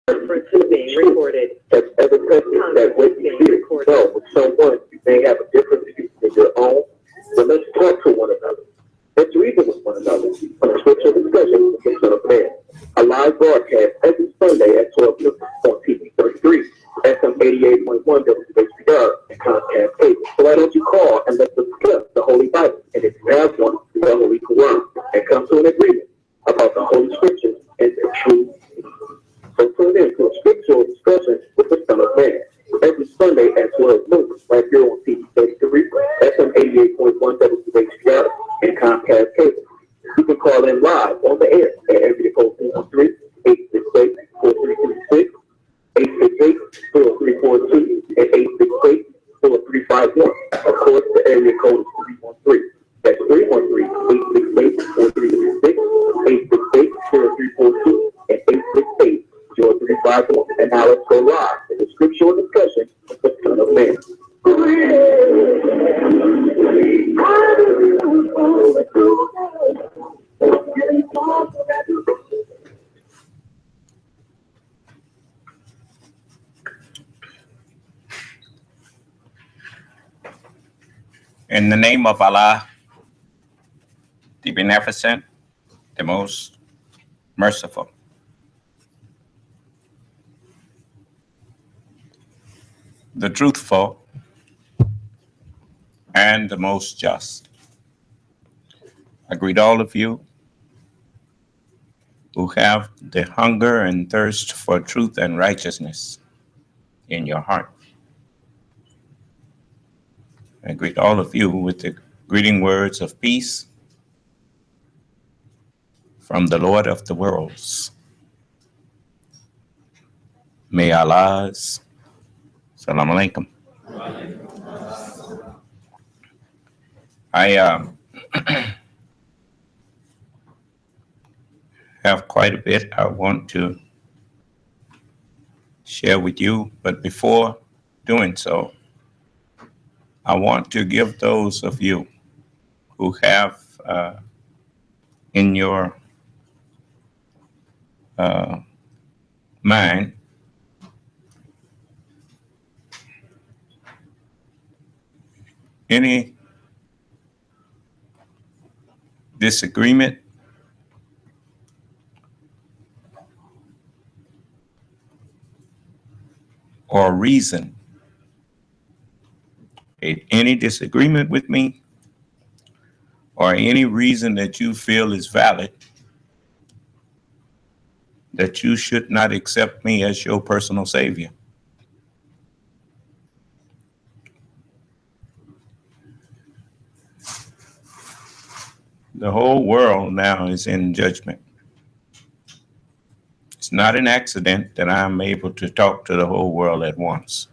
Conference is being recorded. As evidence that when you see yourself with someone, you may have a different view than your own. So let's talk to one another. Let's reason with one another on Scriptural Discussion with the Son of Man. A live broadcast every Sunday at 12 noon on TV 33, FM 88.1 WHBR, and Comcast Cable. So why don't you call and let's discuss the Holy Bible, and if you have one, the Holy Quran, and come to an agreement about the Holy Scriptures and their truth. So tune in to a Scriptural Discussion with the Son of Man every Sunday at 12 noon, right here on TV 33, FM 88.1 WHBR, and Comcast Cable. You can call in live on the air at area code 213-868-4326, 868-4342, and 868-4351. Of course, the area code is 313. That's 313-868-4326, 868-4342, and 868-0351. And now let's go live in the Scriptural Discussion with the Son of Man. In the name of Allah, the Beneficent, the Most Merciful. The Truthful, and the Most Just. I greet all of you who have the hunger and thirst for truth and righteousness in your heart. I greet all of you with the greeting words of peace from the Lord of the worlds. May Allah's Salam alaikum. I have quite a bit I want to share with you, but before doing so, I want to give those of you who have in your mind any disagreement or reason, any disagreement with me, or any reason that you feel is valid, that you should not accept me as your personal savior. The whole world now is in judgment. It's not an accident that I'm able to talk to the whole world at once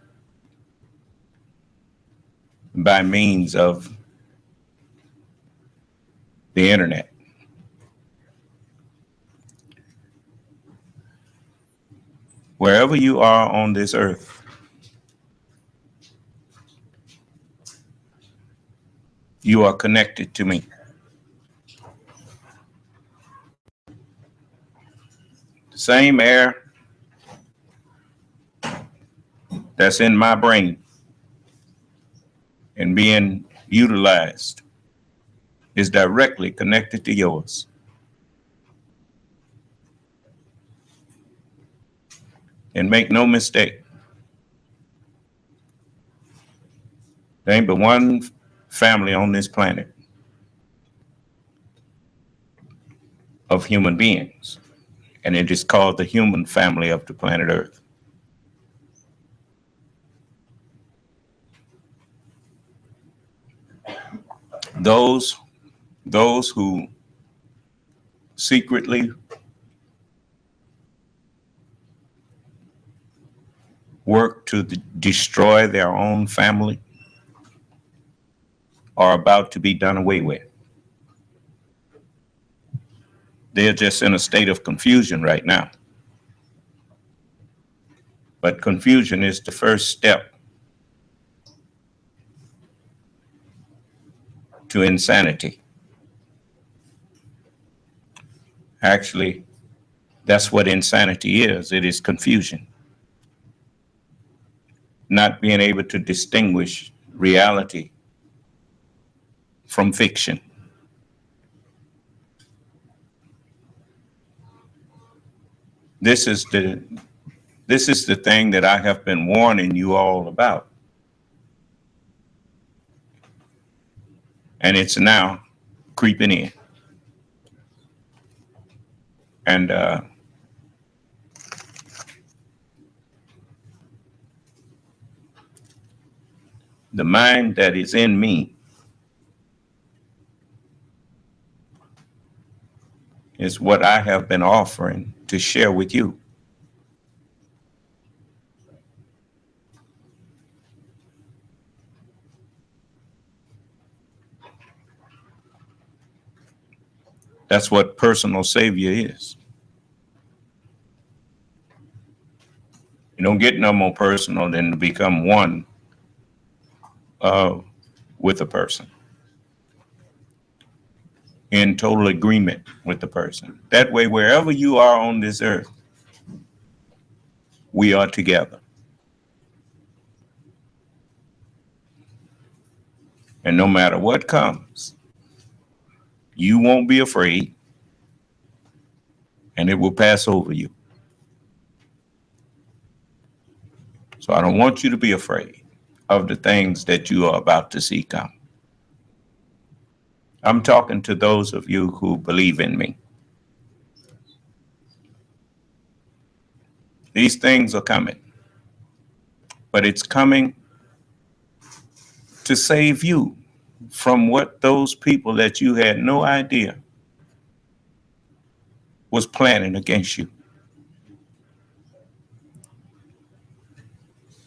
by means of the internet. Wherever you are on this earth, you are connected to me. The same air that's in my brain and being utilized is directly connected to yours. And make no mistake, there ain't but one family on this planet of human beings, and it is called the human family of the planet Earth. Those who secretly work to destroy their own family are about to be done away with. They're just in a state of confusion right now. But confusion is the first step to insanity. Actually, That's what insanity is. It is confusion, not being able to distinguish reality from fiction. This is the thing that I have been warning you all about. And it's now creeping in. And the mind that is in me is what I have been offering to share with you. That's what personal savior is. You don't get no more personal than to become one with a person, in total agreement with the person. That way, wherever you are on this earth, we are together. And no matter what comes, you won't be afraid, and it will pass over you. So I don't want you to be afraid of the things that you are about to see come. I'm talking to those of you who believe in me. These things are coming, but it's coming to save you from what those people that you had no idea was planning against you.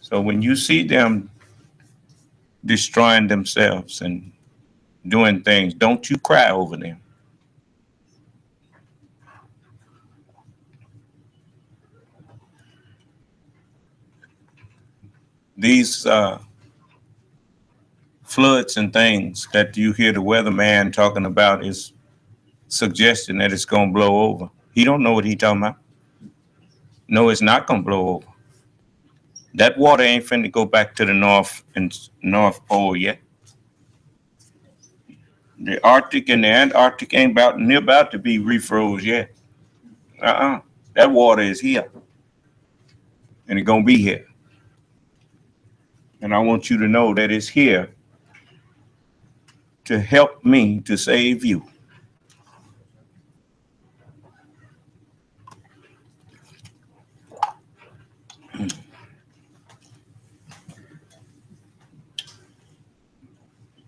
So when you see them destroying themselves and doing things, don't you cry over them. These floods and things that you hear the weatherman talking about is suggesting that it's going to blow over. He don't know what he's talking about. No, it's not going to blow over. That water ain't finna go back to the North Pole yet. The Arctic and the Antarctic ain't near about to be refroze yet. That water is here. And it's going to be here. And I want you to know that it's here to help me to save you.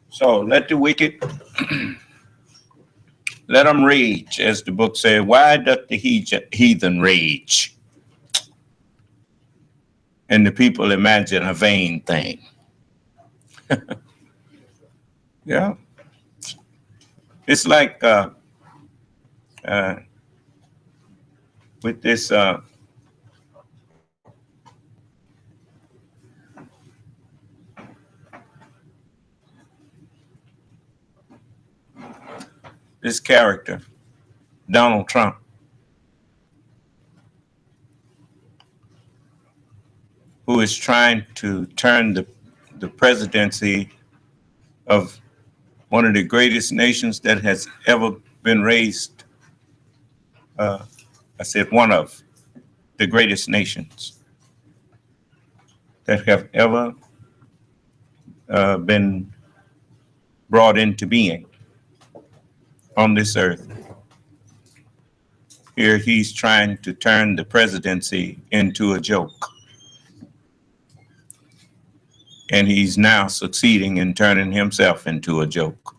So let the wicked, let them rage, as the book said. Why doth the heathen rage? And the people imagine a vain thing. Yeah. It's like with this this character, Donald Trump. Who is trying to turn the presidency of one of the greatest nations that has ever been raised. I said one of the greatest nations that have ever been brought into being on this earth. Here he's trying to turn the presidency into a joke. And he's now succeeding in turning himself into a joke.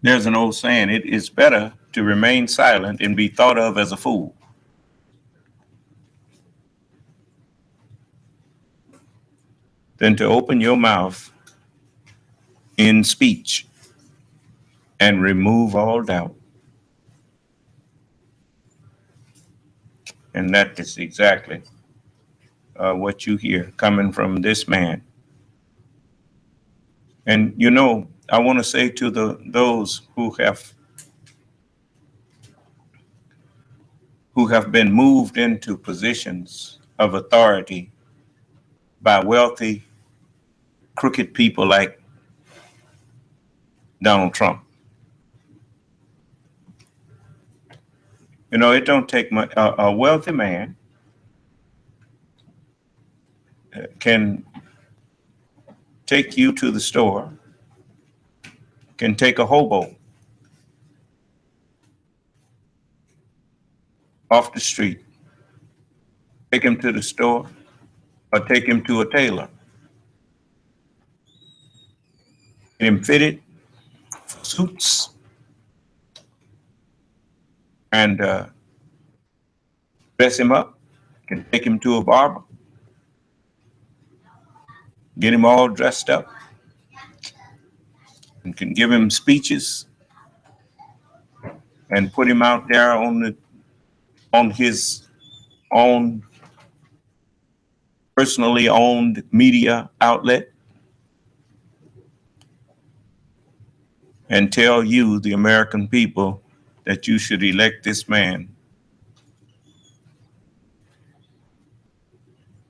There's an old saying, it is better to remain silent and be thought of as a fool than to open your mouth in speech and remove all doubt. And that is exactly what you hear coming from this man. And you know, I want to say to those who have who have been moved into positions of authority by wealthy, crooked people like Donald Trump. You know, it don't take much. A wealthy man can take you to the store, can take a hobo off the street, take him to the store, or take him to a tailor, get him fitted for suits, and dress him up, can take him to a barber, get him all dressed up, and can give him speeches and put him out there on his own personally owned media outlet and tell you, the American people, that you should elect this man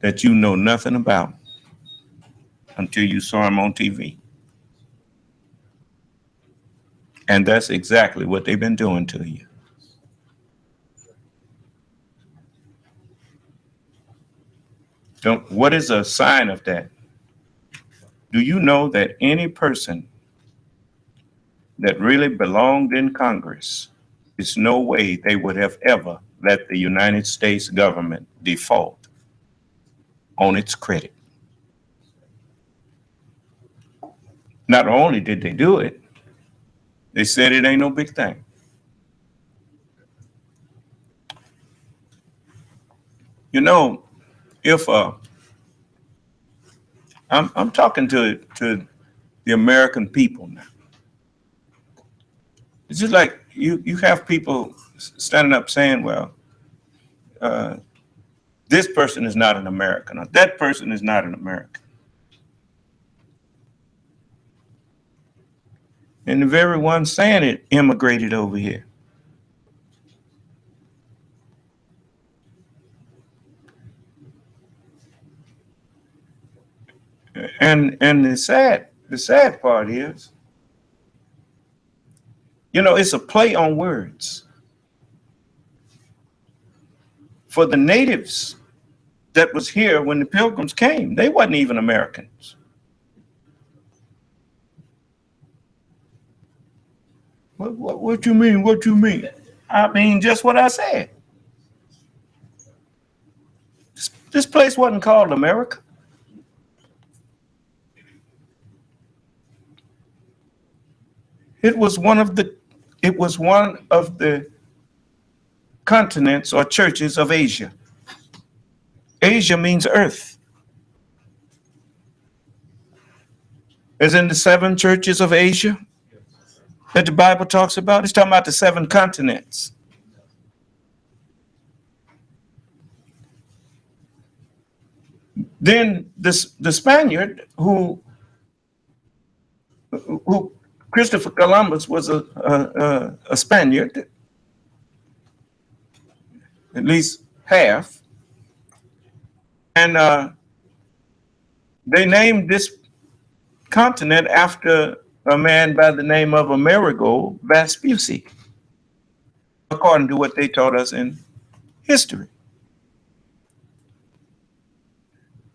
that you know nothing about until you saw him on TV. And that's exactly what they've been doing to you. What is a sign of that? Do you know that any person that really belonged in Congress, there's no way they would have ever let the United States government default on its credit? Not only did they do it, they said it ain't no big thing. You know, if I'm talking to the American people now. It's just like you have people standing up saying, well, this person is not an American, or that person is not an American. And the very one saying it immigrated over here. And the sad part is, you know, it's a play on words. For the natives that was here when the Pilgrims came, they wasn't even Americans. What you mean? What you mean? I mean just what I said. This place wasn't called America. It was one of the continents or churches of Asia. Asia means earth. As in the 7 churches of Asia that the Bible talks about, it's talking about the 7 continents. Then the Spaniard who Christopher Columbus was a Spaniard, at least half, and they named this continent after a man by the name of Amerigo Vespucci, according to what they taught us in history.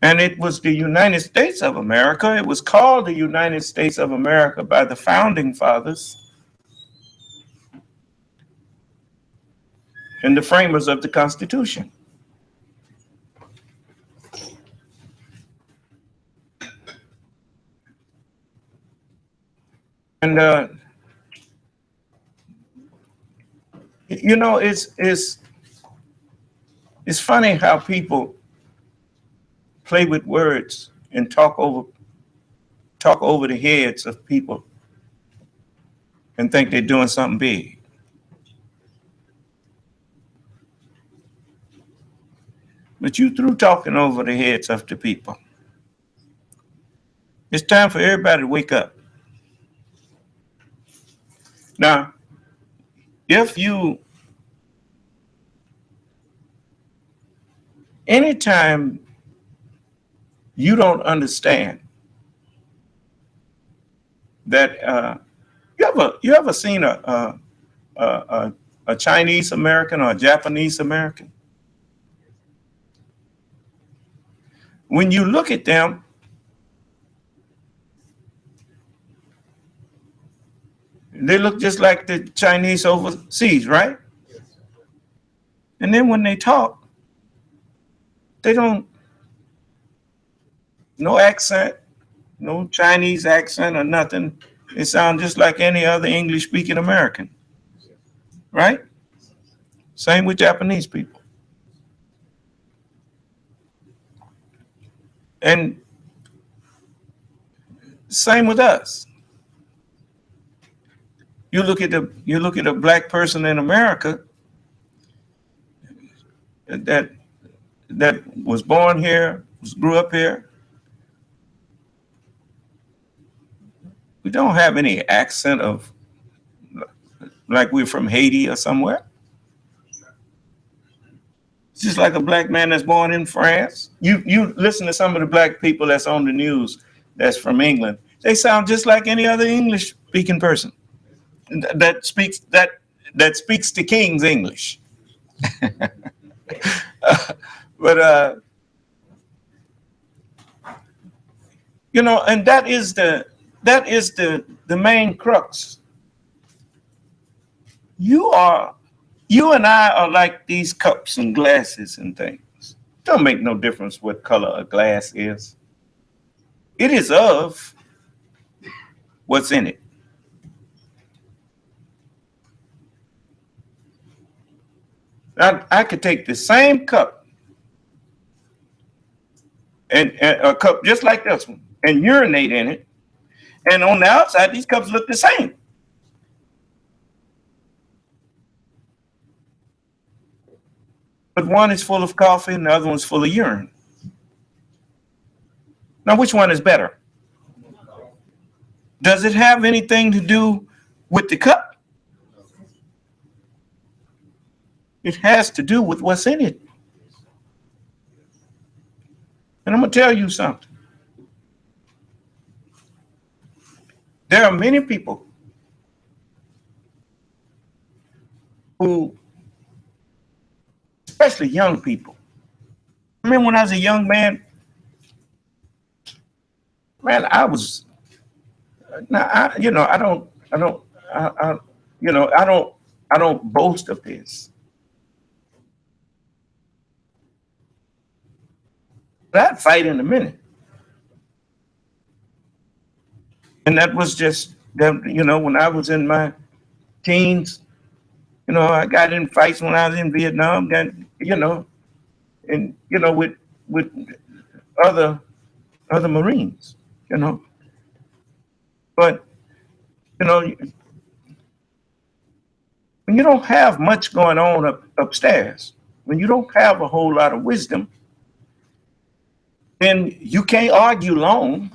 And it was the United States of America. It was called the United States of America by the founding fathers and the framers of the Constitution. And you know, it's funny how people play with words and talk over the heads of people and think they're doing something big. But you through talking over the heads of the people. It's time for everybody to wake up. Now, if you anytime you don't understand that, you ever seen a Chinese American or a Japanese American? When you look at them, they look just like the Chinese overseas, right? And then when they talk, they don't, no accent, no Chinese accent or nothing. They sound just like any other English speaking American, right? Same with Japanese people. And same with us. You look at a black person in America that was born here, grew up here. We don't have any accent of like we're from Haiti or somewhere. It's just like a black man that's born in France. You listen to some of the black people that's on the news that's from England. They sound just like any other English speaking person that speaks the King's English. But you know, and that is the main crux. You and I are like these cups and glasses and things. Don't make no difference what color a glass is. It is of what's in it. I could take the same cup and a cup just like this one and urinate in it. And on the outside, these cups look the same. But one is full of coffee and the other one's full of urine. Now, which one is better? Does it have anything to do with the cup? It has to do with what's in it. And I'm going to tell you something. There are many people who, especially young people. I remember when I was a young man, I was, now I don't boast of this. But I'd fight in a minute. And that was just, when I was in my teens, I got in fights when I was in Vietnam, with other Marines, But, when you don't have much going on upstairs, when you don't have a whole lot of wisdom, then you can't argue long.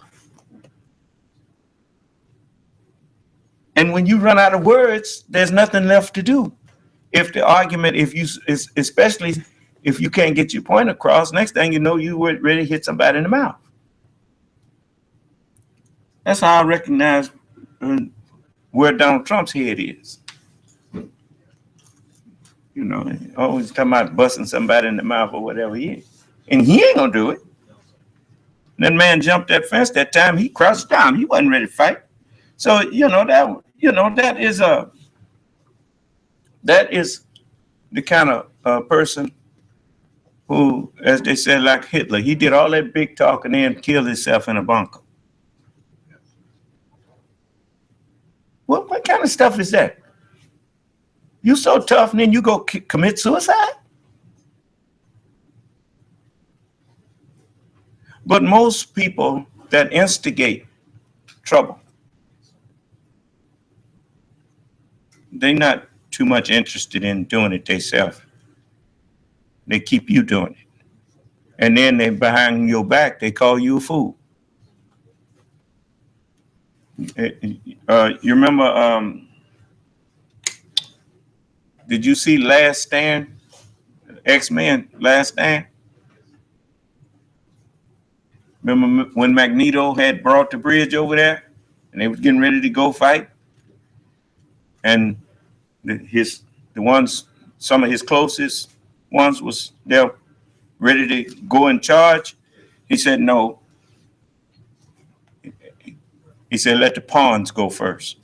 And when you run out of words, there's nothing left to do. If the argument, especially if you can't get your point across, next thing you know, you were ready to hit somebody in the mouth. That's how I recognize where Donald Trump's head is. Always talking about busting somebody in the mouth or whatever he is. And he ain't gonna do it. That man jumped that fence that time, he crouched down. He wasn't ready to fight. So, that is the kind of person who, as they said, like Hitler, he did all that big talk and then killed himself in a bunker. What kind of stuff is that? You so tough and then you go commit suicide? But most people that instigate trouble, they're not too much interested in doing it themselves. They keep you doing it. And then they behind your back, they call you a fool. You remember, did you see Last Stand? X-Men, Last Stand? Remember when Magneto had brought the bridge over there and they was getting ready to go fight? And some of his closest ones was there ready to go in charge. He said, no. He said, let the pawns go first.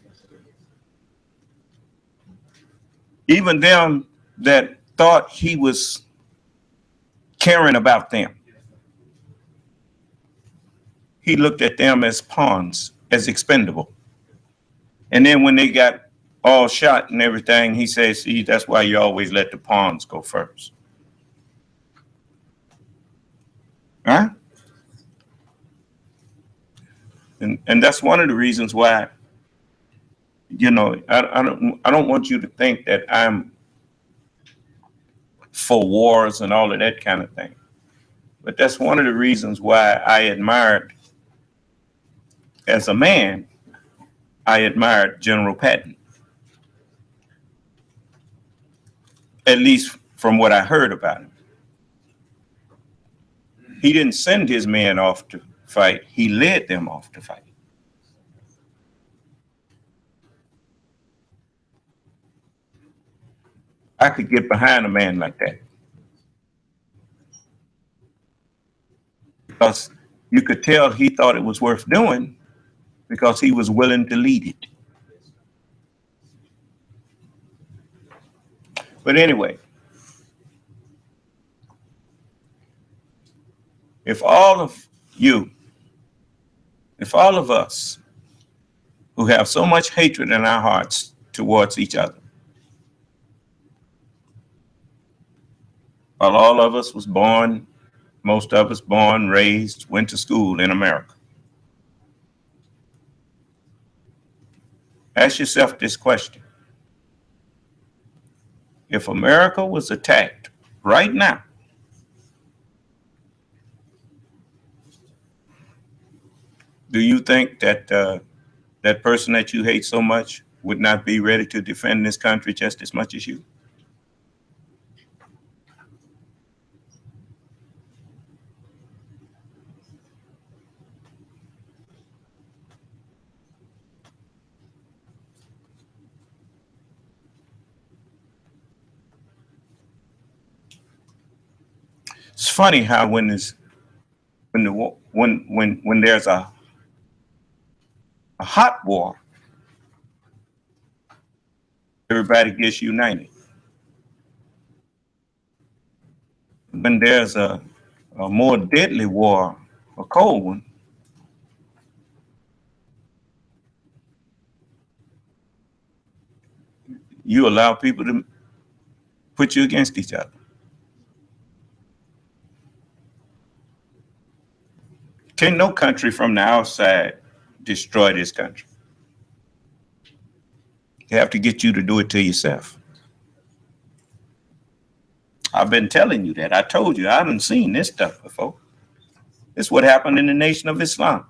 Even them that thought he was caring about them, he looked at them as pawns, as expendable. And then when they got all shot and everything, he says, see, that's why you always let the pawns go first. Huh? And that's one of the reasons why, I don't want you to think that I'm for wars and all of that kind of thing. But that's one of the reasons why as a man, I admired General Patton. At least from what I heard about him. He didn't send his men off to fight. He led them off to fight. I could get behind a man like that. Because you could tell he thought it was worth doing because he was willing to lead it. But anyway, if all of us who have so much hatred in our hearts towards each other, while all of us was born, most of us born, raised, went to school in America, ask yourself this question. If America was attacked right now, do you think that that person that you hate so much would not be ready to defend this country just as much as you? It's funny how when there's a hot war, everybody gets united. When there's a more deadly war, a cold one, you allow people to put you against each other. Can no country from the outside destroy this country? They have to get you to do it to yourself. I've been telling you that. I told you I haven't seen this stuff before. This is what happened in the Nation of Islam.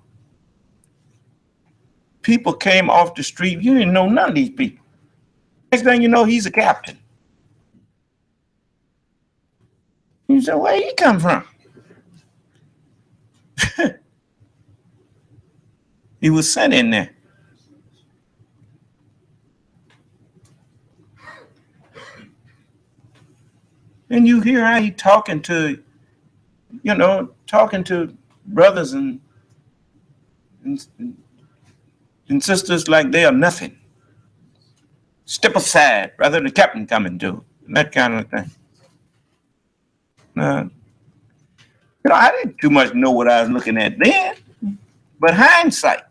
People came off the street. You didn't know none of these people. Next thing you know, he's a captain. You say, where he come from? He was sent in there. And you hear how he talking to brothers and sisters like they are nothing. Step aside, brother, the captain coming to, and that kind of thing. I didn't too much know what I was looking at then, but hindsight.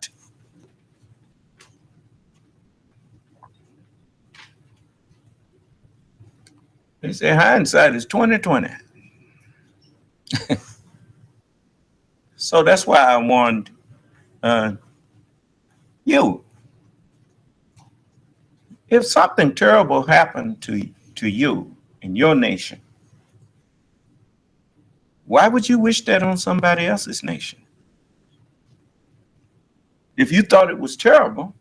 They say hindsight is 20/20. So that's why I warned you. If something terrible happened to you in your nation, why would you wish that on somebody else's nation? If you thought it was terrible,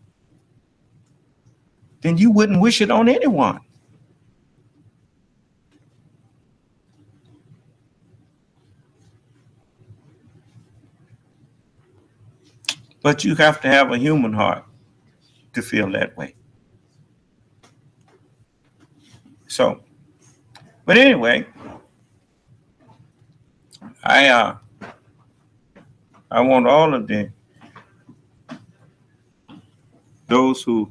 then you wouldn't wish it on anyone. But you have to have a human heart to feel that way. So, but anyway, I want all of those who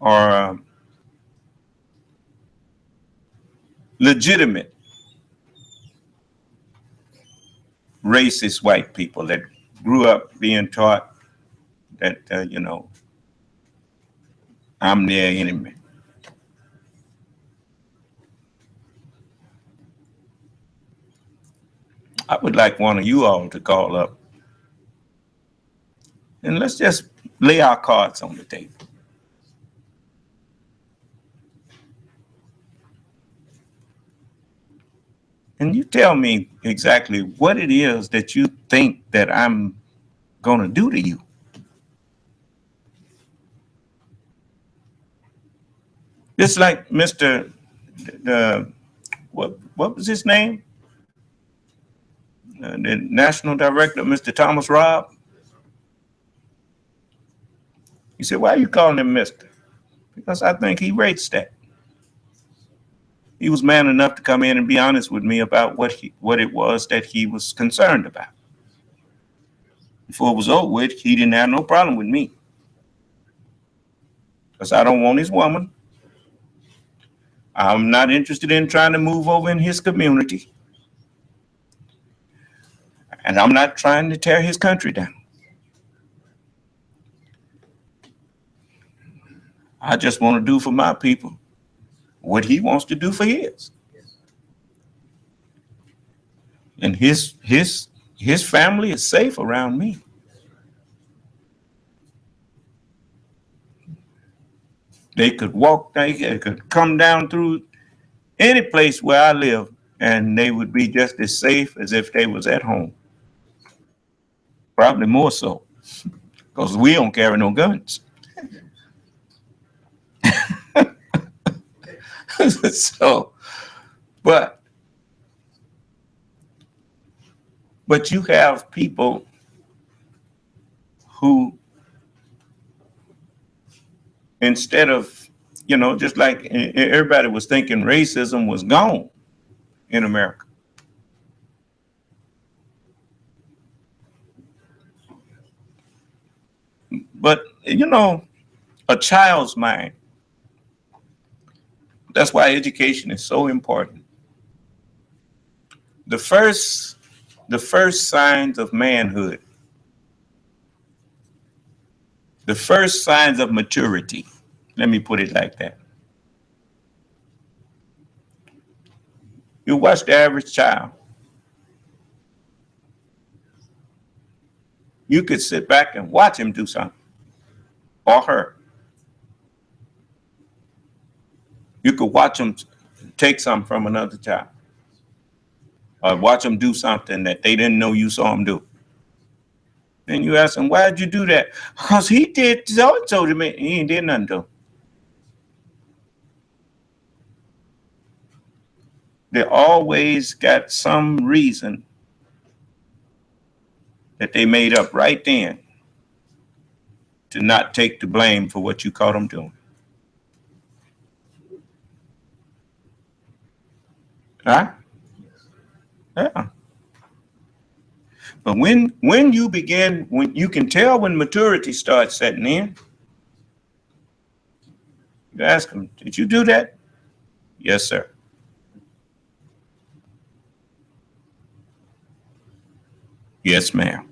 are legitimate racist white people that grew up being taught that I'm their enemy. I would like one of you all to call up and let's just lay our cards on the table. And you tell me exactly what it is that you think that I'm going to do to you. Just like Mr. What was his name? The national director, Mr. Thomas Robb. He said, why are you calling him Mr.? Because I think he rates that. He was man enough to come in and be honest with me about what it was that he was concerned about. Before it was over with, he didn't have no problem with me. Because I don't want his woman. I'm not interested in trying to move over in his community. And I'm not trying to tear his country down. I just want to do for my people what he wants to do for his. And his family is safe around me. They could walk, they could come down through any place where I live, and they would be just as safe as if they was at home. Probably more so, because we don't carry no guns. So, but you have people who, instead of, just like everybody was thinking racism was gone in America. But, a child's mind, that's why education is so important. The first signs of manhood, the first signs of maturity, let me put it like that. You watch the average child. You could sit back and watch him do something, or her. You could watch them take something from another child, or watch them do something that they didn't know you saw them do. Then you ask them, why did you do that? Because he did so to me. He ain't did nothing to him. They always got some reason that they made up right then to not take the blame for what you caught them doing. Huh? Yeah. But when you can tell when maturity starts setting in, you ask them, did you do that? Yes, sir. Yes, ma'am.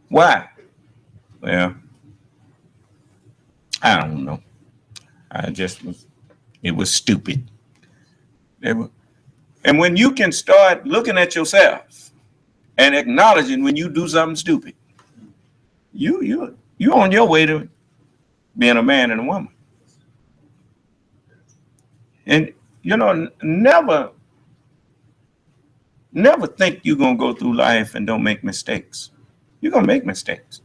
Why? Well, I don't know. It was stupid. And when you can start looking at yourself and acknowledging when you do something stupid, you on your way to being a man and a woman. And never think you're gonna go through life and don't make mistakes. You're gonna make mistakes.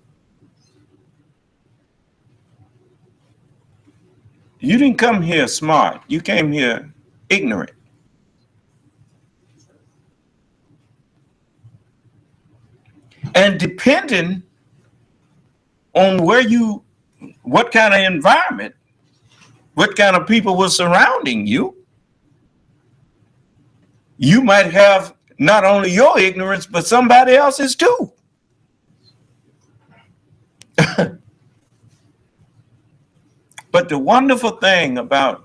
You didn't come here smart. You came here ignorant. And depending on what kind of environment, what kind of people were surrounding you, you might have not only your ignorance, but somebody else's too. But the wonderful thing about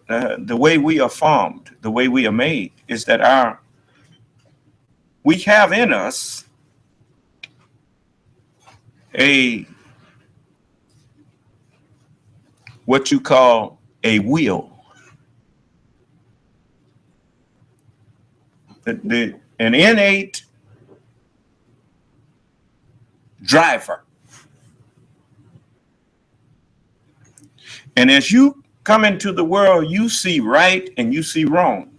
the way we are formed, the way we are made, is that we have in us what you call a will, an innate driver. And as you come into the world, you see right and you see wrong.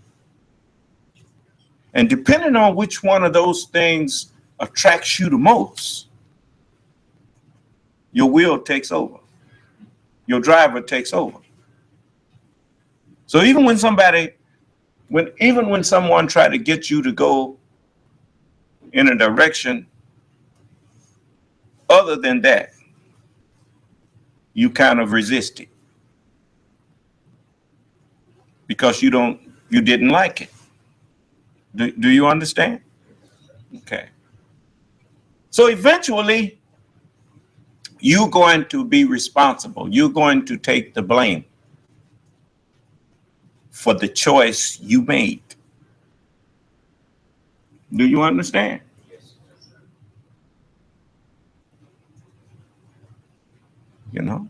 And depending on which one of those things attracts you the most, your will takes over. Your driver takes over. So even when someone try to get you to go in a direction other than that, you kind of resist it because you didn't like it. Do you understand? Okay. So eventually, you're going to be responsible. You're going to take the blame for the choice you made. Do you understand? You know,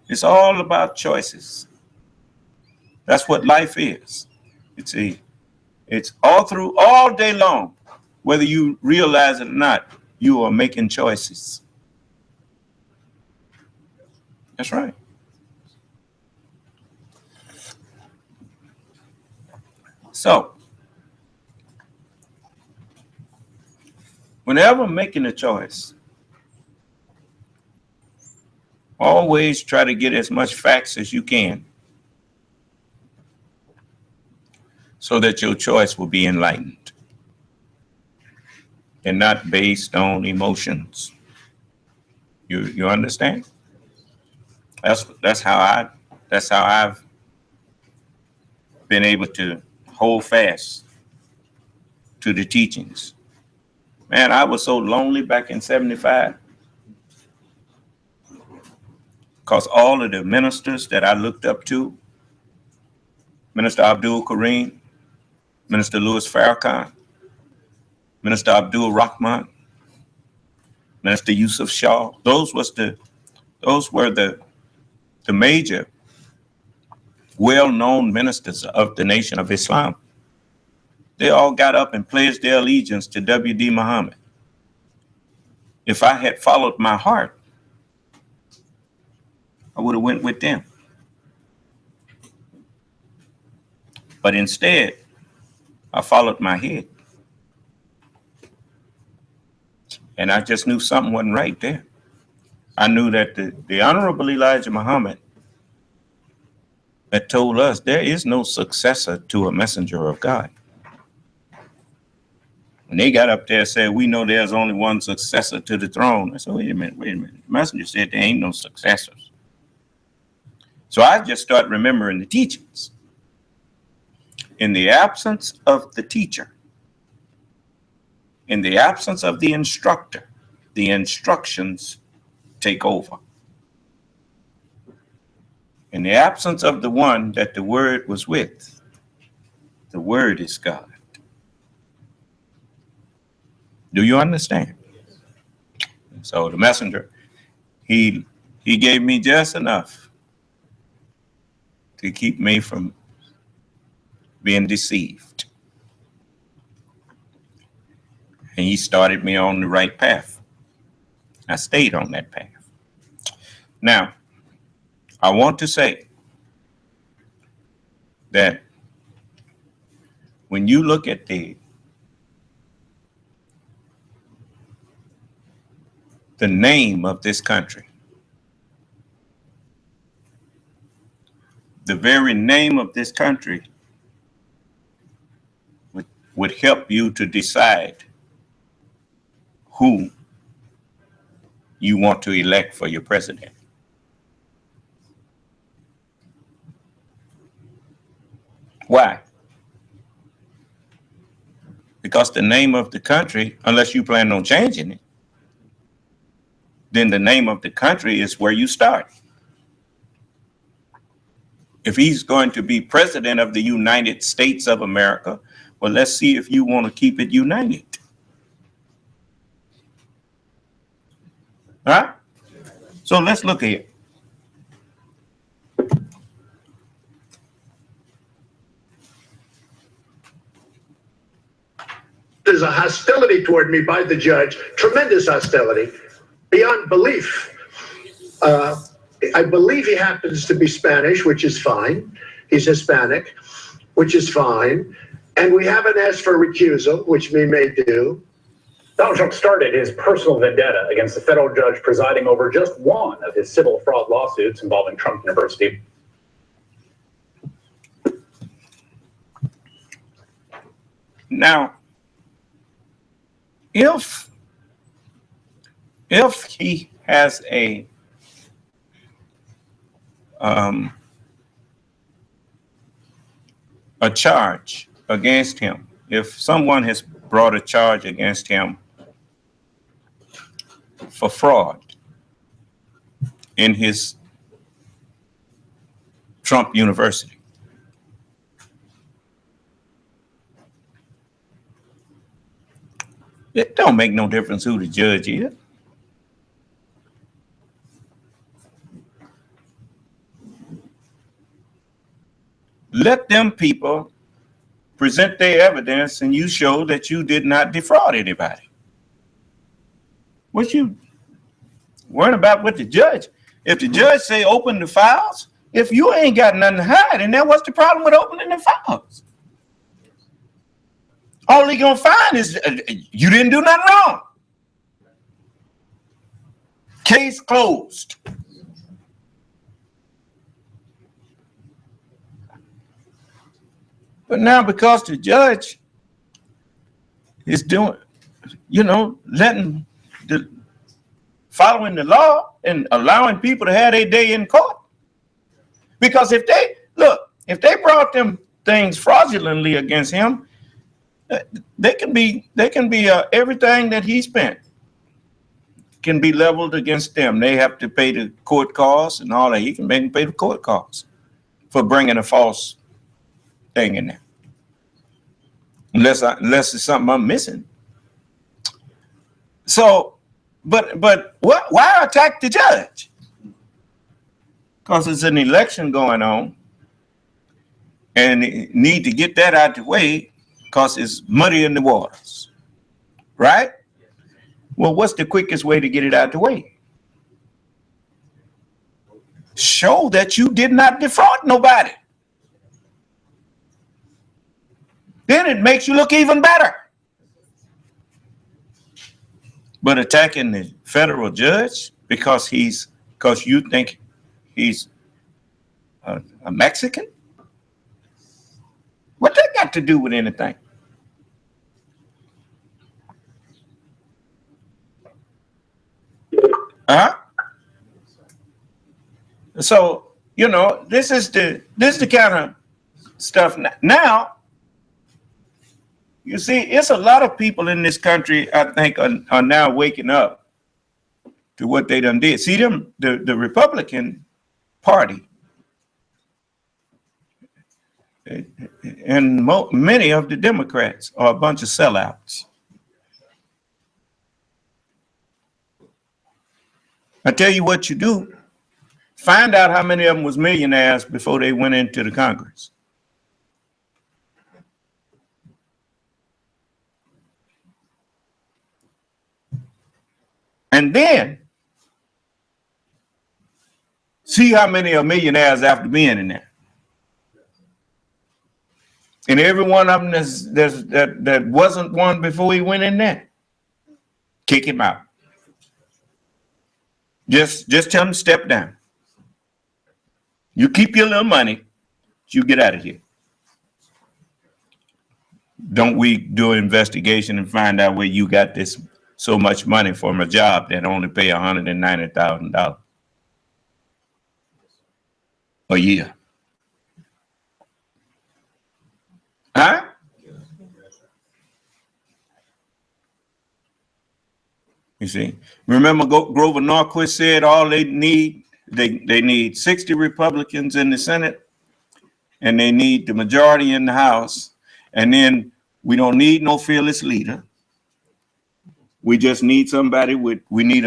it's all about choices. That's what life is. It's all day long, whether you realize it or not, you are making choices. That's right. So, whenever making a choice, always try to get as much facts as you can so that your choice will be enlightened and not based on emotions. You understand? That's how I've been able to hold fast to the teachings. Man, I was so lonely back in 75 because all of the ministers that I looked up to, Minister Abdul Kareem, Minister Louis Farrakhan, Minister Abdul Rahman, Minister Yusuf Shah, those were the major well-known ministers of the Nation of Islam. They all got up and pledged their allegiance to W.D. Muhammad. If I had followed my heart, I would have went with them. But instead, I followed my head. And I just knew something wasn't right there. I knew that the Honorable Elijah Muhammad had told us there is no successor to a messenger of God. When they got up there and said, we know there's only one successor to the throne. I said, wait a minute. The messenger said there ain't no successors. So I just started remembering the teachings. In the absence of the teacher, in the absence of the instructor, the instructions take over. In the absence of the one that the word was with, the word is God. Do you understand? So the messenger, he gave me just enough to keep me from being deceived. And he started me on the right path. I stayed on that path. Now, I want to say that when you look at the name of this country, the very name of this country would help you to decide who you want to elect for your president. Why? Because the name of the country, unless you plan on changing it, then the name of the country is where you start. If he's going to be president of the United States of America, well, let's see if you want to keep it united. All right? So let's look at it. There's a hostility toward me by the judge, tremendous hostility, beyond belief. I believe he happens to be Spanish, which is fine. He's Hispanic, which is fine. And we haven't asked for recusal, which we may do. Donald Trump started his personal vendetta against the federal judge presiding over just one of his civil fraud lawsuits involving Trump University. Now, if he has a charge against him, if someone has brought a charge against him for fraud in his Trump University, it don't make no difference who the judge is. Let them people present their evidence and you show that you did not defraud anybody. What you worrying about with the judge? If the judge say open the files, if you ain't got nothing to hide in there, what's the problem with opening the files? All he gonna find is you didn't do nothing wrong. Case closed. But now because the judge is doing, following the law and allowing people to have their day in court. Because if they brought them things fraudulently against him, they can be everything that he spent can be leveled against them. They have to pay the court costs and all that. He can make them pay the court costs for bringing a false thing in there. Unless it's something I'm missing. So, but why attack the judge? Because there's an election going on and need to get that out the way because it's muddy in the waters, right? Well, what's the quickest way to get it out the way? Show that you did not defraud nobody. Then it makes you look even better. But attacking the federal judge because you think he's a Mexican? What that got to do with anything? So, this is the kind of stuff now. You see, it's a lot of people in this country, I think, are now waking up to what they done did. See, the Republican Party and many of the Democrats are a bunch of sellouts. I tell you what you do. Find out how many of them was millionaires before they went into the Congress. And then see how many are millionaires after being in there. And every one of them that wasn't one before he went in there, kick him out. Just tell him to step down. You keep your little money, you get out of here. don't we do an investigation and find out where you got this so much money from a job that only pay $190,000 a year? Huh? You see, remember Grover Norquist said all they need, they need 60 Republicans in the Senate, and they need the majority in the House, and then we don't need no fearless leader. We just need somebody we need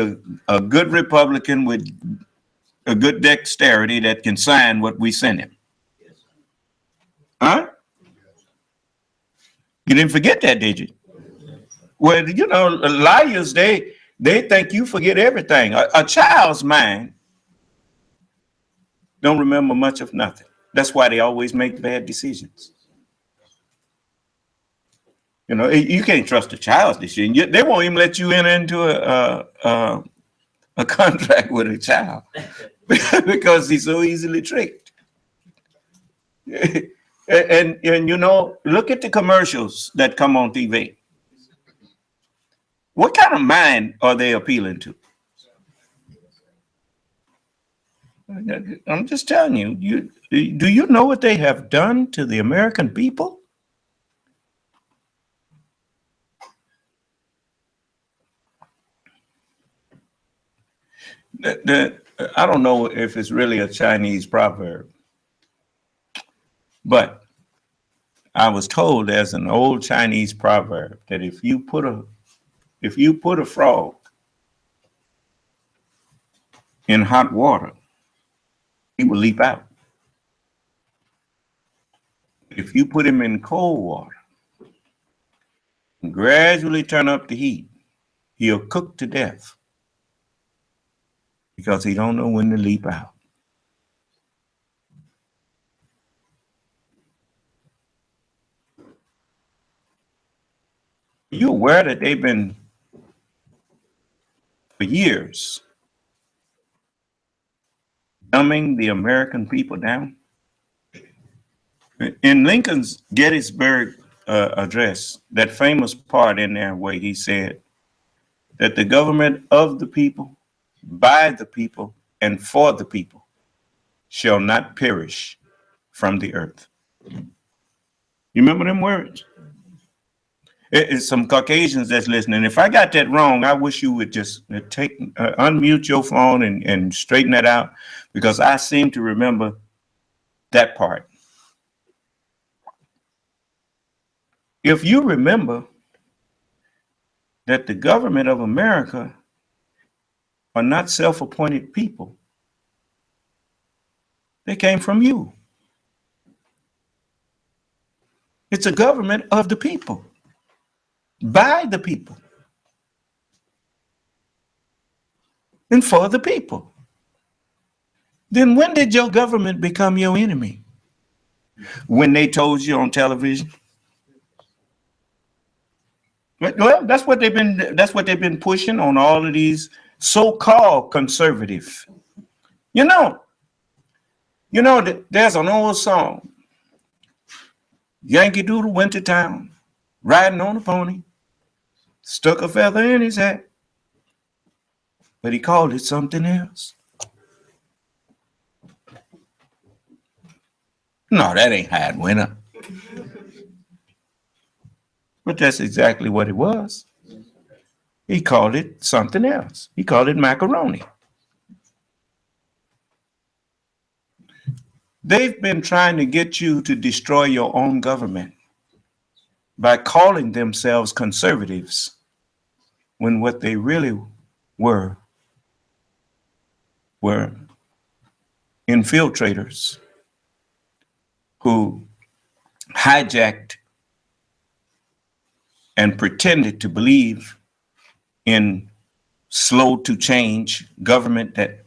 a good Republican with a good dexterity that can sign what we send him. Huh? You didn't forget that, did you? Well, you know, liars, they think you forget everything. A child's mind don't remember much of nothing. That's why they always make bad decisions. You know, you can't trust a child's decision. They won't even let you enter into a contract with a child because he's so easily tricked. And you know, look at the commercials that come on TV. What kind of mind are they appealing to? I'm just telling you, do you know what they have done to the American people? I don't know if it's really a Chinese proverb, but I was told there's an old Chinese proverb that if you put a frog in hot water, he will leap out. If you put him in cold water and gradually turn up the heat, he'll cook to death because he don't know when to leap out. Are you aware that they've been, for years, dumbing the American people down? In Lincoln's Gettysburg address, that famous part in there where he said that the government of the people, by the people, and for the people shall not perish from the earth. You remember them words? It's some Caucasians that's listening. If I got that wrong, I wish you would just unmute your phone and straighten that out, because I seem to remember that part. If you remember that the government of America are not self-appointed people, they came from you. It's a government of the people, by the people, and for the people. Then when did your government become your enemy? When they told you on television? Well, that's what they've been pushing on all of these so-called conservative. You know, there's an old song, Yankee Doodle went to town, riding on a pony, stuck a feather in his hat, but he called it something else. No, that ain't how it went up. But that's exactly what it was. He called it something else. He called it macaroni. They've been trying to get you to destroy your own government by calling themselves conservatives, when what they really were infiltrators who hijacked and pretended to believe in slow to change government that,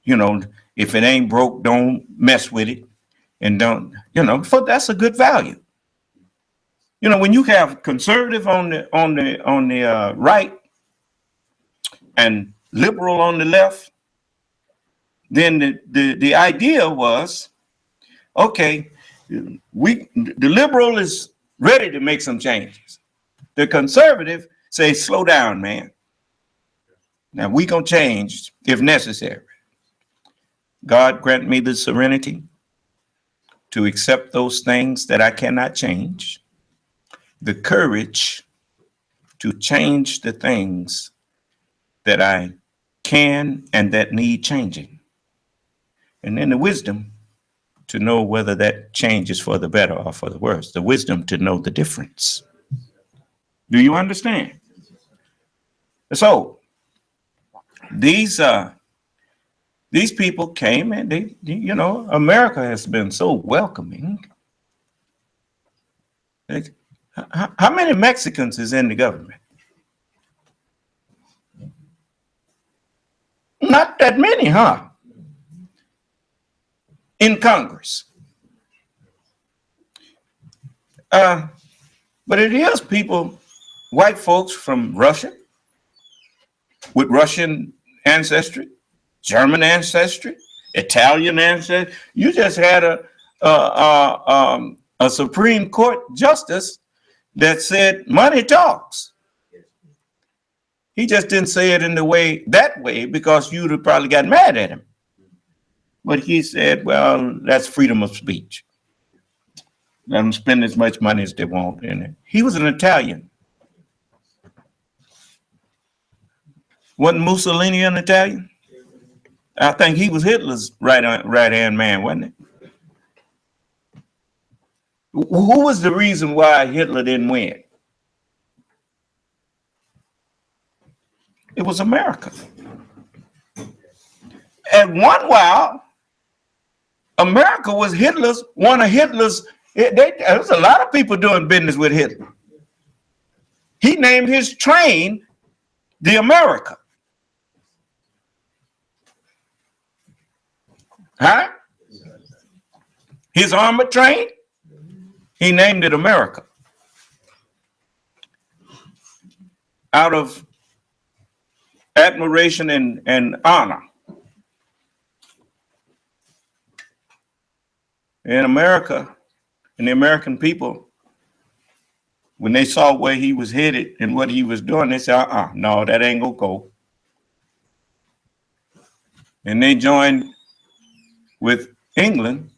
you know, if it ain't broke, don't mess with it. And don't, you know, that's a good value. You know, when you have conservative on the right and liberal on the left, then the idea was, okay, the liberal is ready to make some changes. The conservative say, slow down, man. Now we gonna change if necessary. God grant me the serenity to accept those things that I cannot change, the courage to change the things that I can and that need changing, and then the wisdom to know whether that change is for the better or for the worse, the wisdom to know the difference. Do you understand? So these people came and they, you know, America has been so welcoming. How many Mexicans is in the government? Not that many, huh? In Congress. But it is people, white folks from Russia with Russian ancestry, German ancestry, Italian ancestry. You just had a Supreme Court justice that said money talks. He just didn't say it in that way because you'd have probably got mad at him. But he said, well, that's freedom of speech. Let them spend as much money as they want in it. He was an Italian. Wasn't Mussolini an Italian? I think he was Hitler's right-hand man, wasn't it? Who was the reason why Hitler didn't win? It was America. At one while, America was one of Hitler's. There was a lot of people doing business with Hitler. He named his train the America. Huh? His armored train, he named it America. Out of admiration and honor. In America, and the American people, when they saw where he was headed and what he was doing, they said, no, that ain't gonna go. And they joined with England,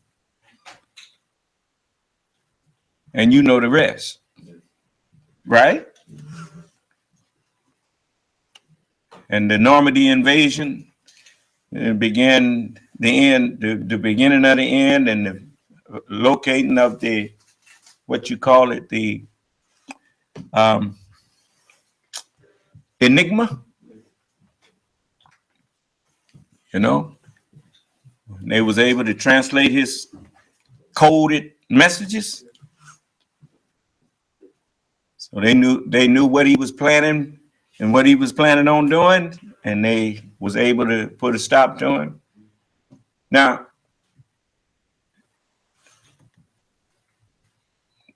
and you know the rest, right? And the Normandy invasion began the beginning of the end, and the locating of the, what you call it, the enigma, you know. They was able to translate his coded messages. So they knew what he was planning and what he was planning on doing, and they was able to put a stop to him. Now,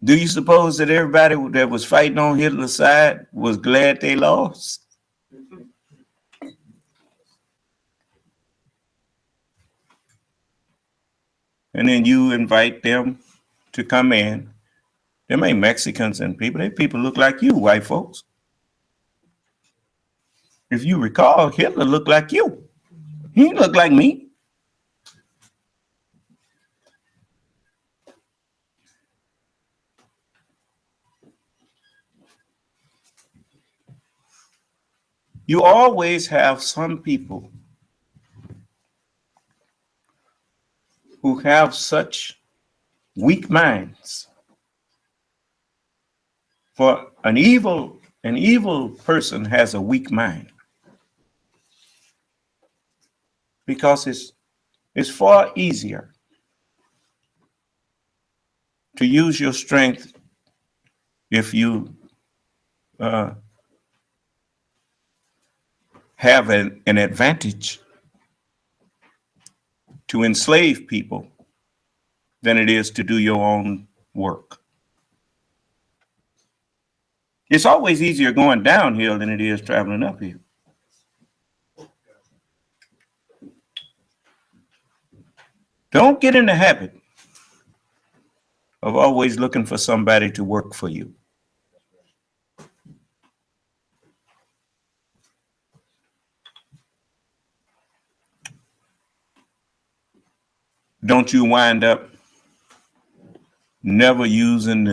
do you suppose that everybody that was fighting on Hitler's side was glad they lost? And then you invite them to come in. Them ain't Mexicans and people. They people look like you, white folks. If you recall, Hitler looked like you. He didn't look like me. You always have some people who have such weak minds. For an evil person has a weak mind because it's far easier to use your strength if you have an advantage to enslave people than it is to do your own work. It's always easier going downhill than it is traveling uphill. Don't get in the habit of always looking for somebody to work for you. Don't you wind up never using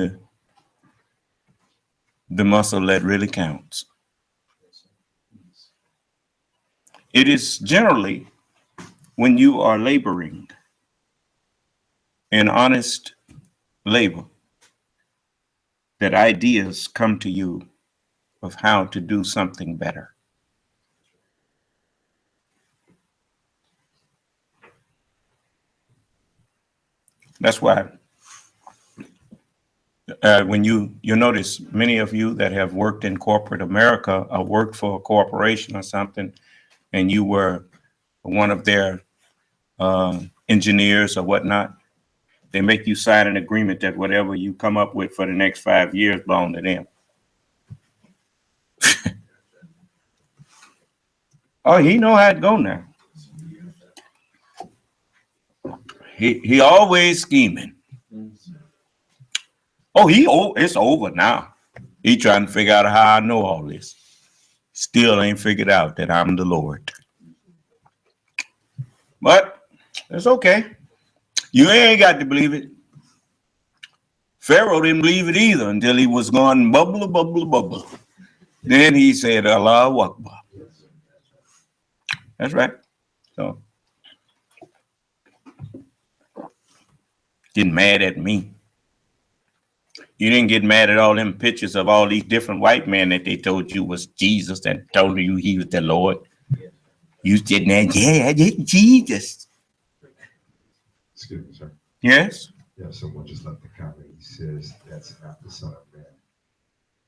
the muscle that really counts? It is generally when you are laboring in honest labor that ideas come to you of how to do something better. That's why when you notice many of you that have worked in corporate America or worked for a corporation or something, and you were one of their engineers or whatnot, they make you sign an agreement that whatever you come up with for the next 5 years belong to them. Oh, he know how it go now. He always scheming. Oh, it's over now. He trying to figure out how I know all this. Still ain't figured out that I'm the Lord. But it's okay. You ain't got to believe it. Pharaoh didn't believe it either until he was going bubble, bubble, bubble. Then he said, Allahu Akbar. That's right. So, getting mad at me. You didn't get mad at all them pictures of all these different white men that they told you was Jesus and told you he was the Lord. You said, yeah, Jesus. Excuse me, sir. Yes? Yeah, someone just left the comment. He says that's not the Son of Man.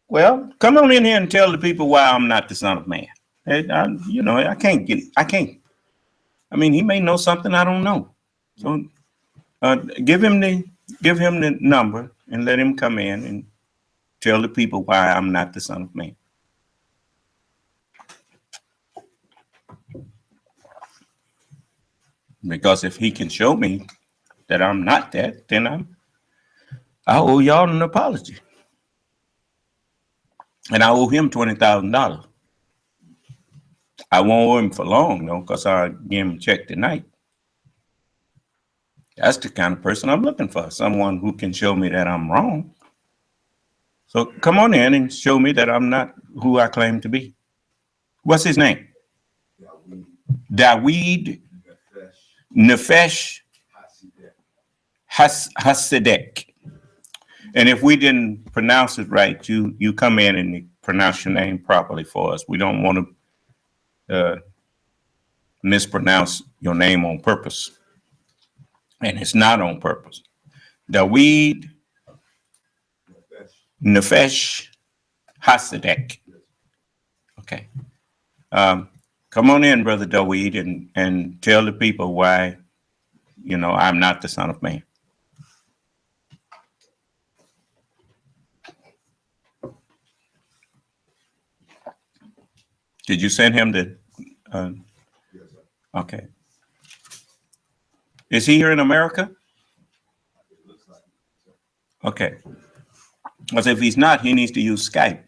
Well, come on in here and tell the people why I'm not the Son of Man. I can't. I mean, he may know something I don't know. So give him the number and let him come in and tell the people why I'm not the Son of Man. Because if he can show me that I'm not that, then I owe y'all an apology. And I owe him $20,000. I won't owe him for long, though, because I'll give him a check tonight. That's the kind of person I'm looking for, someone who can show me that I'm wrong. So come on in and show me that I'm not who I claim to be. What's his name? Dawid Nefesh Hasidek. And if we didn't pronounce it right, you come in and pronounce your name properly for us. We don't want to mispronounce your name on purpose. And it's not on purpose. Dawid Nefesh Hasidek. Okay. Come on in, Brother Dawid, and tell the people why, I'm not the Son of Man. Did you send him the? Okay. Is he here in America? Okay. Because if he's not, he needs to use Skype.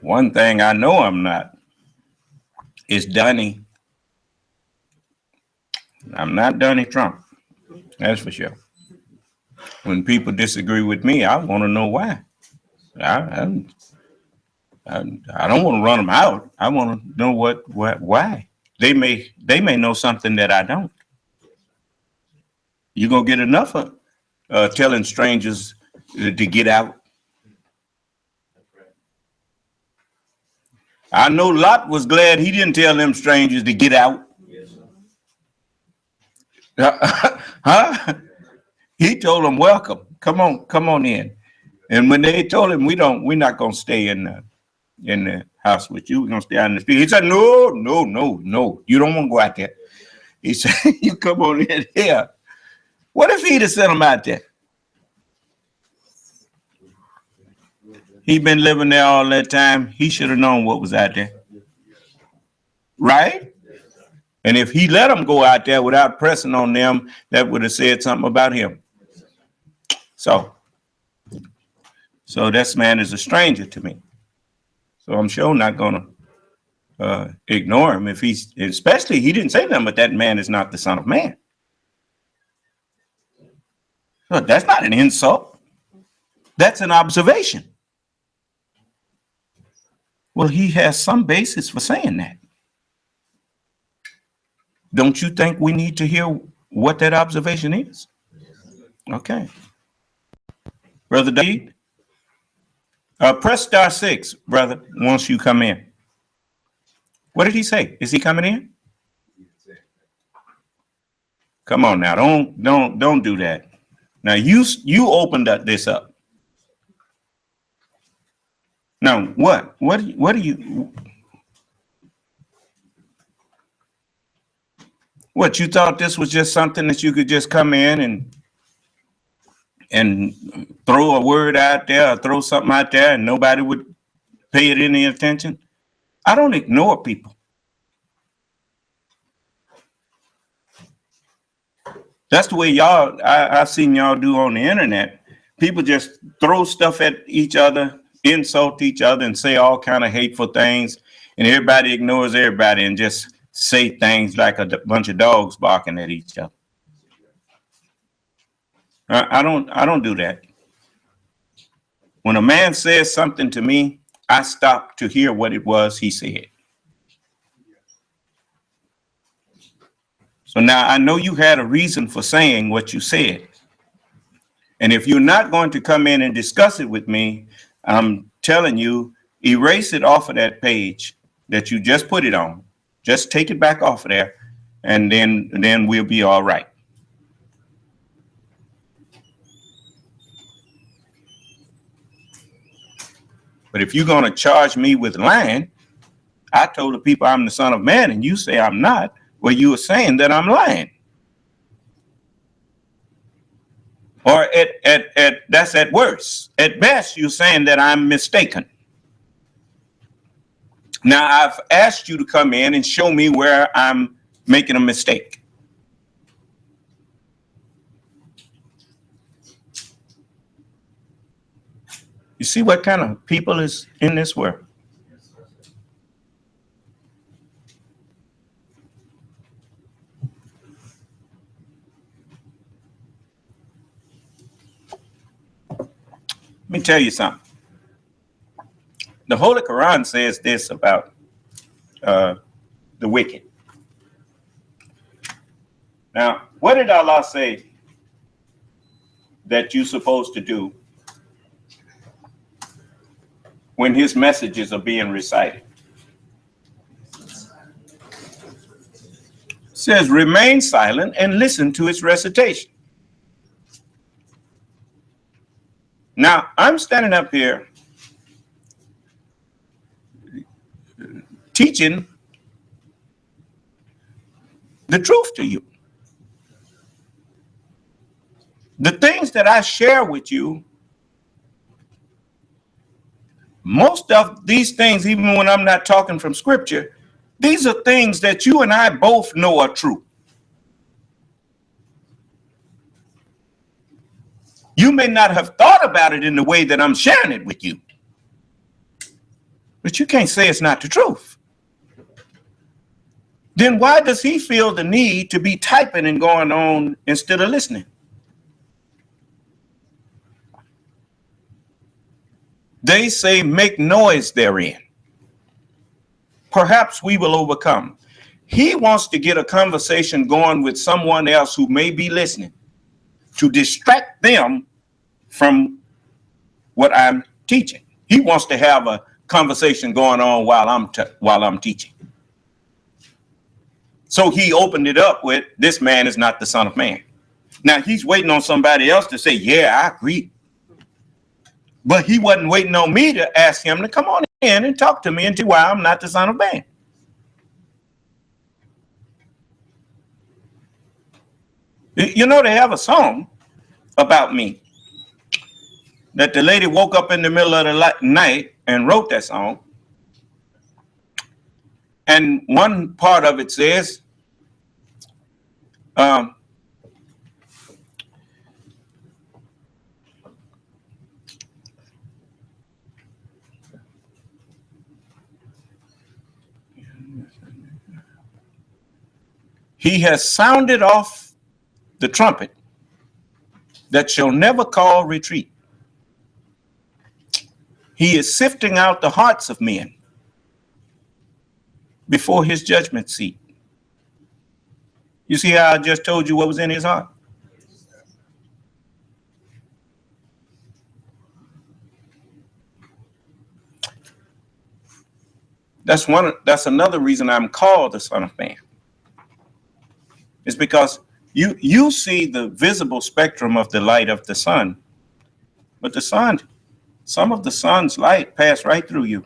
One thing I know I'm not is Donnie. I'm not Donnie Trump. That's for sure. When people disagree with me, I want to know why. I don't want to run them out. I want to know why. They may know something that I don't. You're gonna get enough of telling strangers to get out. I know Lot was glad he didn't tell them strangers to get out. Huh? He told them, welcome. Come on in. And when they told him, we're not gonna stay in the house with you. We're gonna stay out in the street. He said, no. You don't want to go out there. He said, you come on in here. What if he'd have sent him out there? He been living there all that time. He should have known what was out there. Right? And if he let them go out there without pressing on them, that would have said something about him. So this man is a stranger to me. So I'm sure not going to ignore him if especially he didn't say nothing, but that man is not the Son of Man. Look, that's not an insult. That's an observation. Well, he has some basis for saying that. Don't you think we need to hear what that observation is? Okay. Brother David, press *6, brother, once you come in. What did he say? Is he coming in? Come on now, don't do that. Now you opened this up. Now what do you? What, you thought this was just something that you could just come in and throw a word out there or throw something out there and nobody would pay it any attention? I don't ignore people. That's the way I've seen y'all do on the internet. People just throw stuff at each other, insult each other, and say all kind of hateful things, and everybody ignores everybody and just say things like a bunch of dogs barking at each other. I don't do that. When a man says something to me, I stop to hear what it was he said. So now I know you had a reason for saying what you said. And if you're not going to come in and discuss it with me, I'm telling you, erase it off of that page that you just put it on. Just take it back off of there, and then we'll be all right. But if you're going to charge me with lying, I told the people I'm the Son of Man, and you say I'm not. Well, you were saying that I'm lying. Or that's at worst. At best, you're saying that I'm mistaken. Now, I've asked you to come in and show me where I'm making a mistake. You see what kind of people is in this world? Let me tell you something. The Holy Quran says this about the wicked. Now, what did Allah say that you're supposed to do when his messages are being recited? It says, remain silent and listen to its recitation. Now, I'm standing up here teaching the truth to you. The things that I share with you, most of these things, even when I'm not talking from scripture, these are things that you and I both know are true. You may not have thought about it in the way that I'm sharing it with you, but you can't say it's not the truth. Then why does he feel the need to be typing and going on instead of listening? They say, make noise therein. Perhaps we will overcome. He wants to get a conversation going with someone else who may be listening to distract them from what I'm teaching. He wants to have a conversation going on while I'm teaching. So he opened it up with, this man is not the Son of Man. Now he's waiting on somebody else to say, yeah, I agree. But he wasn't waiting on me to ask him to come on in and talk to me and tell why I'm not the Son of Man. You know, they have a song about me. that the lady woke up in the middle of the night and wrote that song. And one part of it says, he has sounded off the trumpet that shall never call retreat. He is sifting out the hearts of men before his judgment seat. You see how I just told you what was in his heart? That's another reason I'm called the Son of Man. It's because you see the visible spectrum of the light of the sun, but the sun, some of the sun's light pass right through you.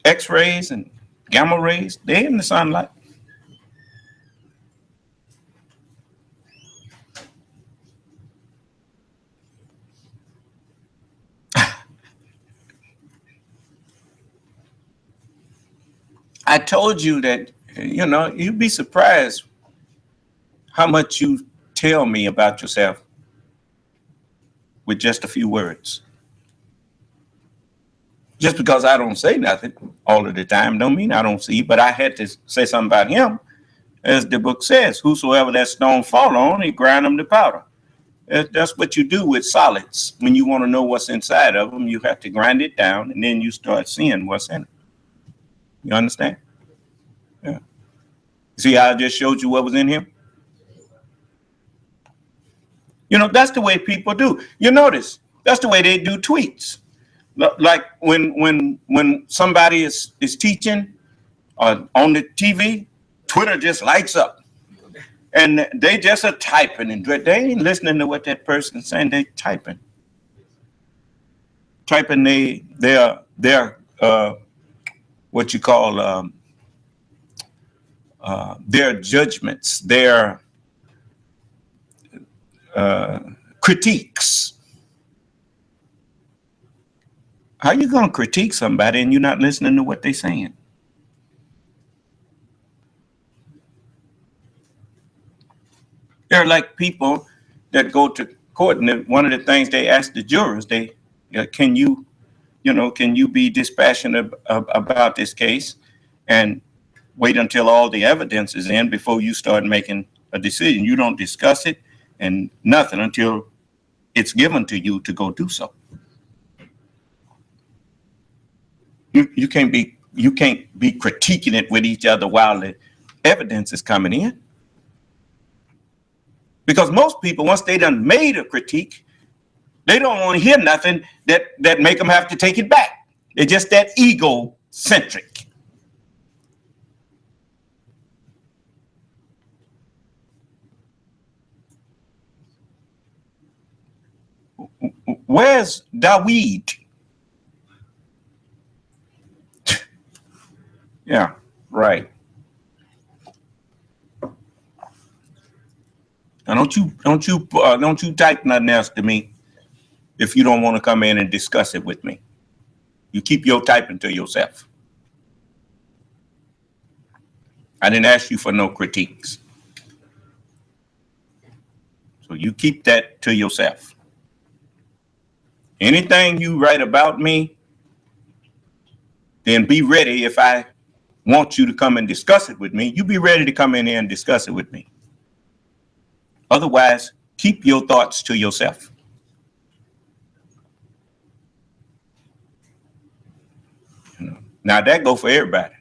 X-rays and gamma rays, they're in the sunlight. I told you that, you'd be surprised how much you tell me about yourself with just a few words. Just because I don't say nothing all of the time don't mean I don't see, but I had to say something about him. As the book says, whosoever that stone fall on, he grind them to powder. That's what you do with solids. When you want to know what's inside of them, you have to grind it down, and then you start seeing what's in it. You understand? Yeah. See how I just showed you what was in him? That's the way people do. You notice, that's the way they do tweets. Like when somebody is teaching on the TV, Twitter just lights up. And they just are typing, and they ain't listening to what that person's saying. They typing their what you call their judgments, their critiques. How you gonna critique somebody and you're not listening to what they're saying? They're like people that go to court, and one of the things they ask the jurors, can you be dispassionate about this case and wait until all the evidence is in before you start making a decision. You don't discuss it and nothing until it's given to you to go do so. You can't be critiquing it with each other while the evidence is coming in. Because most people, once they done made a critique, they don't want to hear nothing that make them have to take it back. They're just that egocentric. Where's David? Yeah, right. Now don't you type nothing else to me if you don't want to come in and discuss it with me. You keep your typing to yourself. I didn't ask you for no critiques. So you keep that to yourself. Anything you write about me, then be ready. If I want you to come and discuss it with me, you be ready to come in here and discuss it with me. Otherwise, keep your thoughts to yourself. Now that go for everybody.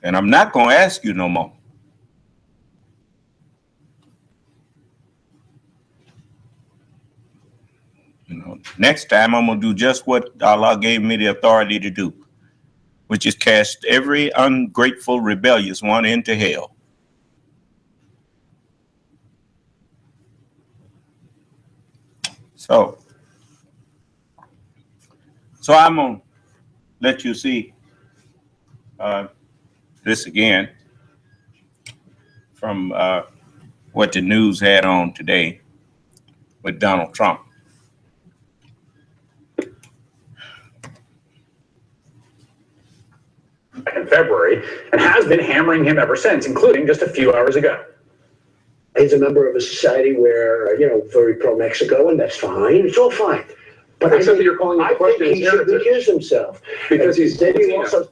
And I'm not going to ask you no more. Next time I'm going to do just what Allah gave me the authority to do, which is cast every ungrateful, rebellious one into hell. So I'm going to let you see this again from what the news had on today with Donald Trump. In February, and has been hammering him ever since, including just a few hours ago. He's a member of a society where, very pro-Mexico, and that's fine. It's all fine. But Except that you're calling the question he should heretic. recuse himself. Because he's then he Latino. also.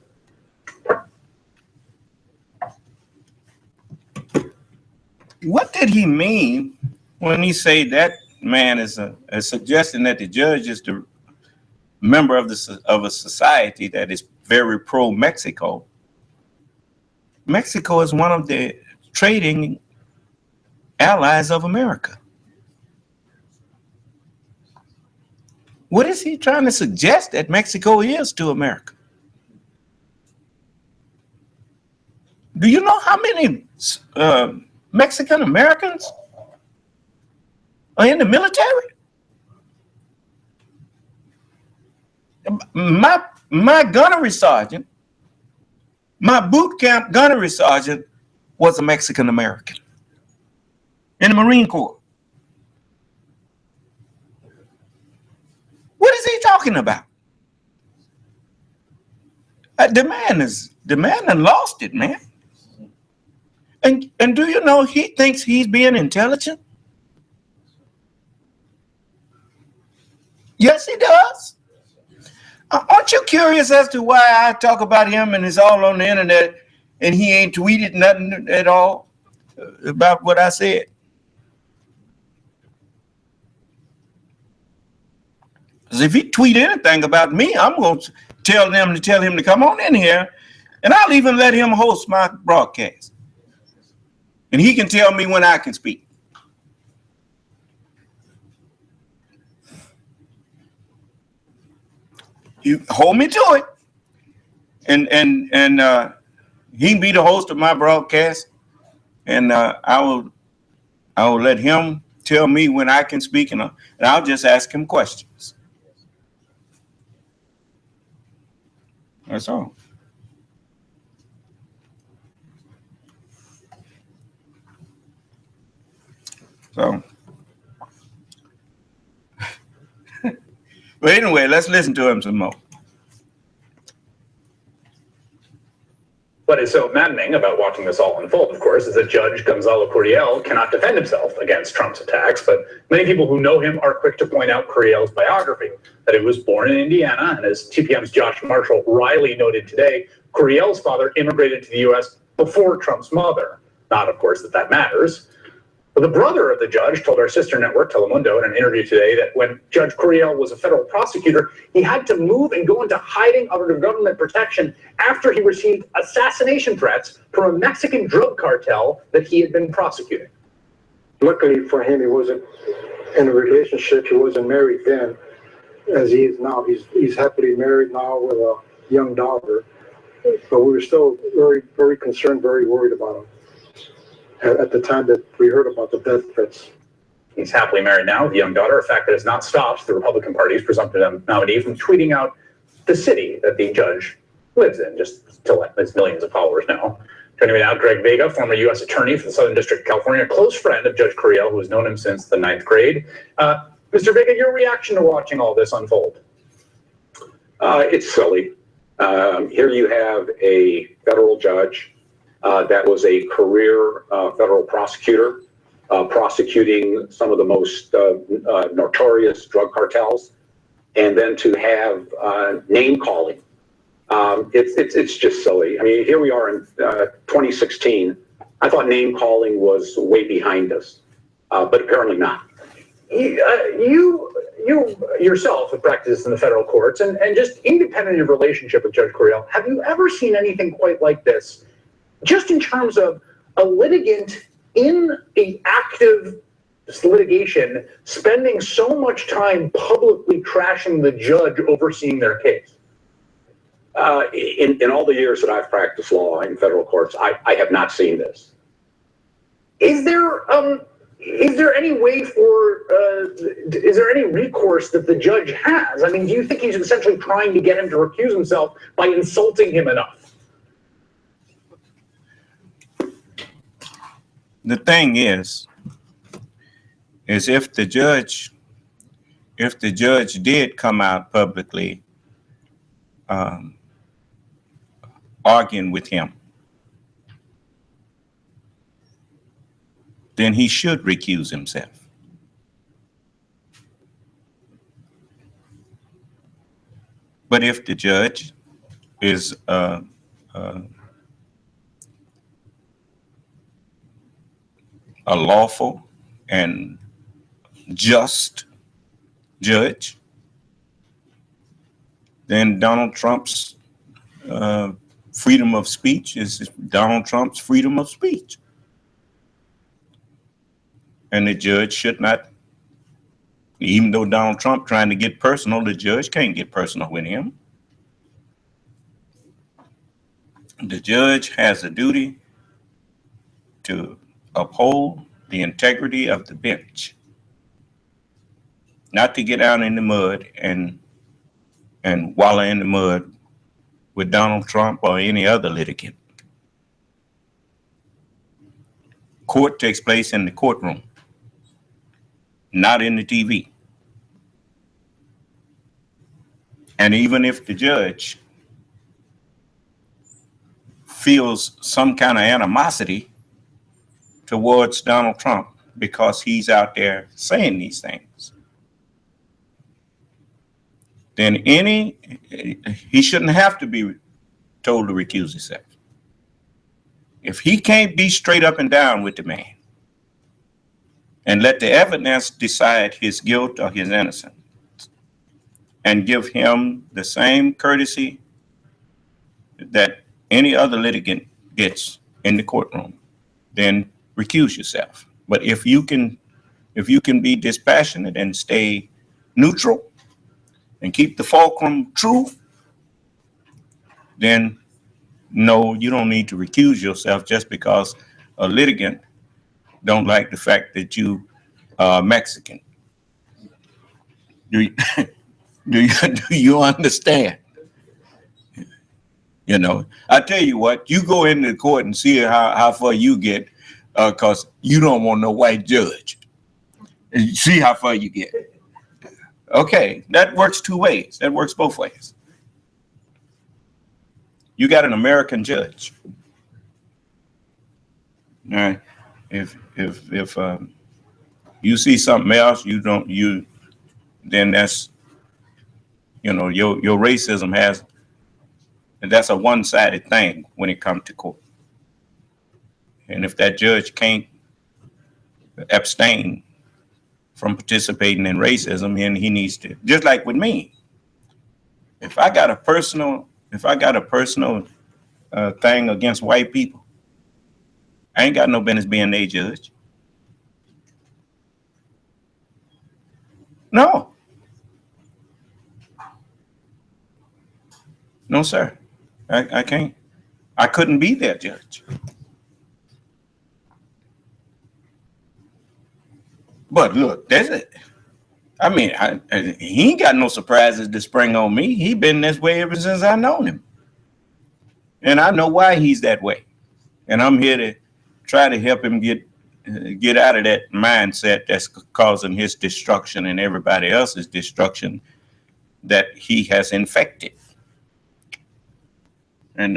What did he mean when he say that man is suggesting that the judge is the member of a society that is very pro-Mexico? Mexico is one of the trading allies of America. What is he trying to suggest that Mexico is to America? Do you know how many Mexican Americans are in the military? My gunnery sergeant, my boot camp gunnery sergeant was a Mexican American in the Marine Corps. What is he talking about? The man done lost it, man. And do you know he thinks he's being intelligent? Yes, he does. Aren't you curious as to why I talk about him and it's all on the internet and he ain't tweeted nothing at all about what I said? Because if he tweet anything about me, I'm going to tell him to come on in here, and I'll even let him host my broadcast. And he can tell me when I can speak. You hold me to it. And he can be the host of my broadcast, and I will let him tell me when I can speak, and I'll just ask him questions. That's all. So, but anyway, let's listen to him some more. What is so maddening about watching this all unfold, of course, is that Judge Gonzalo Curiel cannot defend himself against Trump's attacks, but many people who know him are quick to point out Curiel's biography, that he was born in Indiana, and as TPM's Josh Marshall Riley noted today, Curiel's father immigrated to the U.S. before Trump's mother. Not, of course, that matters. But the brother of the judge told our sister network, Telemundo, in an interview today that when Judge Curiel was a federal prosecutor, he had to move and go into hiding under government protection after he received assassination threats from a Mexican drug cartel that he had been prosecuting. Luckily for him, he wasn't in a relationship. He wasn't married then, as he is now. He's happily married now with a young daughter. But we were still very, very concerned, very worried about him at the time that we heard about the death threats. He's happily married now with a young daughter, a fact that has not stopped the Republican Party's presumptive nominee from tweeting out the city that the judge lives in, just to let his millions of followers know. Joining me now, Greg Vega, former U.S. attorney for the Southern District of California, a close friend of Judge Curiel, who has known him since the 9th grade. Mr. Vega, your reaction to watching all this unfold? It's silly. Here you have a federal judge that was a career federal prosecutor prosecuting some of the most notorious drug cartels, and then to have name calling. It's just silly. I mean, here we are in 2016. I thought name calling was way behind us, but apparently not. You yourself have practiced in the federal courts, and just independent of your relationship with Judge Curiel, have you ever seen anything quite like this? Just in terms of a litigant in an active litigation spending so much time publicly trashing the judge overseeing their case? In all the years that I've practiced law in federal courts, I have not seen this. Is there any way for, is there any recourse that the judge has? I mean, do you think he's essentially trying to get him to recuse himself by insulting him enough? the thing is if the judge did come out publicly arguing with him, then he should recuse himself. But if the judge is a lawful and just judge, then Donald Trump's freedom of speech is Donald Trump's freedom of speech. And the judge should not, even though Donald Trump trying to get personal, the judge can't get personal with him. The judge has a duty to uphold the integrity of the bench, not to get down in the mud and wallow in the mud with Donald Trump or any other litigant. Court takes place in the courtroom, not in the TV. And even if the judge feels some kind of animosity towards Donald Trump because he's out there saying these things, then he shouldn't have to be told to recuse himself. If he can't be straight up and down with the man and let the evidence decide his guilt or his innocence and give him the same courtesy that any other litigant gets in the courtroom, then recuse yourself. But if you can be dispassionate and stay neutral and keep the fulcrum true, then no, you don't need to recuse yourself just because a litigant don't like the fact that you are Mexican. Do you understand? You know, I tell you what, you go into the court and see how far you get, because you don't want no white judge. And see how far you get. Okay, that works two ways. That works both ways. You got an American judge. All right. If you see something else, then that's, your racism that's a one-sided thing when it comes to court. And if that judge can't abstain from participating in racism, then he needs to, just like with me. If I got a personal thing against white people, I ain't got no business being their judge. No. No, sir. I can't. I couldn't be their judge. But look, that's it. I mean, he ain't got no surprises to spring on me. He been this way ever since I known him. And I know why he's that way. And I'm here to try to help him get out of that mindset that's causing his destruction and everybody else's destruction that he has infected. And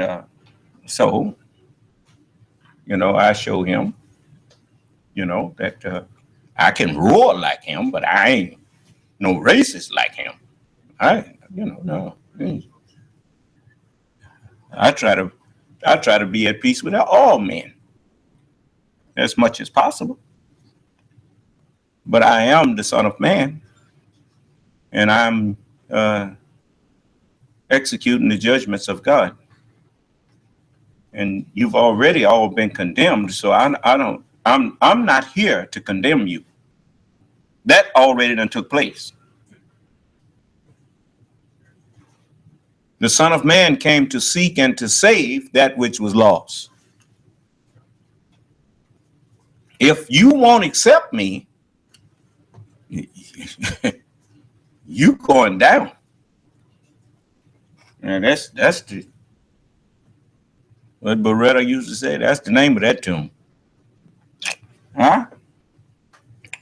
so, I show him, that I can roar like him, but I ain't no racist like him. No. I try to be at peace with all men as much as possible. But I am the Son of Man, and I'm executing the judgments of God. And you've already all been condemned, so I'm not here to condemn you. That already done took place. The Son of Man came to seek and to save that which was lost. If you won't accept me, you going down. And that's what Beretta used to say. That's the name of that tune. Huh?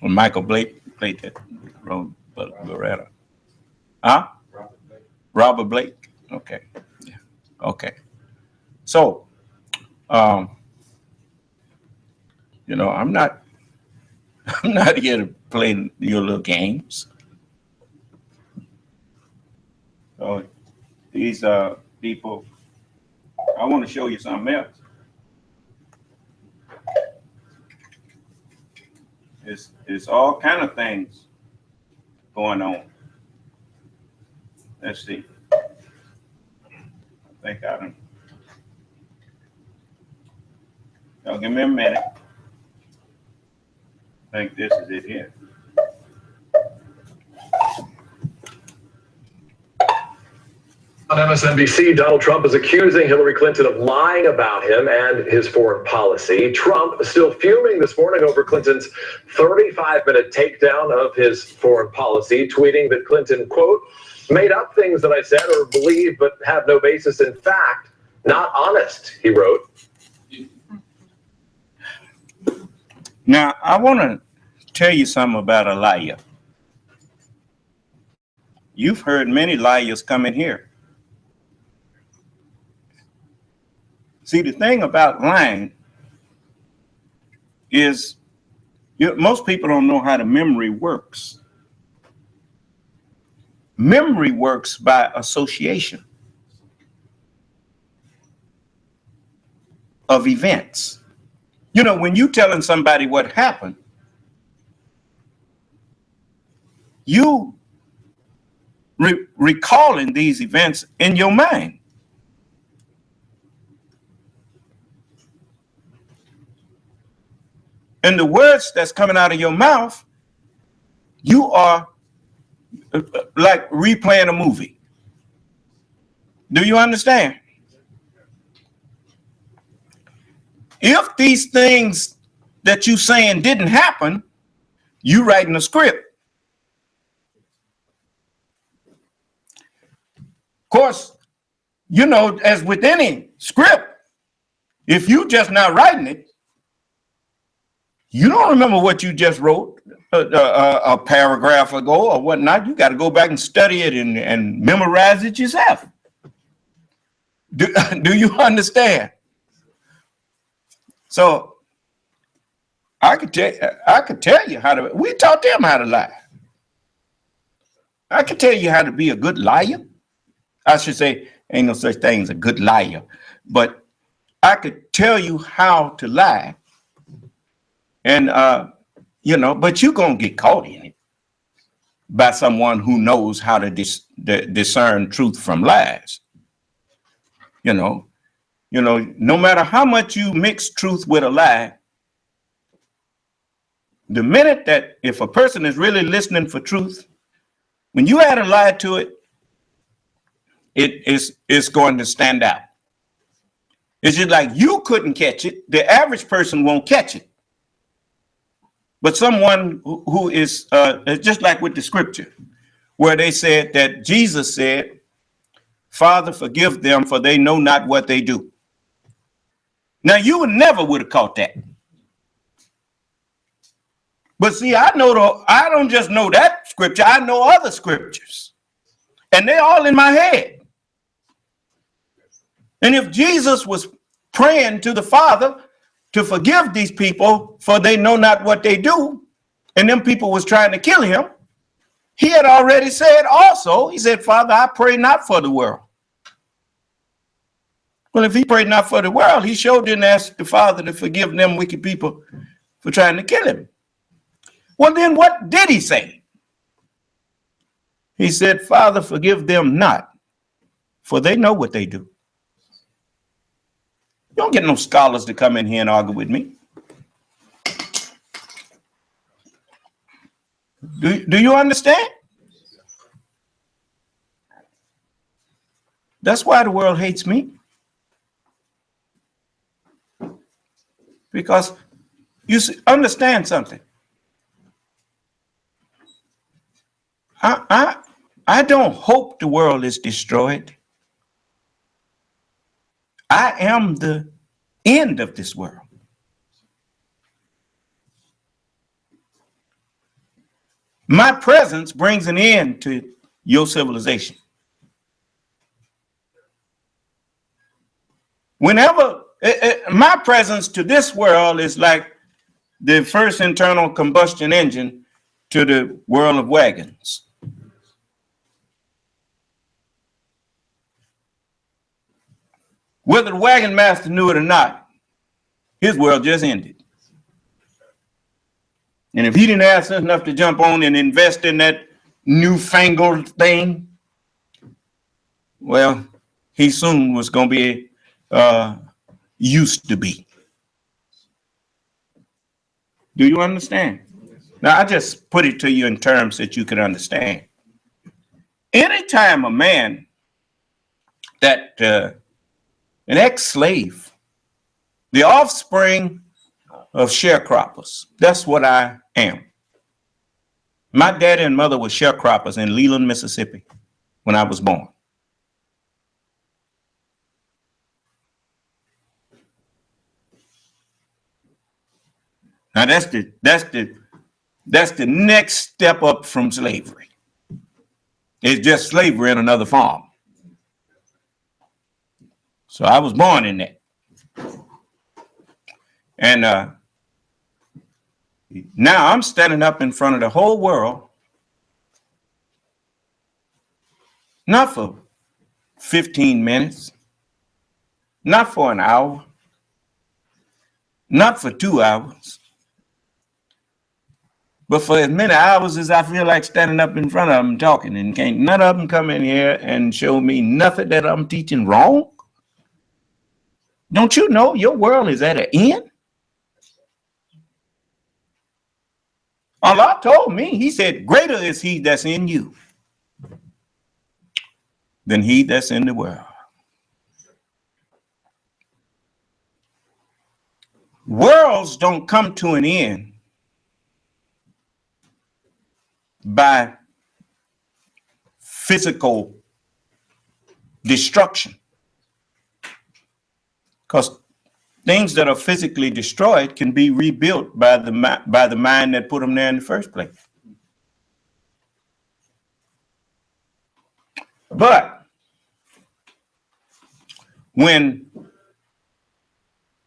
Well, Michael Blake played that role, Beretta. Huh? Robert Blake. Okay. Yeah. Okay. So, you know, I'm not I'm not here to play your little games. So these people, I want to show you something else. It's all kind of things going on. Let's see. I think I don't. Y'all give me a minute. I think this is it here. On MSNBC, Donald Trump is accusing Hillary Clinton of lying about him and his foreign policy. Trump is still fuming this morning over Clinton's 35-minute takedown of his foreign policy, tweeting that Clinton, quote, made up things that I said or believe but have no basis in fact. Not honest, he wrote. Now, I want to tell you something about a liar. You've heard many liars come in here. See, the thing about lying is most people don't know how the memory works. Memory works by association of events. You know, when you're telling somebody what happened, you recalling these events in your mind. And the words that's coming out of your mouth, you are like replaying a movie. Do you understand? If these things that you saying didn't happen, you writing a script. Of course, you know, as with any script, if you just not writing it, you don't remember what you just wrote a paragraph ago or whatnot. You got to go back and study it and memorize it yourself. Do you understand? So I could tell you how to. We taught them how to lie. I could tell you how to be a good liar. I should say, ain't no such thing as a good liar, but I could tell you how to lie. And, you know, but you're going to get caught in it by someone who knows how to discern truth from lies. You know, no matter how much you mix truth with a lie, the minute that if a person is really listening for truth, when you add a lie to it, it's going to stand out. It's just like you couldn't catch it. The average person won't catch it. But someone who is just like with the scripture, where they said that Jesus said, Father, forgive them, for they know not what they do. Now, you never would have caught that. But see, I don't just know that scripture, I know other scriptures. And they're all in my head. And if Jesus was praying to the Father to forgive these people, for they know not what they do, and them people was trying to kill him, he had already said also, he said, Father, I pray not for the world. Well, if he prayed not for the world, he sure didn't ask the Father to forgive them wicked people for trying to kill him. Well, then what did he say? He said, Father, forgive them not, for they know what they do. You don't get no scholars to come in here and argue with me. Do you understand? That's why the world hates me. Because you understand something. I don't hope the world is destroyed. I am the end of this world. My presence brings an end to your civilization. Whenever my presence to this world is like the first internal combustion engine to the world of wagons. Whether the wagon master knew it or not, his world just ended. And if he didn't have sense enough to jump on and invest in that newfangled thing, well, he soon was going to be used to be. Do you understand? Now, I just put it to you in terms that you can understand. Anytime a man that an ex-slave, the offspring of sharecroppers, that's what I am. My daddy and mother were sharecroppers in Leland, Mississippi when I was born. Now that's the next step up from slavery. It's just slavery in another form. So I was born in that. And now I'm standing up in front of the whole world, not for 15 minutes, not for an hour, not for 2 hours, but for as many hours as I feel like standing up in front of them talking, and can't none of them come in here and show me nothing that I'm teaching wrong. Don't you know your world is at an end? Allah told me, he said, greater is he that's in you than he that's in the world. Worlds don't come to an end by physical destruction, because things that are physically destroyed can be rebuilt by the mind that put them there in the first place. But when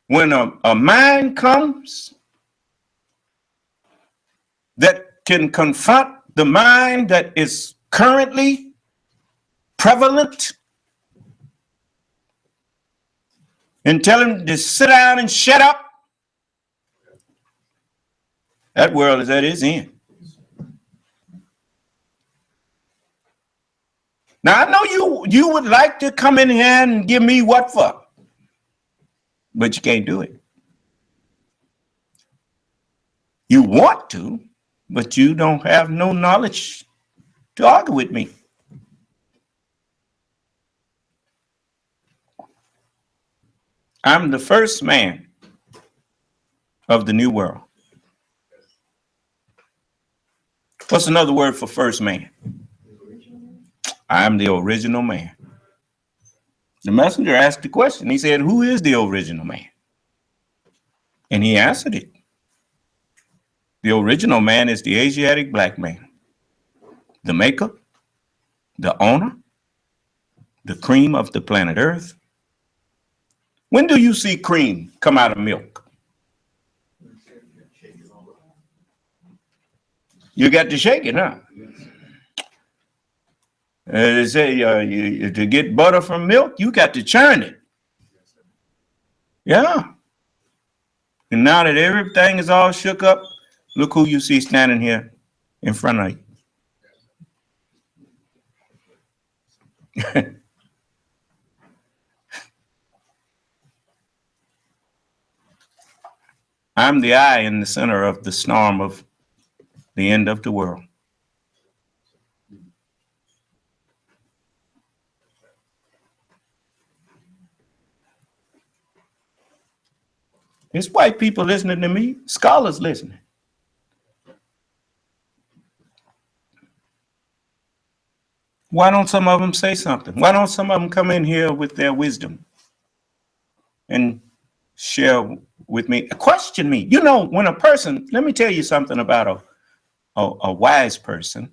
a mind comes that can confront the mind that is currently prevalent and tell him to sit down and shut up, that world is at its end. Now, I know you would like to come in here and give me what for, but you can't do it. You want to, but you don't have no knowledge to argue with me. I'm the first man of the new world. What's another word for first man? I'm the original man. The messenger asked the question. He said, who is the original man? And he answered it. The original man is the Asiatic black man, the maker, the owner, the cream of the planet Earth. When do you see cream come out of milk? You got to shake it, huh? They say to get butter from milk, you got to churn it. Yeah. And now that everything is all shook up, look who you see standing here in front of you. I'm the eye in the center of the storm of the end of the world. It's white people listening to me, scholars listening. Why don't some of them say something? Why don't some of them come in here with their wisdom and share with me? Question me. You know, when a person, let me tell you something about a wise person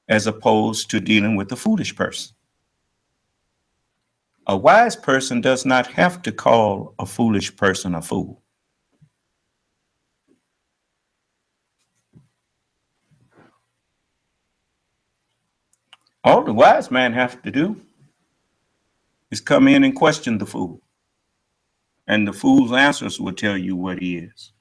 as opposed to dealing with a foolish person. A wise person does not have to call a foolish person a fool. All the wise man has to do is come in and question the fool. And the fool's answers will tell you what he is.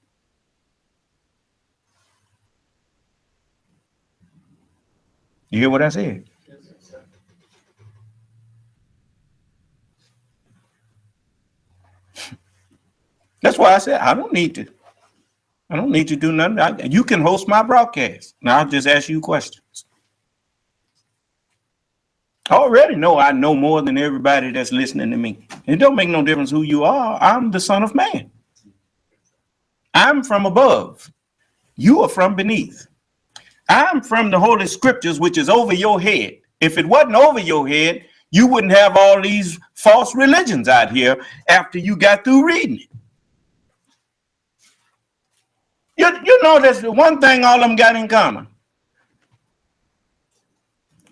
You hear what I said? That's why I said I don't need to do nothing. You can host my broadcast. Now I'll just ask you questions. I already know I know more than everybody that's listening to me. It don't make no difference who you are. I'm the Son of Man. I'm from above. You are from beneath. I'm from the Holy Scriptures, which is over your head. If it wasn't over your head, you wouldn't have all these false religions out here after you got through reading it. You know, that's the one thing all of them got in common.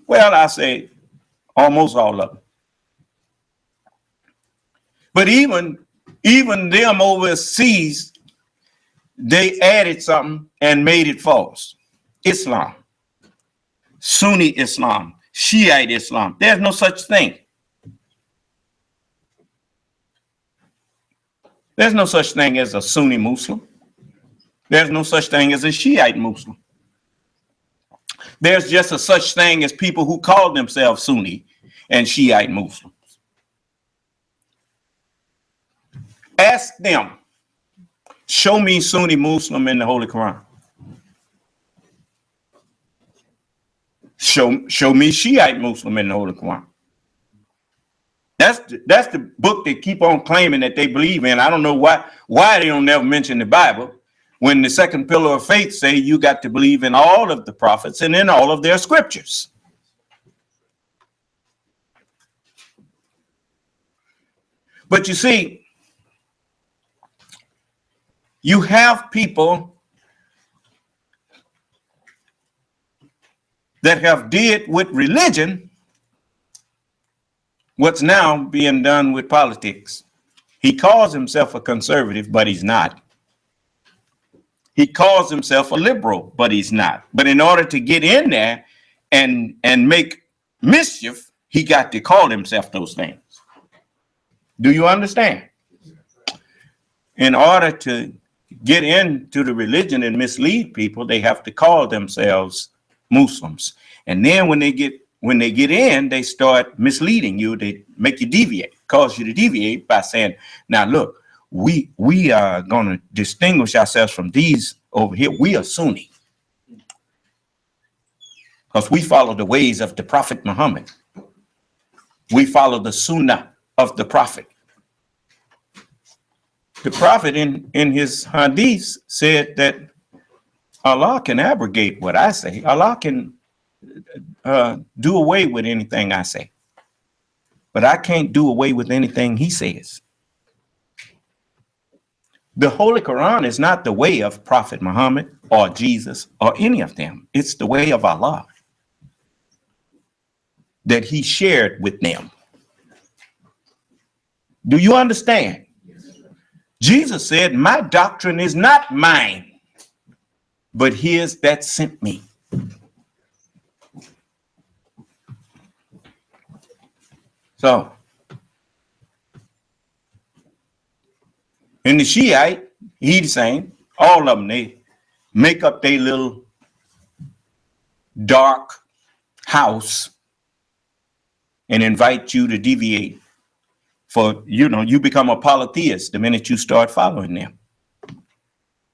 Well, I say almost all of them. But even them overseas, they added something and made it false. Islam, Sunni Islam, Shiite Islam. There's no such thing. There's no such thing as a Sunni Muslim. There's no such thing as a Shiite Muslim. There's just a such thing as people who call themselves Sunni and Shiite Muslims. Ask them, show me Sunni Muslim in the Holy Quran. Show me Shiite Muslim in the Holy Quran. That's the book they keep on claiming that they believe in. I don't know why they don't never mention the Bible. When the second pillar of faith say you got to believe in all of the prophets and in all of their scriptures. But you see, you have people that have did with religion what's now being done with politics. He calls himself a conservative, but he's not. He calls himself a liberal, but he's not. But in order to get in there and make mischief, he got to call himself those things. Do you understand? In order to get into the religion and mislead people, they have to call themselves Muslims. And then when they get in, they start misleading you. They make you deviate, cause you to deviate by saying, now look, we are going to distinguish ourselves from these over here. We are Sunni because we follow the ways of the Prophet Muhammad. We follow the Sunnah of the Prophet. The Prophet in his hadith said that Allah can abrogate what I say. Allah can do away with anything I say, but I can't do away with anything he says. The Holy Quran is not the way of Prophet Muhammad or Jesus or any of them. It's the way of Allah that he shared with them. Do you understand? Jesus said, my doctrine is not mine, but his that sent me. So, in the Shiite, he's saying, all of them, they make up their little dark house and invite you to deviate. For, you become a polytheist the minute you start following them.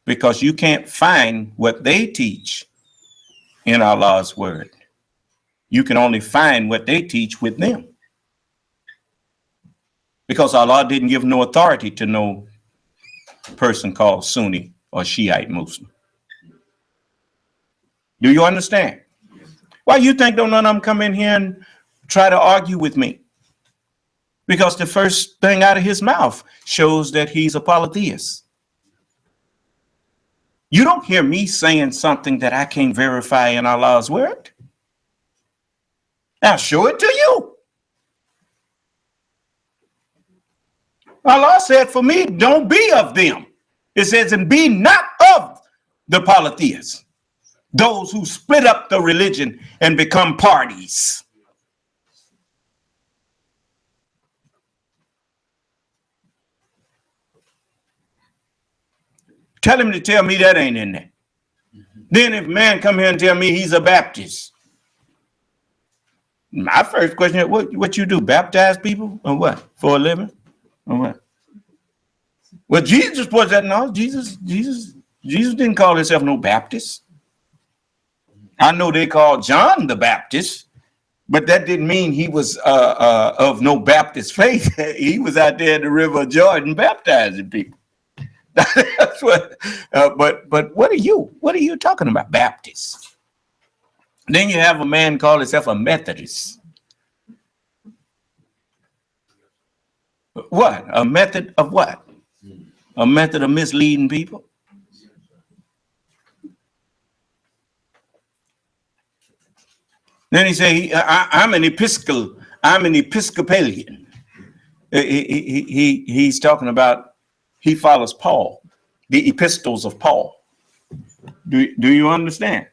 Because you can't find what they teach in Allah's word. You can only find what they teach with them. Because Allah didn't give no authority to no person called Sunni or Shiite Muslim. Do you understand? Why you think don't none of them come in here and try to argue with me? Because the first thing out of his mouth shows that he's a polytheist. You don't hear me saying something that I can't verify in Allah's word. I'll show it to you. Allah said for me, don't be of them. It says, and be not of the polytheists, those who split up the religion and become parties. Tell him to tell me that ain't in there. Then if man come here and tell me he's a Baptist, my first question is, what you do, baptize people or what, for a living or what? Well, Jesus was that, no, Jesus didn't call himself no Baptist. I know they called John the Baptist, but that didn't mean he was of no Baptist faith. He was out there in the River Jordan baptizing people. That's what. But what are you talking about, Baptist? Then you have a man call himself a Methodist. What? A method of what? A method of misleading people? Then he say, I'm an Episcopalian. He's talking about, he follows Paul, the epistles of Paul. Do you understand?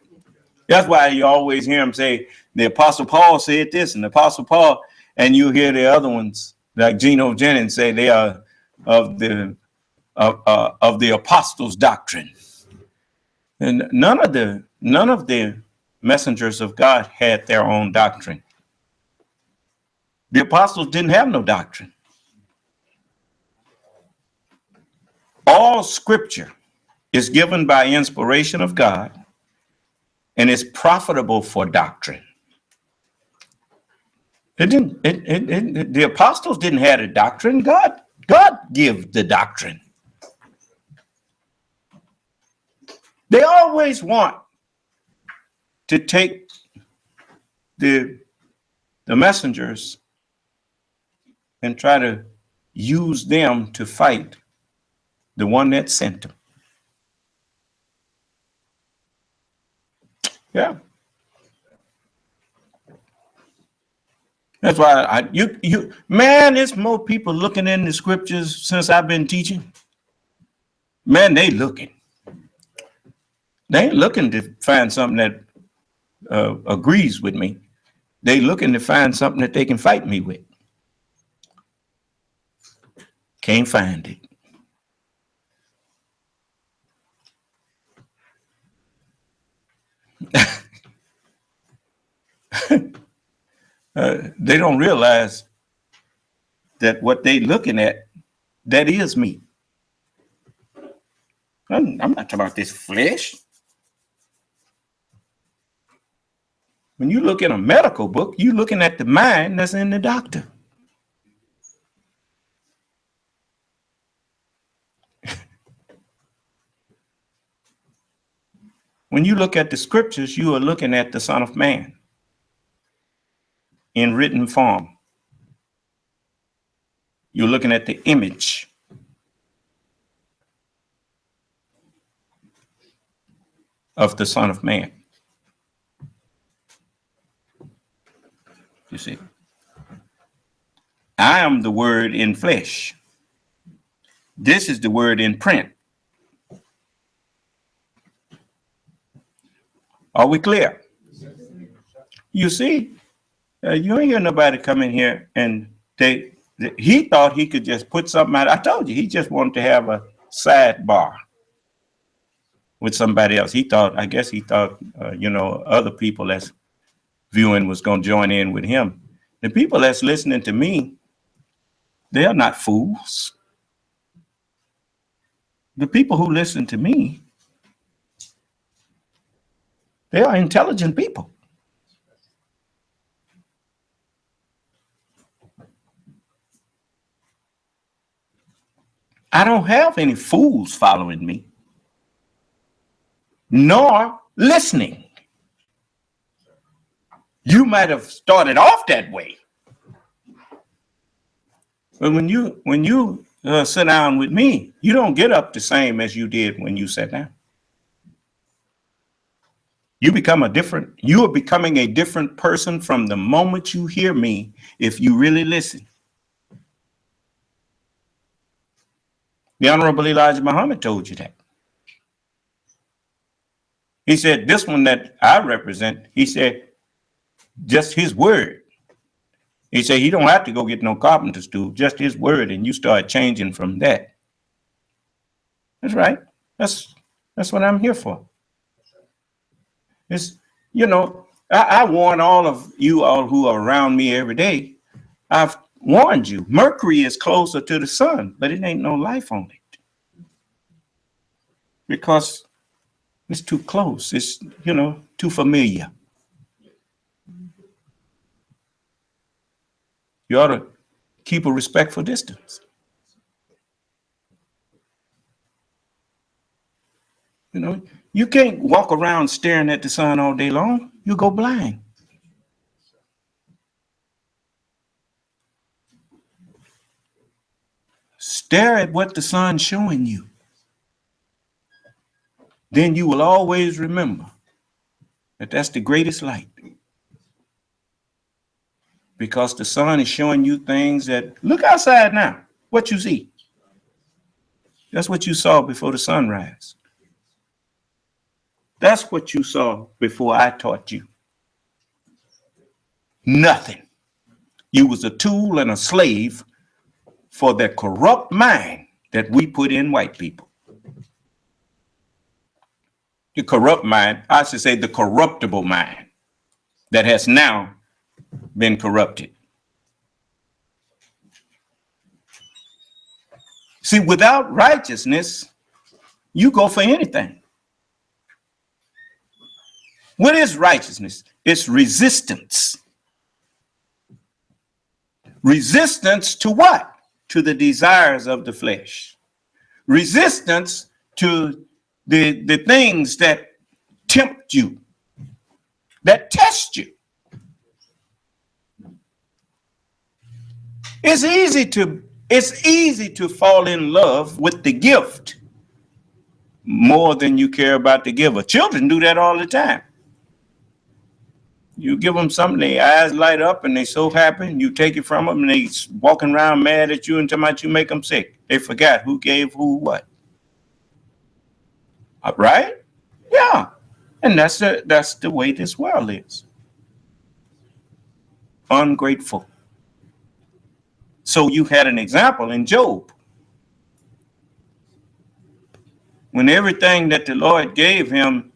That's why you always hear him say, the Apostle Paul said this, and the Apostle Paul, and you hear the other ones, like Geno Jennings say they are of the apostles' doctrine. And none of the messengers of God had their own doctrine. The apostles didn't have no doctrine. All scripture is given by inspiration of God and is profitable for doctrine. The apostles didn't have a doctrine. God gave the doctrine. They always want to take the messengers and try to use them to fight the one that sent them. Yeah. That's why man, there's more people looking in the scriptures since I've been teaching. Man, they looking. They ain't looking to find something that agrees with me. They looking to find something that they can fight me with. Can't find it. They don't realize that what they looking at, that is me. I'm not talking about this flesh. When you look in a medical book, you're looking at the mind that's in the doctor. When you look at the scriptures, you are looking at the Son of Man in written form. You're looking at the image of the Son of Man. You see, I am the word in flesh. This is the word in print. Are we clear? You see, you ain't hear nobody come in here and he thought he could just put something out. I told you, he just wanted to have a sidebar with somebody else. I guess he thought, other people that's viewing was going to join in with him. The people that's listening to me, they are not fools. The people who listen to me, they are intelligent people. I don't have any fools following me, nor listening. You might have started off that way, but when you sit down with me, you don't get up the same as you did when you sat down. You are becoming a different person from the moment you hear me, if you really listen. The Honorable Elijah Muhammad told you that. He said, this one that I represent, he said, just his word. He said, he don't have to go get no carpenter's tool, just his word, and you start changing from that. That's right. That's what I'm here for. It's, you know, I warn all of you all who are around me every day. I've warned you, Mercury is closer to the sun, but it ain't no life on it. Because it's too close. It's, you know, too familiar. You ought to keep a respectful distance. You know, you can't walk around staring at the sun all day long. You go blind. Stare at what the sun's showing you. Then you will always remember that that's the greatest light. Because the sun is showing you things that, look outside now, what you see. That's what you saw before the sunrise. That's what you saw before I taught you. Nothing. You was a tool and a slave for the corrupt mind that we put in white people. The corrupt mind, I should say the corruptible mind that has now been corrupted. See, without righteousness, you go for anything. What is righteousness? It's resistance. Resistance to what? To the desires of the flesh. Resistance to the things that tempt you, that test you. It's easy to fall in love with the gift more than you care about the giver. Children do that all the time. You give them something, their eyes light up and they so happy, and you take it from them and they walking around mad at you until you make them sick. They forgot who gave who what. Right? Yeah. And that's the way this world is. Ungrateful. So you had an example in Job. When everything that the Lord gave him,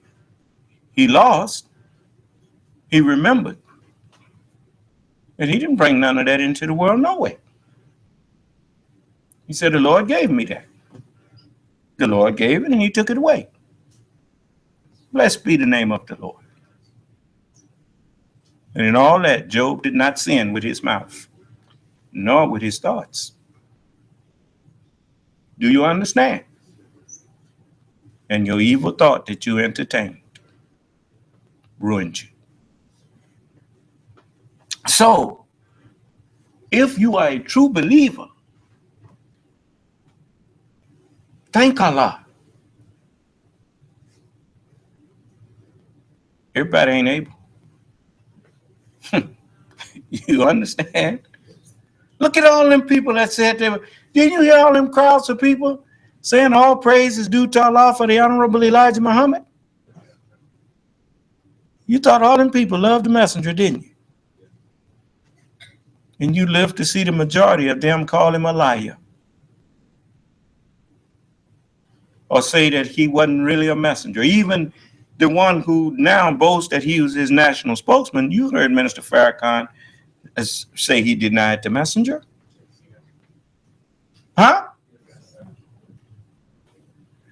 he lost, he remembered. And he didn't bring none of that into the world, no way. He said, the Lord gave me that. The Lord gave it and he took it away. Blessed be the name of the Lord. And in all that, Job did not sin with his mouth, nor with his thoughts. Do you understand? And your evil thought that you entertained ruined you. So, if you are a true believer, thank Allah. Everybody ain't able. You understand? Look at all them people that said they were. Didn't you hear all them crowds of people saying all praise is due to Allah for the Honorable Elijah Muhammad? You thought all them people loved the messenger, didn't you? And you lived to see the majority of them call him a liar. Or say that he wasn't really a messenger. Even the one who now boasts that he was his national spokesman, you heard Minister Farrakhan say he denied the messenger. Huh?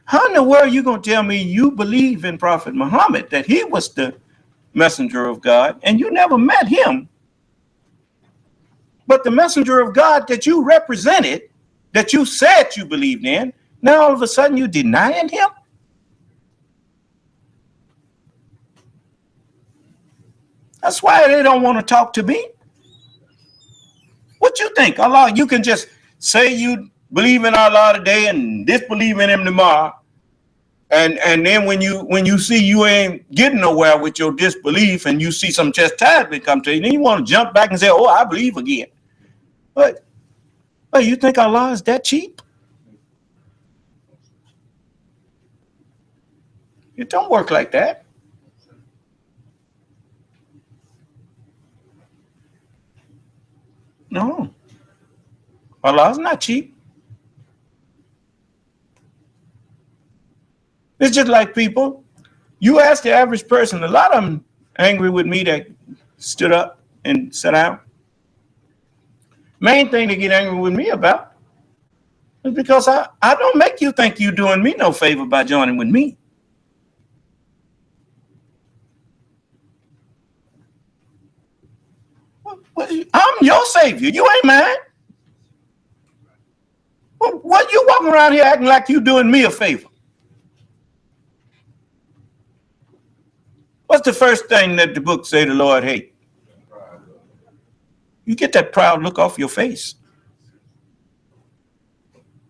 How in the world are you going to tell me you believe in Prophet Muhammad, that he was the messenger of God, and you never met him? But the messenger of God that you represented, that you said you believed in, now all of a sudden you denying him? That's why they don't want to talk to me. What you think? Allah, you can just say you believe in Allah today and disbelieve in him tomorrow. And then when you see you ain't getting nowhere with your disbelief, and you see some chastisement come to you, then you want to jump back and say, "Oh, I believe again." But you think Allah is that cheap? It don't work like that. No, Allah's not cheap. It's just like people. You ask the average person, a lot of them angry with me that stood up and sat down. Main thing they get angry with me about is because I don't make you think you're doing me no favor by joining with me. I'm your savior. You ain't mine. What you walking around here acting like you doing me a favor? What's the first thing that the book say the Lord hate? You get that proud look off your face.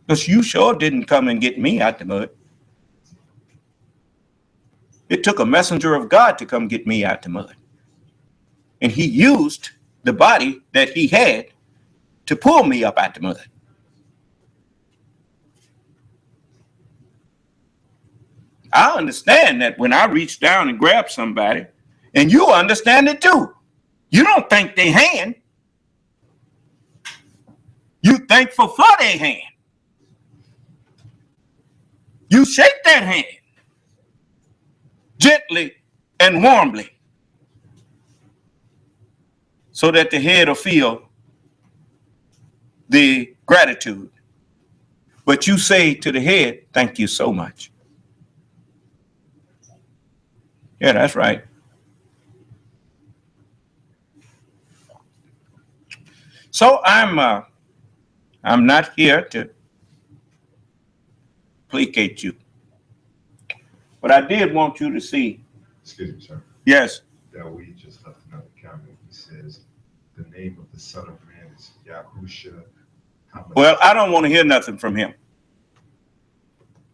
Because you sure didn't come and get me out the mud. It took a messenger of God to come get me out the mud. And he used the body that he had to pull me up out the mud. I understand that when I reach down and grab somebody, and you understand it too. You don't think they hand. You thankful for their hand. You shake that hand gently and warmly so that the head will feel the gratitude. But you say to the head, "Thank you so much." Yeah, that's right. So I'm not here to placate you. But I did want you to see. Excuse me, sir. Yes. That we just left another comment. He says the name of the Son of Man is Yahusha. Well, I don't want to hear nothing from him.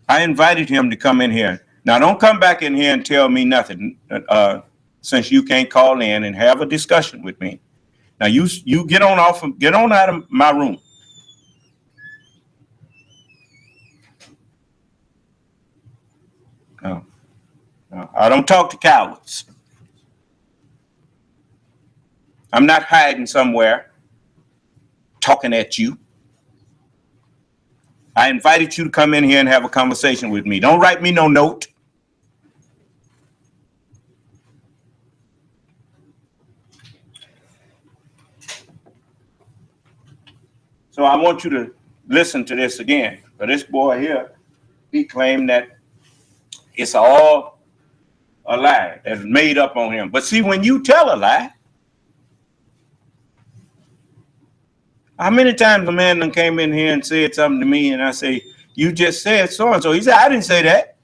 I invited him to come in here. Now, don't come back in here and tell me nothing, since you can't call in and have a discussion with me. Now, you get on out of my room. No, I don't talk to cowards. I'm not hiding somewhere talking at you. I invited you to come in here and have a conversation with me. Don't write me no note. So I want you to listen to this again. For this boy here, he claimed that it's all a lie that's made up on him. But see, when you tell a lie, how many times a man done came in here and said something to me and I say, "You just said so-and-so." He said, "I didn't say that."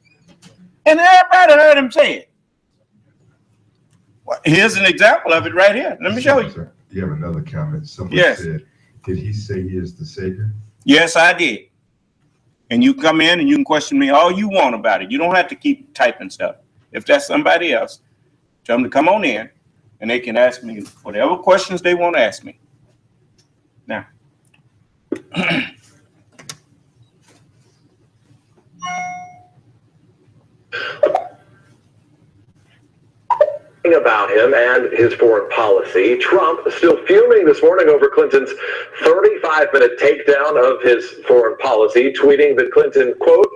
And everybody heard him say it. Well, here's an example of it right here. Let me show you. Sir, you have another comment. Someone said, did he say he is the Savior? Yes, I did. And you come in and you can question me all you want about it. You don't have to keep typing stuff. If that's somebody else, tell them to come on in and they can ask me whatever questions they want to ask me. Now, about him and his foreign policy. Trump still fuming this morning over Clinton's 35-minute takedown of his foreign policy, tweeting that Clinton, quote,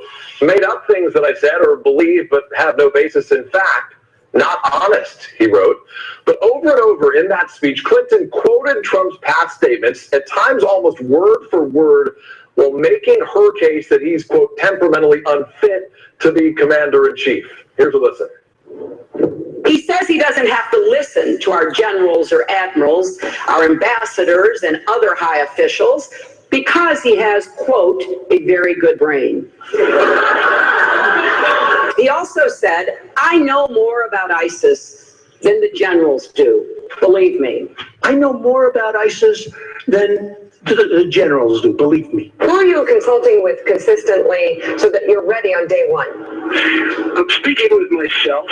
"made up things that I said or believe but have no basis in fact. Not honest," he wrote. But over and over in that speech, Clinton quoted Trump's past statements, at times almost word for word, while making her case that he's, quote, temperamentally unfit to be commander-in-chief. Here's a listen. He says he doesn't have to listen to our generals or admirals, our ambassadors and other high officials, because he has, quote, a very good brain. He also said, "I know more about ISIS than the generals do. Believe me, I know more about ISIS than The generals do, believe me. Who are you consulting with consistently so that you're ready on day one? I'm speaking with myself,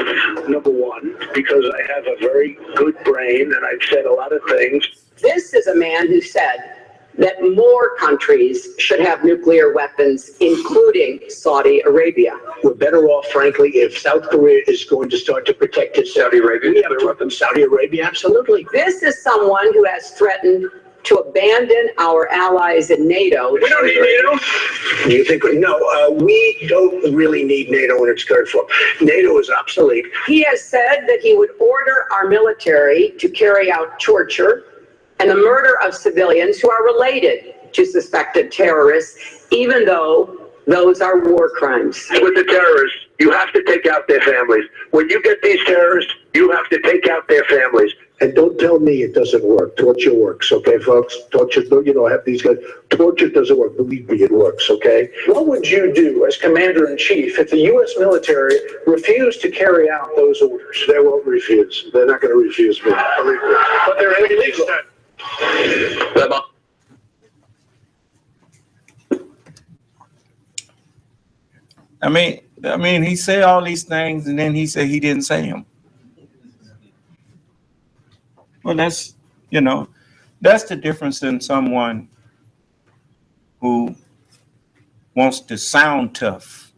number one, because I have a very good brain and I've said a lot of things. This is a man who said that more countries should have nuclear weapons, including Saudi Arabia. We're better off, frankly, if South Korea is going to start to protect itself. Saudi Arabia, We have weapons. Saudi Arabia, absolutely. This is someone who has threatened to abandon our allies in NATO. We don't need NATO. Do you think? No, we don't really need NATO in its current form. NATO is obsolete. He has said that he would order our military to carry out torture and the murder of civilians who are related to suspected terrorists, even though those are war crimes. With the terrorists, you have to take out their families. When you get these terrorists, you have to take out their families. And don't tell me it doesn't work. Torture works, okay, folks? Torture, have these guys. Torture doesn't work. Believe me, it works, okay? What would you do as commander-in-chief if the U.S. military refused to carry out those orders? They won't refuse. They're not going to refuse me. Believe me. But they're illegal. I mean, he said all these things, and then he said he didn't say them. Well, that's the difference in someone who wants to sound tough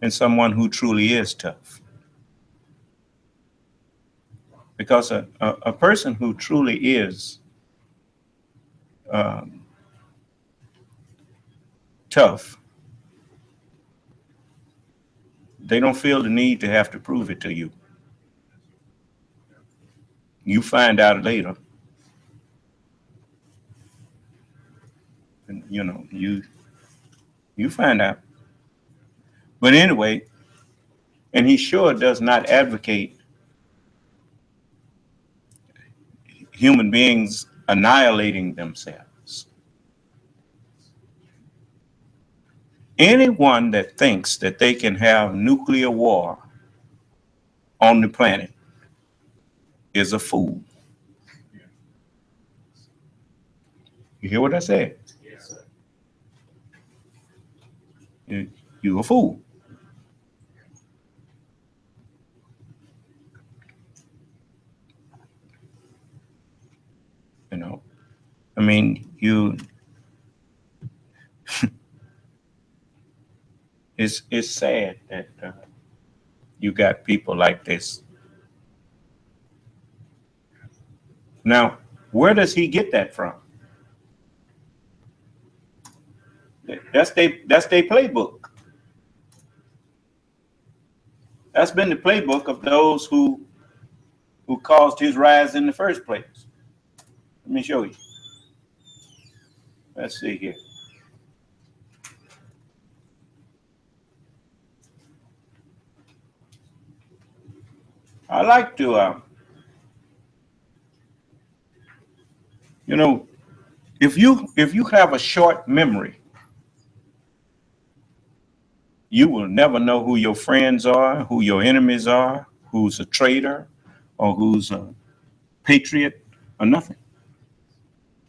and someone who truly is tough. Because a person who truly is tough, they don't feel the need to have to prove it to you. You find out later. And you find out. But anyway, and he sure does not advocate human beings annihilating themselves. Anyone that thinks that they can have nuclear war on the planet is a fool. You hear what I said? Yes. You're a fool. I mean, it's sad that you got people like this. Now, where does he get that from? That's their playbook. That's been the playbook of those who caused his rise in the first place. Let me show you. Let's see here. I like to, if you have a short memory, you will never know who your friends are, who your enemies are, who's a traitor, or who's a patriot, or nothing.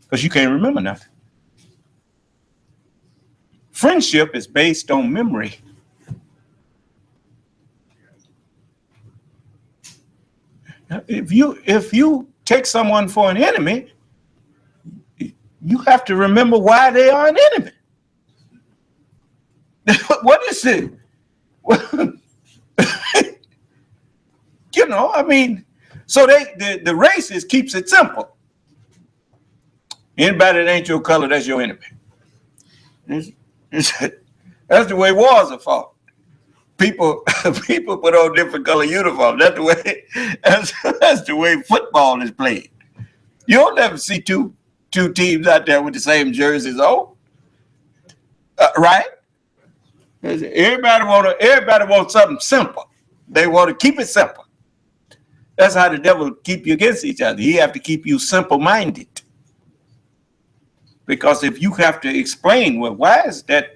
Because you can't remember nothing. Friendship is based on memory. If you take someone for an enemy, you have to remember why they are an enemy. What is it? So the racist keeps it simple. Anybody that ain't your color, that's your enemy. That's the way wars are fought. People put on different color uniforms. That's the way football is played. You'll never see two teams out there with the same jerseys on, right? Everybody wants something simple. They want to keep it simple. That's how the devil keep you against each other. He have to keep you simple-minded. Because if you have to explain, well, why is that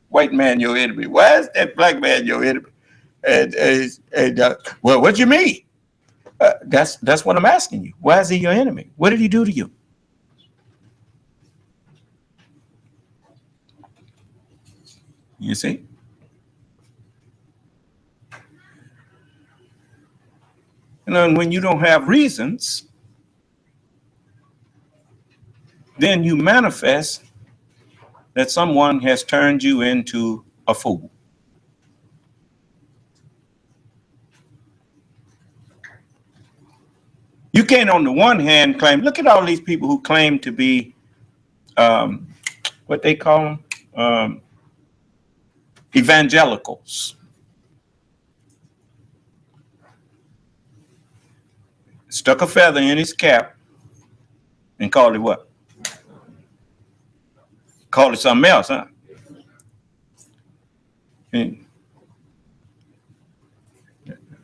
white man your enemy? Why is that black man your enemy? Well, what do you mean? That's what I'm asking you. Why is he your enemy? What did he do to you? You see? And when you don't have reasons, then you manifest that someone has turned you into a fool. You can't, on the one hand, claim, look at all these people who claim to be, what they call them, evangelicals. Stuck a feather in his cap and called it what? Called it something else, huh? And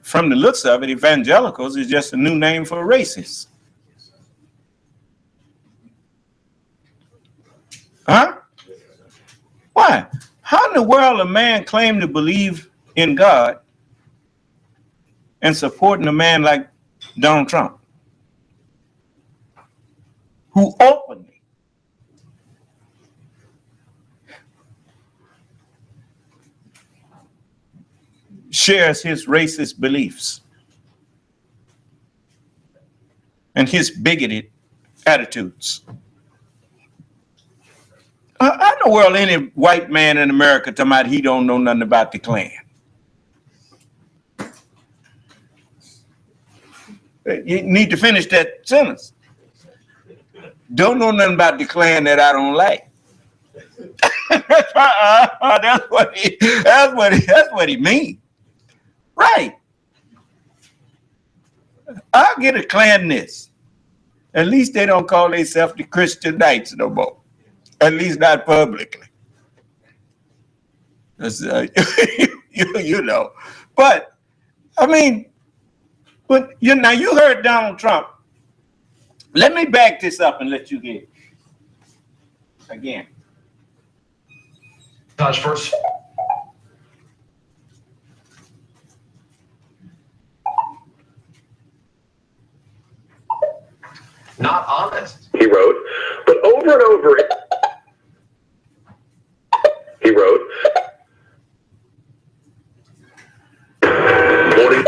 from the looks of it, evangelicals is just a new name for racists. Huh? Why? How in the world a man claim to believe in God and supporting a man like Donald Trump, who openly shares his racist beliefs and his bigoted attitudes? How in the world any white man in America talking about he don't know nothing about the Klan? You need to finish that sentence. Don't know nothing about the Klan that I don't like. That's what he means. Right. I'll get a Klan this. At least they don't call themselves the Christian Knights no more. At least not publicly. You know. But, I mean, now you heard Donald Trump. Let me back this up and let you get it. Again. Tosh first. Not honest, he wrote, but over and over, he wrote, morning.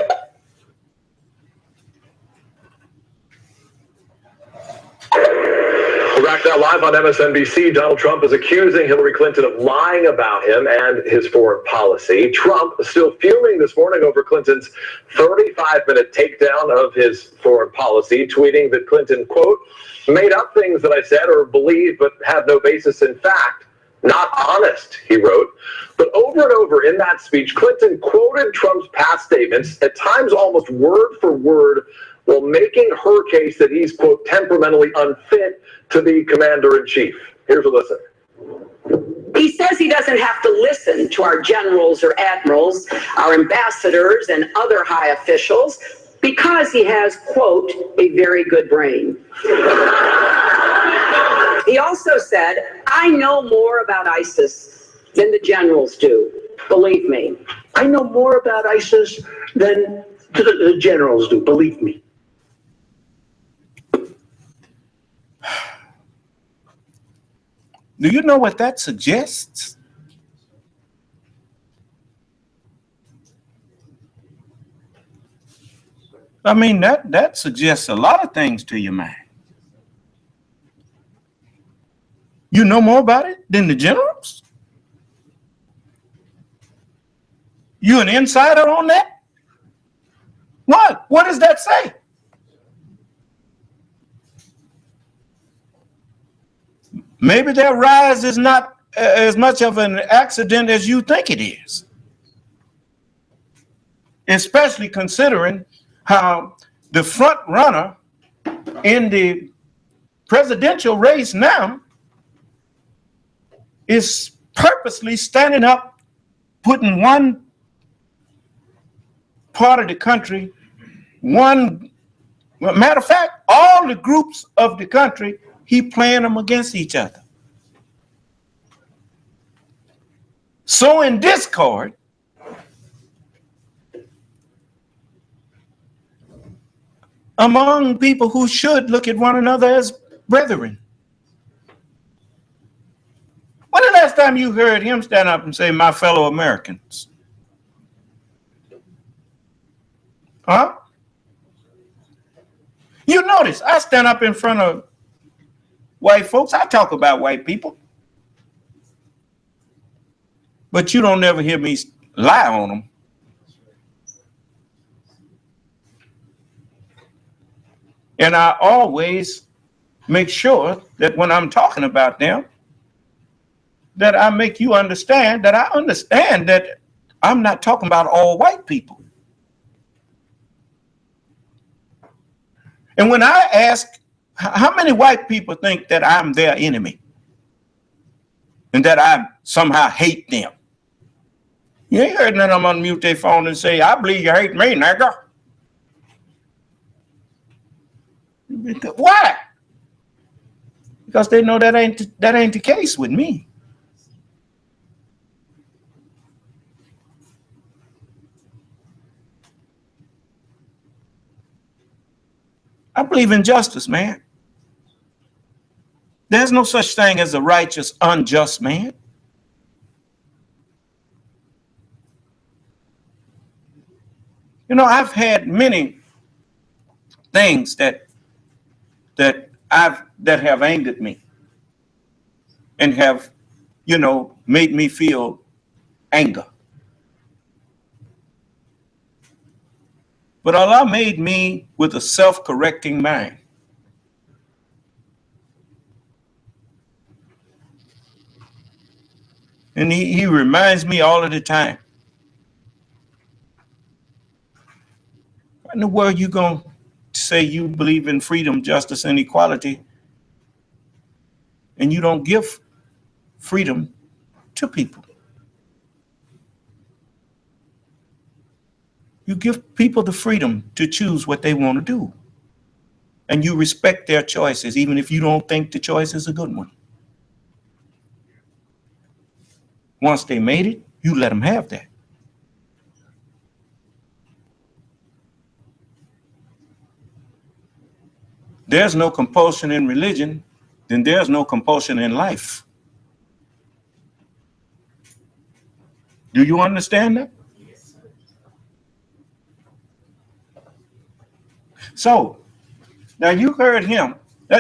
We're back now live on MSNBC. Donald Trump is accusing Hillary Clinton of lying about him and his foreign policy. Trump is still fuming this morning over Clinton's 35-minute takedown of his foreign policy, tweeting that Clinton, quote, made up things that I said or believed but have no basis in fact. Not honest, he wrote. But over and over in that speech, Clinton quoted Trump's past statements, at times almost word for word, while making her case that he's, quote, temperamentally unfit to be commander-in-chief. Here's a listen. He says he doesn't have to listen to our generals or admirals, our ambassadors and other high officials, because he has, quote, a very good brain. He also said, I know more about ISIS than the generals do. Believe me. I know more about ISIS than the generals do. Believe me. Do you know what that suggests? I mean, that suggests a lot of things to your mind. You know more about it than the generals? You an insider on that? What? What does that say? Maybe their rise is not as much of an accident as you think it is. Especially considering how the front runner in the presidential race now is purposely standing up, putting one part of the country, matter of fact, all the groups of the country, he playing them against each other. Sowing discord among people who should look at one another as brethren. When the last time you heard him stand up and say, my fellow Americans? Huh? You notice, I stand up in front of white folks. I talk about white people. But you don't never hear me lie on them. And I always make sure that when I'm talking about them, that I make you understand that I understand that I'm not talking about all white people. And when I ask, how many white people think that I'm their enemy and that I somehow hate them? You ain't heard none of them unmute their phone and say, I believe you hate me, nigga. Why? Because they know that ain't the case with me. I believe in justice, man. There's no such thing as a righteous, unjust man. You know, I've had many things that have angered me and have, you know, made me feel anger. But Allah made me with a self-correcting mind. And he reminds me all of the time. What in the world you going to say you believe in freedom, justice, and equality, and you don't give freedom to people? You give people the freedom to choose what they want to do. And you respect their choices, even if you don't think the choice is a good one. Once they made it, you let them have that. There's no compulsion in religion, then there's no compulsion in life. Do you understand that? So, now you heard him.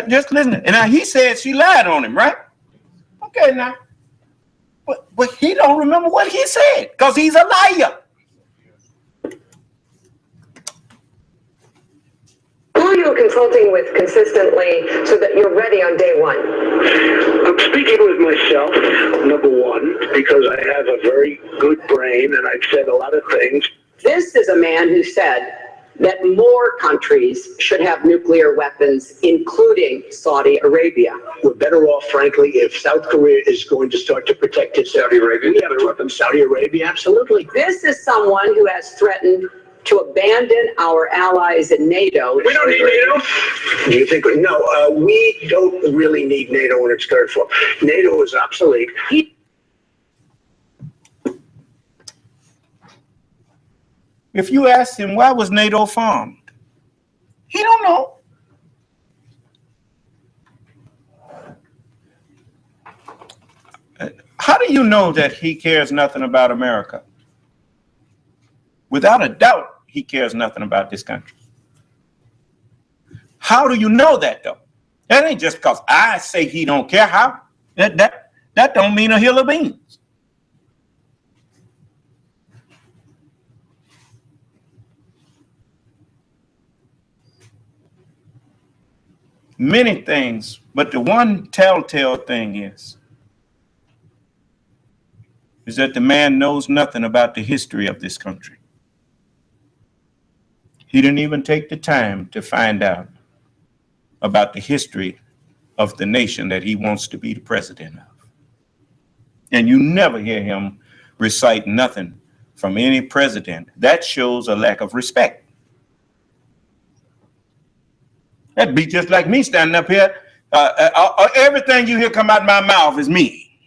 Just listen. And now he said she lied on him, right? Okay, now. But he don't remember what he said because he's a liar. Who are you consulting with consistently so that you're ready on day one? I'm speaking with myself, number one, because I have a very good brain and I've said a lot of things. This is a man who said that more countries should have nuclear weapons, including Saudi Arabia. We're better off, frankly, if South Korea is going to start to protect its Saudi Arabia. We have weapons. Saudi Arabia, absolutely. This is someone who has threatened to abandon our allies in NATO. We don't need NATO. Do you think? No, we don't really need NATO in its current form. NATO is obsolete. If you ask him, why was NATO formed? He don't know. How do you know that he cares nothing about America? Without a doubt, he cares nothing about this country. How do you know that, though? That ain't just because I say he don't care. How? That don't mean a hill of beans. Many things, but the one telltale thing is that the man knows nothing about the history of this country. He didn't even take the time to find out about the history of the nation that he wants to be the president of. And you never hear him recite nothing from any president. That shows a lack of respect. That'd be just like me standing up here. Everything you hear come out of my mouth is me.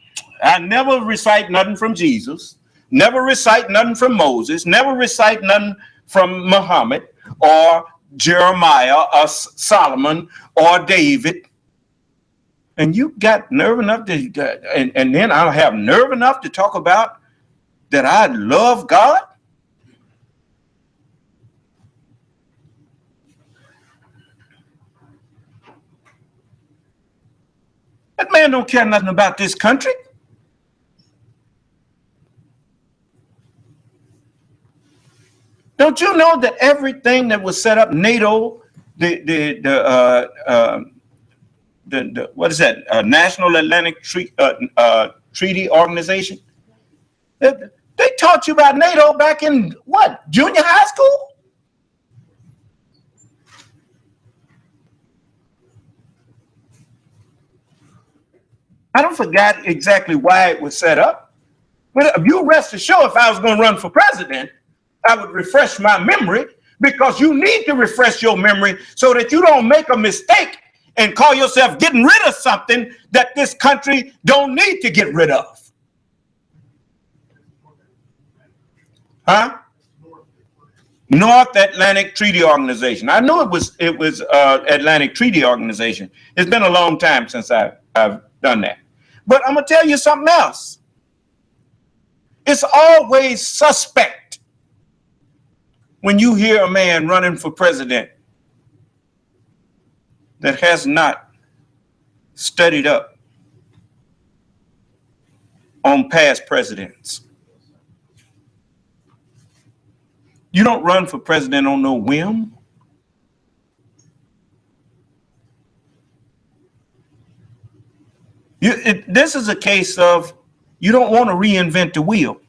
I never recite nothing from Jesus, never recite nothing from Moses, never recite nothing from Muhammad or Jeremiah or Solomon or David. And you got nerve enough to, and then I'll have nerve enough to talk about that I love God? That man don't care nothing about this country. Don't you know that everything that was set up, NATO, the what is that? National Atlantic Treaty Organization. They taught you about NATO back in what? Junior high school? I don't forget exactly why it was set up, but you rest assured, if I was going to run for president, I would refresh my memory, because you need to refresh your memory so that you don't make a mistake and call yourself getting rid of something that this country don't need to get rid of. Huh? North Atlantic Treaty Organization. I knew it was Atlantic Treaty Organization. It's been a long time since I've done that. But I'm gonna tell you something else. It's always suspect when you hear a man running for president that has not studied up on past presidents. You don't run for president on no whim. This is a case of you don't want to reinvent the wheel.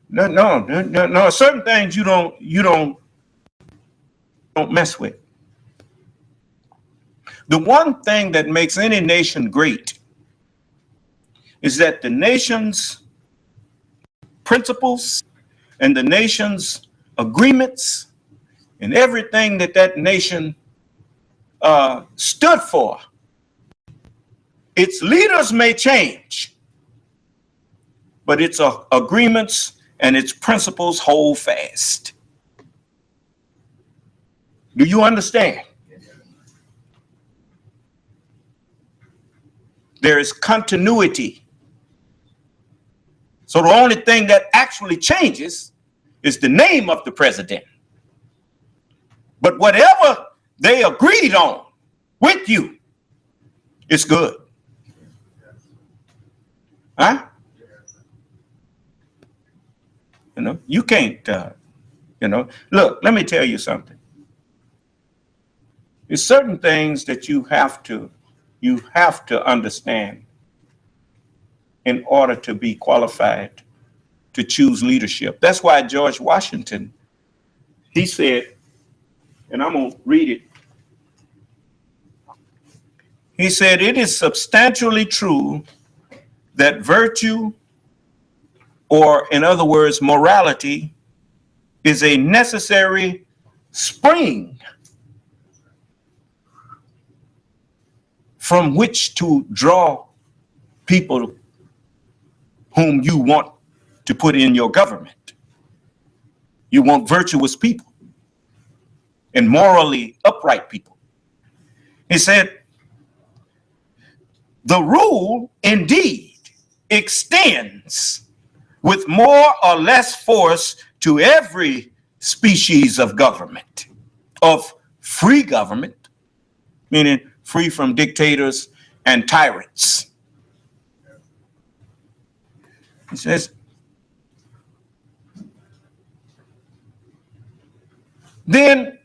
No. Certain things you don't mess with. The one thing that makes any nation great is that the nation's principles and the nation's agreements and everything that nation stood for, its leaders may change, but its agreements and its principles hold fast. Do you understand? There is continuity. So the only thing that actually changes is the name of the president. But whatever they agreed on with you, it's good. Huh? You can't, look, let me tell you something. There's certain things that you have to understand in order to be qualified to choose leadership. That's why George Washington, he said, and I'm going to read it. He said, "It is substantially true that virtue, or in other words, morality, is a necessary spring from which to draw people whom you want to put in your government. You want virtuous people and morally upright people." He said, "The rule indeed extends with more or less force to every species of government, of free government, meaning free from dictators and tyrants." He says, "Then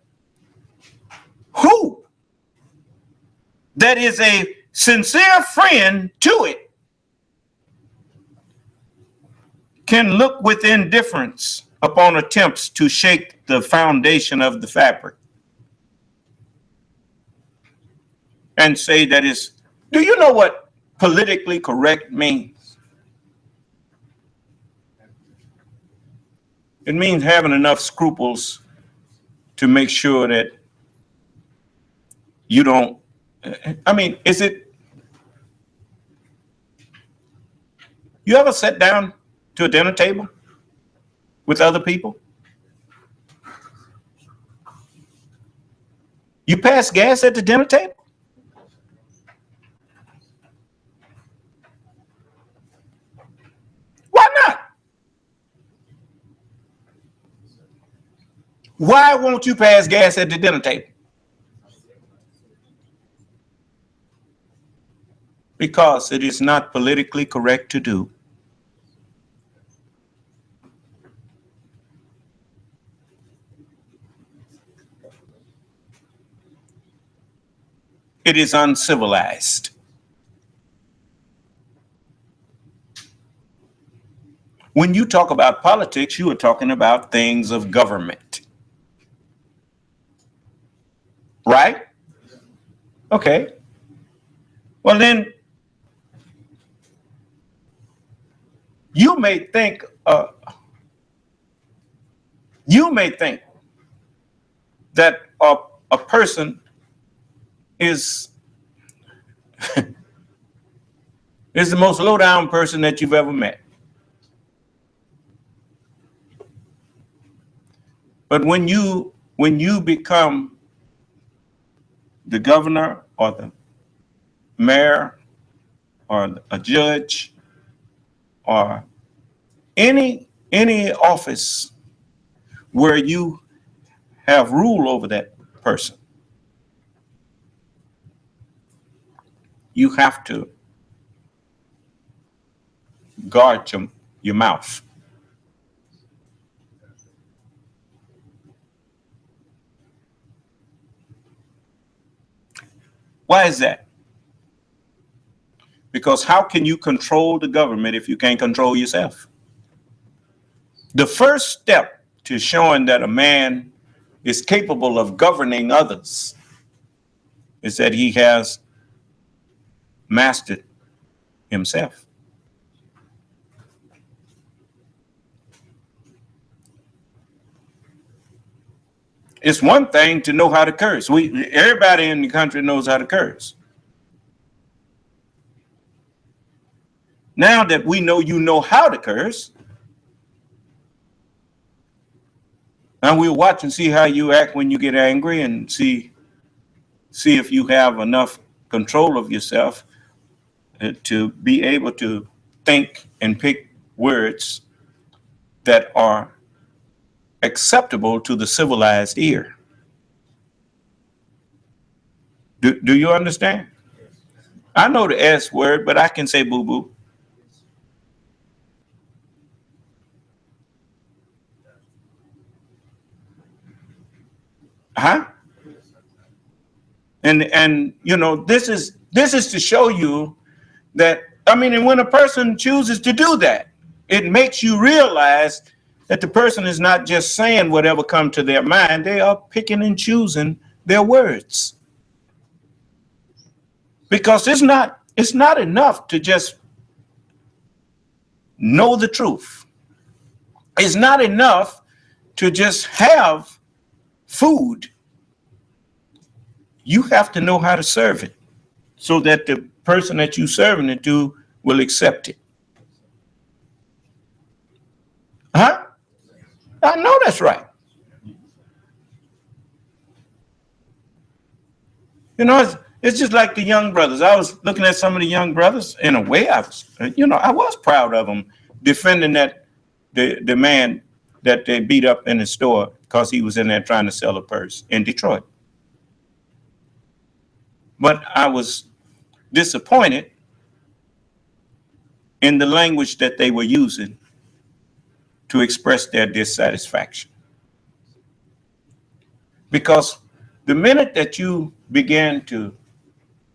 who that is a sincere friend to it can look with indifference upon attempts to shake the foundation of the fabric and say that is," do you know what politically correct means? It means having enough scruples to make sure that you don't, is it, you ever sit down to a dinner table with other people? You pass gas at the dinner table? Why won't you pass gas at the dinner table? Because it is not politically correct to do. It is uncivilized. When you talk about politics, you are talking about things of government. Right? Okay. Well, then you may think that a person is is the most low down person that you've ever met. But when you become the governor or the mayor or a judge or any office where you have rule over that person, you have to guard your mouth. Why is that? Because how can you control the government if you can't control yourself? The first step to showing that a man is capable of governing others is that he has mastered himself. It's one thing to know how to curse. Everybody in the country knows how to curse. Now that we know you know how to curse, and we'll watch and see how you act when you get angry and see if you have enough control of yourself to be able to think and pick words that are acceptable to the civilized ear. Do you understand? I know the S word, but I can say boo-boo. Huh? And you know, this is to show you that, I mean, and when a person chooses to do that, it makes you realize that the person is not just saying whatever comes to their mind, they are picking and choosing their words. Because it's not enough to just know the truth. It's not enough to just have food. You have to know how to serve it so that the person that you're serving it to will accept it. Huh? I know that's right. You know, it's just like the young brothers. I was looking at some of the young brothers. In a way, I was proud of them defending the man that they beat up in the store because he was in there trying to sell a purse in Detroit. But I was disappointed in the language that they were using to express their dissatisfaction. Because the minute that you began to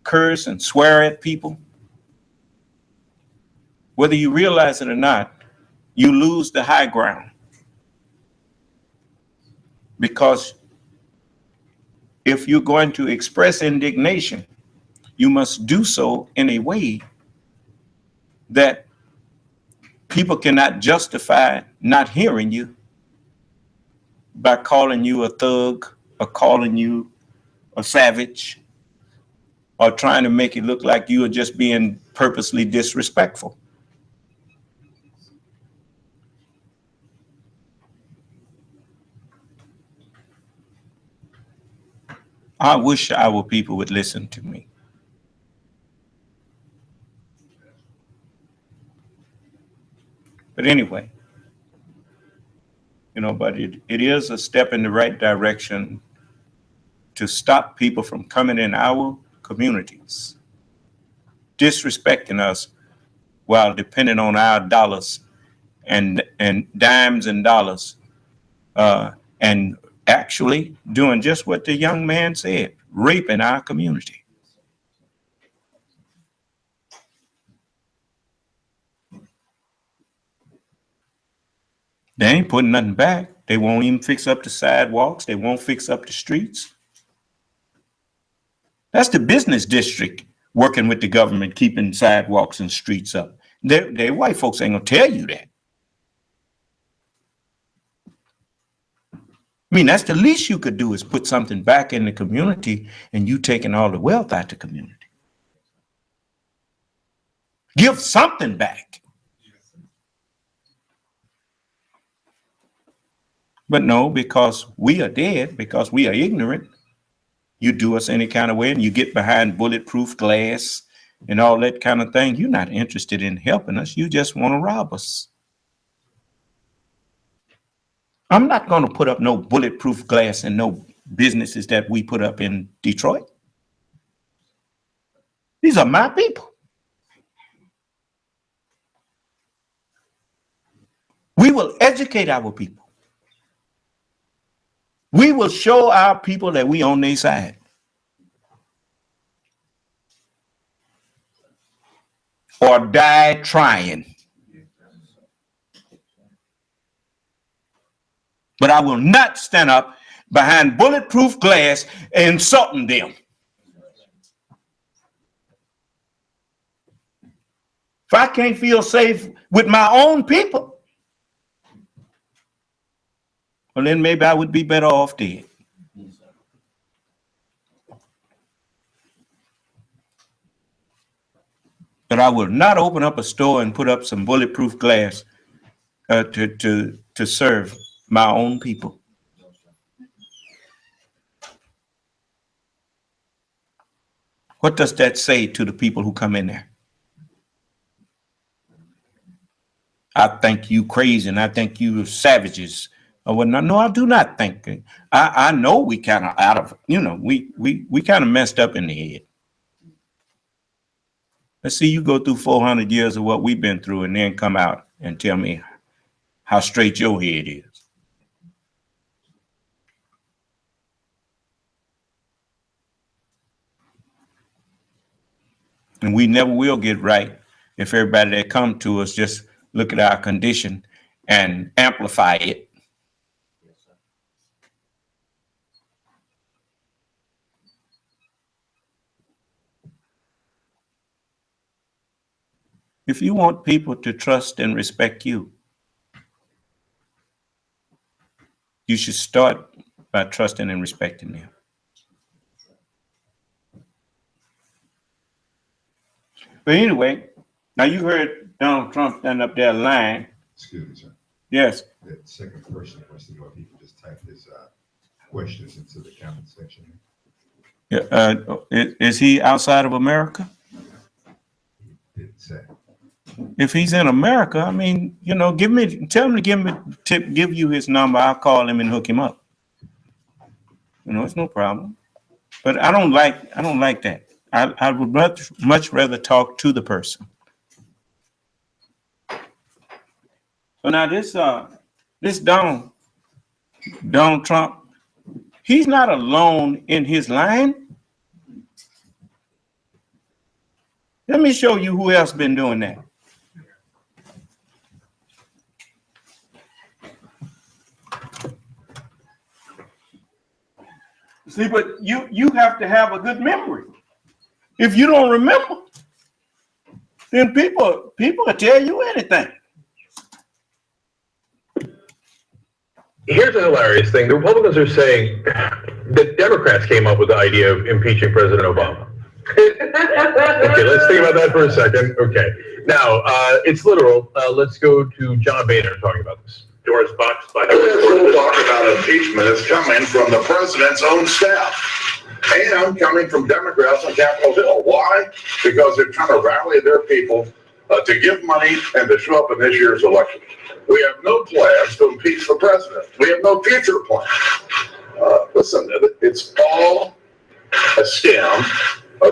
curse and swear at people, whether you realize it or not, you lose the high ground. Because if you're going to express indignation, you must do so in a way that people cannot justify not hearing you by calling you a thug or calling you a savage or trying to make it look like you are just being purposely disrespectful. I wish our people would listen to me. But anyway, you know, but it is a step in the right direction to stop people from coming in our communities, disrespecting us while depending on our dollars and dimes and dollars, and actually doing just what the young man said, raping our community. They ain't putting nothing back. They won't even fix up the sidewalks. They won't fix up the streets. That's the business district working with the government, keeping sidewalks and streets up. They white folks ain't gonna tell you that. I mean, that's the least you could do is put something back in the community, and you taking all the wealth out the community. Give something back. But no, because we are dead, because we are ignorant, you do us any kind of way and you get behind bulletproof glass and all that kind of thing. You're not interested in helping us. You just want to rob us. I'm not going to put up no bulletproof glass in no businesses that we put up in Detroit. These are my people. We will educate our people. We will show our people that we on their side. Or die trying. But I will not stand up behind bulletproof glass insulting them. If I can't feel safe with my own people, well, then maybe I would be better off dead. But I will not open up a store and put up some bulletproof glass to serve my own people. What does that say to the people who come in there? I think you crazy and I think you savages. Well, no, I do not think. I know we kind of out of, we kind of messed up in the head. Let's see you go through 400 years of what we've been through and then come out and tell me how straight your head is. And we never will get right if everybody that come to us just look at our condition and amplify it. If you want people to trust and respect you, you should start by trusting and respecting them. But anyway, now you heard Donald Trump stand up there lying. Excuse me, sir. Yes. That second person wants to know if he can just type his questions into the comment section. Is he outside of America? He didn't say. If he's in America, I mean, tell him to give you his number. I'll call him and hook him up. It's no problem. But I don't like that. I would much rather talk to the person. So now this Donald Trump, he's not alone in his line. Let me show you who else been doing that. See, but you have to have a good memory. If you don't remember, then people will tell you anything. Here's a hilarious thing. The Republicans are saying that Democrats came up with the idea of impeaching President Obama. Okay, let's think about that for a second. Okay. Now, it's literal. Let's go to John Boehner talking about this. George Bucks, by the way, talk about impeachment is coming from the president's own staff and coming from Democrats on Capitol Hill. Why? Because they're trying to rally their people to give money and to show up in this year's election. We have no plans to impeach the president. We have no future plans. Listen, it's all a scam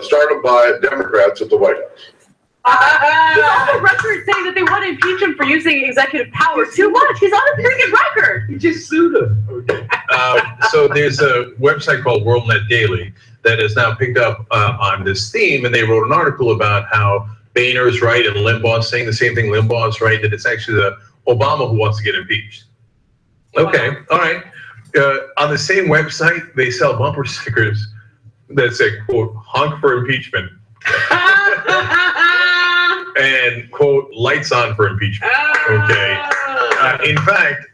started by Democrats at the White House. He's on the record saying that they want to impeach him for using executive power too much. He's on a freaking record. You just sued him. Okay. So there's a website called WorldNet Daily that has now picked up on this theme, and they wrote an article about how Boehner's right and Limbaugh's saying the same thing. Limbaugh's right, that it's actually the Obama who wants to get impeached. Okay, all right. On the same website, they sell bumper stickers that say, quote, honk for impeachment. And, quote, lights on for impeachment. Okay. In fact,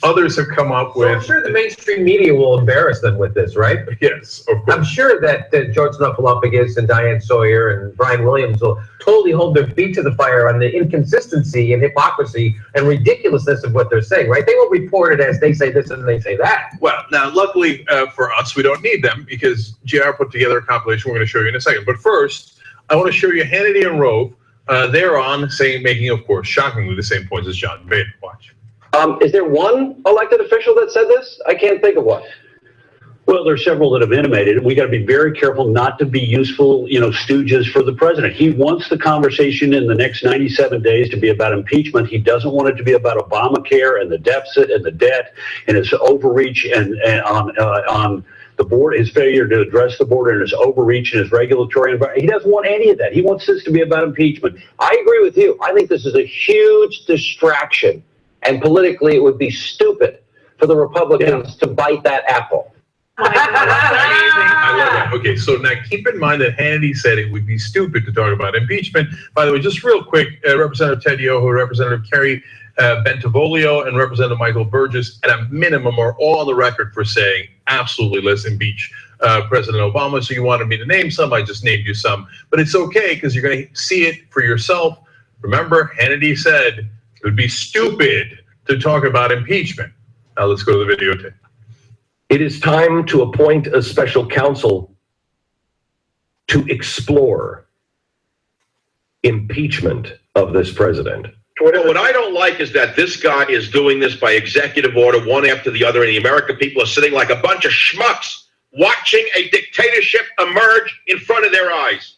others have come up with. I'm sure the mainstream media will embarrass them with this, right? Yes, of course. I'm sure that George Snuffleupagus and Diane Sawyer and Brian Williams will totally hold their feet to the fire on the inconsistency and hypocrisy and ridiculousness of what they're saying, right? They will report it as they say this and they say that. Well, now, luckily for us, we don't need them because JR put together a compilation we're going to show you in a second. But first, I want to show you Hannity and Rove. They're on making, of course, shockingly the same points as John Boehner. Watch. Is there one elected official that said this? I can't think of one. Well, there's several that have intimated. We got to be very careful not to be useful, stooges for the president. He wants the conversation in the next 97 days to be about impeachment. He doesn't want it to be about Obamacare and the deficit and the debt and his overreach and on the board, his failure to address the border and his overreach and his regulatory environment. He doesn't want any of that. He wants this to be about impeachment. I agree with you. I think this is a huge distraction, and politically it would be stupid for the Republicans to bite that apple. I love that. Okay, so now keep in mind that Hannity said it would be stupid to talk about impeachment. By the way, just real quick, Representative Ted Yoho, Representative Kerry Bentivolio, and Representative Michael Burgess, at a minimum, are all on the record for saying, absolutely, let's impeach President Obama. So you wanted me to name some, I just named you some. But it's okay, because you're going to see it for yourself. Remember, Hannity said it would be stupid to talk about impeachment. Now let's go to the videotape. It is time to appoint a special counsel to explore impeachment of this president. What I don't like is that this guy is doing this by executive order, one after the other, and the American people are sitting like a bunch of schmucks watching a dictatorship emerge in front of their eyes.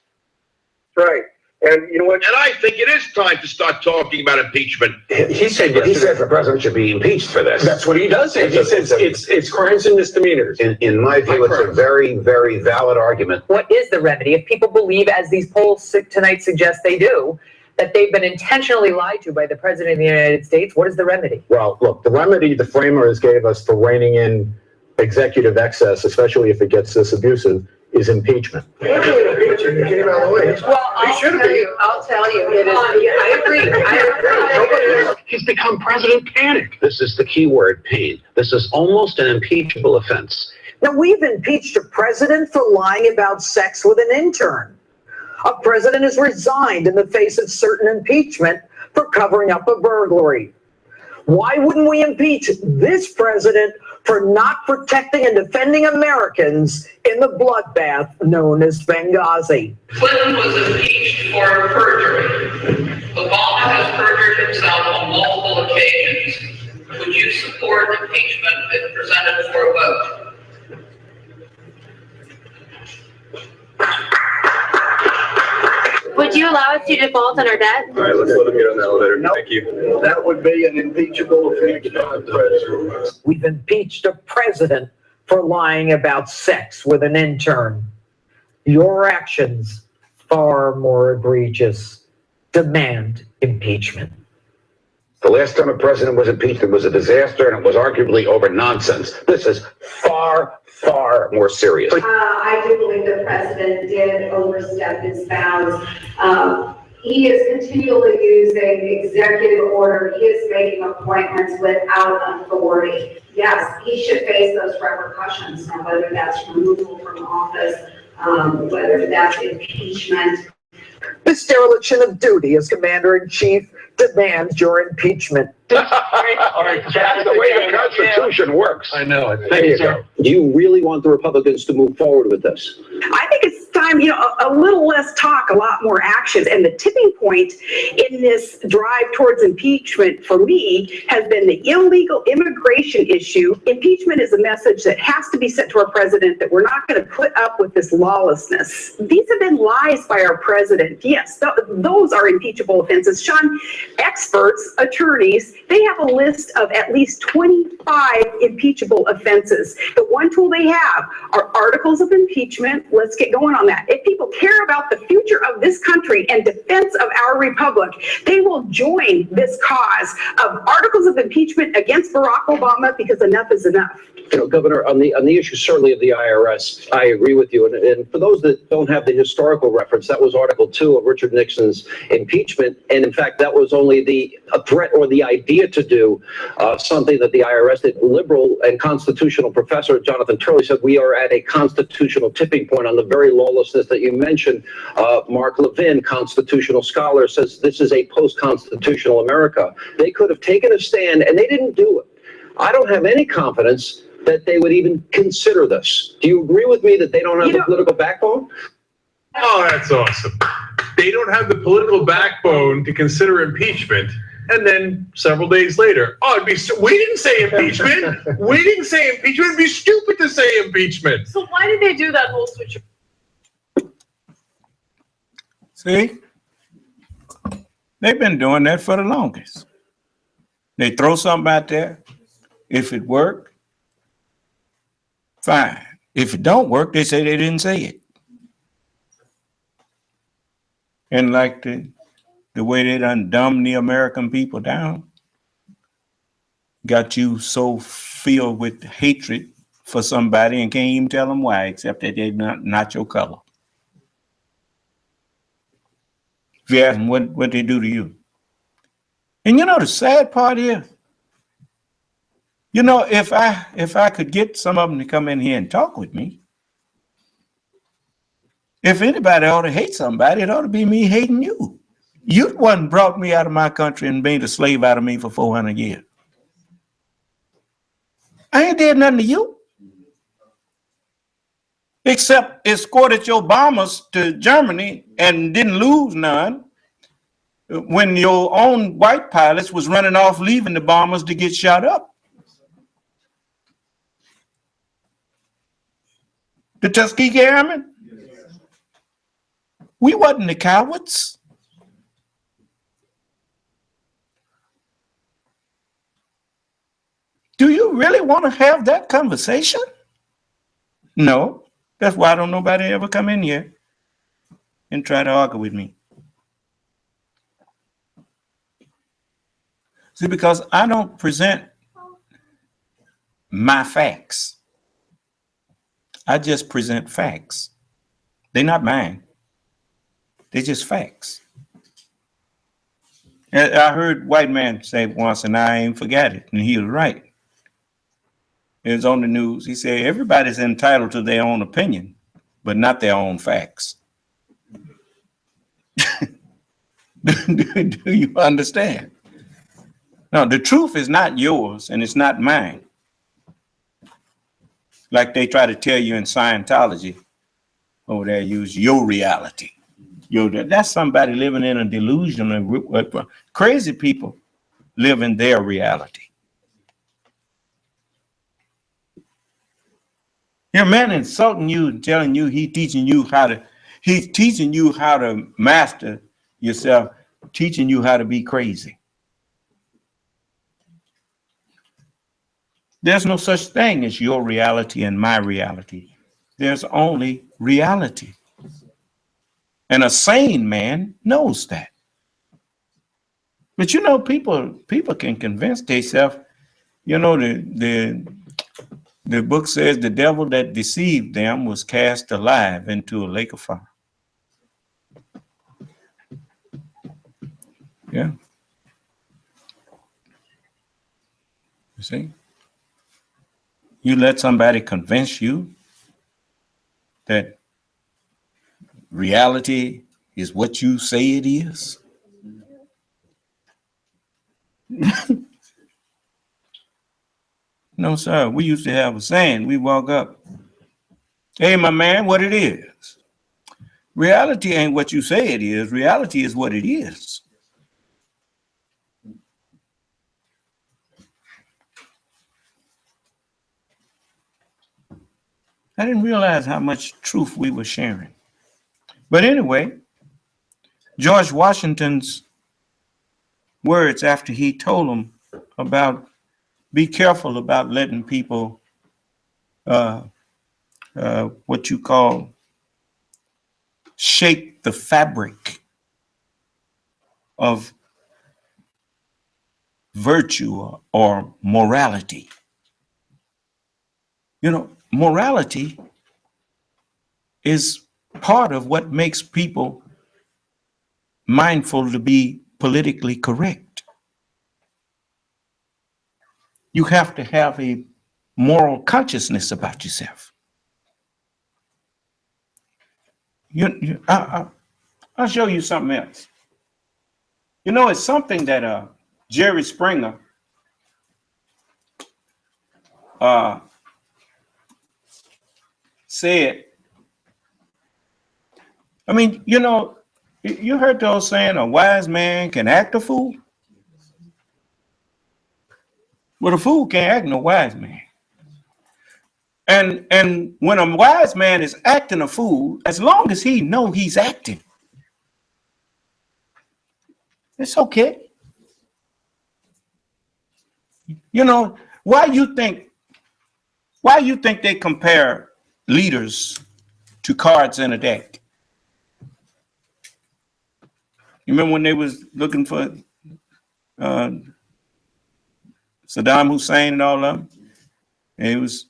Right. And you know what? And I think it is time to start talking about impeachment. He said the president should be impeached for this. That's what he does say. He says it's crimes and misdemeanors. In my view, it's a very, very valid argument. What is the remedy? If people believe, as these polls tonight suggest they do, that they've been intentionally lied to by the president of the United States, what is the remedy? Well, look, the remedy the framers gave us for reining in executive excess, especially if it gets this abusive, is impeachment. Well, I'll tell you, it is, I agree. He's become President Panic. This is the key word, pain. This is almost an impeachable offense. Now, we've impeached a president for lying about sex with an intern. A president has resigned in the face of certain impeachment for covering up a burglary. Why wouldn't we impeach this president for not protecting and defending Americans in the bloodbath known as Benghazi? Clinton was impeached for perjury. Obama has perjured himself on multiple occasions. Would you support impeachment if presented for a vote? Would you allow us to default on our debt? All right, let's let him get on the elevator. Nope. Thank you. That would be an impeachable offense. We've impeached a president for lying about sex with an intern. Your actions, far more egregious. Demand impeachment. The last time a president was impeached, it was a disaster, and it was arguably over nonsense. This is far, far more serious. I do believe the president did overstep his bounds. He is continually using executive order. He is making appointments without authority. Yes, he should face those repercussions. Now, whether that's removal from office, whether that's impeachment. This dereliction of duty as commander-in-chief demands your impeachment. All right, that's the way the Constitution works. I know. Do you really want the Republicans to move forward with this? I think it's time time, a little less talk, a lot more actions. And the tipping point in this drive towards impeachment for me has been the illegal immigration issue. Impeachment is a message that has to be sent to our president that we're not going to put up with this lawlessness. These have been lies by our president. Yes, those are impeachable offenses. Sean, experts, attorneys, they have a list of at least 25 impeachable offenses. The one tool they have are articles of impeachment. Let's get going on that. If people care about the future of this country and defense of our republic, they will join this cause of articles of impeachment against Barack Obama, because enough is enough. Governor, on the issue certainly of the IRS, I agree with you. And for those that don't have the historical reference, that was Article 2 of Richard Nixon's impeachment. And in fact, that was only a threat or the idea to do something that the IRS did. Liberal and constitutional professor Jonathan Turley said we are at a constitutional tipping point on the very lawlessness that you mentioned. Mark Levin, constitutional scholar, says this is a post-constitutional America. They could have taken a stand, and they didn't do it. I don't have any confidence that they would even consider this. Do you agree with me that they don't have the political backbone? Oh, that's awesome. They don't have the political backbone to consider impeachment. And then several days later, we didn't say impeachment. We didn't say impeachment. It'd be stupid to say impeachment. So why did they do that whole switch? See? They've been doing that for the longest. They throw something out there. If it worked, fine. If it don't work, they say they didn't say it. And like the way they done dumbed the American people down, got you so filled with hatred for somebody and can't even tell them why, except that they're not your color. If you ask them what they do to you. And the sad part is, if I could get some of them to come in here and talk with me, if anybody ought to hate somebody, it ought to be me hating you. You the one brought me out of my country and made a slave out of me for 400 years. I ain't did nothing to you. Except escorted your bombers to Germany and didn't lose none when your own white pilots was running off leaving the bombers to get shot up. The Tuskegee Airmen? We wasn't the cowards. Do you really want to have that conversation? No. That's why don't nobody ever come in here and try to argue with me. See, because I don't present my facts. I just present facts. They're not mine. They're just facts. And I heard white man say once, and I ain't forgot it, and he was right. It was on the news. He said, everybody's entitled to their own opinion, but not their own facts. Do you understand? No, the truth is not yours, and it's not mine. Like they try to tell you in Scientology, over there, use your reality. That's somebody living in a delusion. Crazy people live in their reality. Your man insulting you and telling you he's teaching you how to master yourself, teaching you how to be crazy. There's no such thing as your reality and my reality. There's only reality. And a sane man knows that. But people can convince themselves, the book says the devil that deceived them was cast alive into a lake of fire. Yeah. You see? You let somebody convince you that reality is what you say it is. No, sir. We used to have a saying. We walk up. Hey, my man, what it is? Reality ain't what you say it is. Reality is what it is. I didn't realize how much truth we were sharing. But anyway, George Washington's words after he told them about be careful about letting people what you call shape the fabric of virtue or morality. You know, morality is part of what makes people mindful to be politically correct. You have to have a moral consciousness about yourself. I'll show you something else. You know, it's something that Jerry Springer said. I mean, you know, you heard those saying a wise man can act a fool. Well, a fool can't act no wise man. And when a wise man is acting a fool, as long as he know he's acting, it's okay. You know, why you think they compare leaders to cards in a deck? You remember when they was looking for Saddam Hussein and all of them? And he was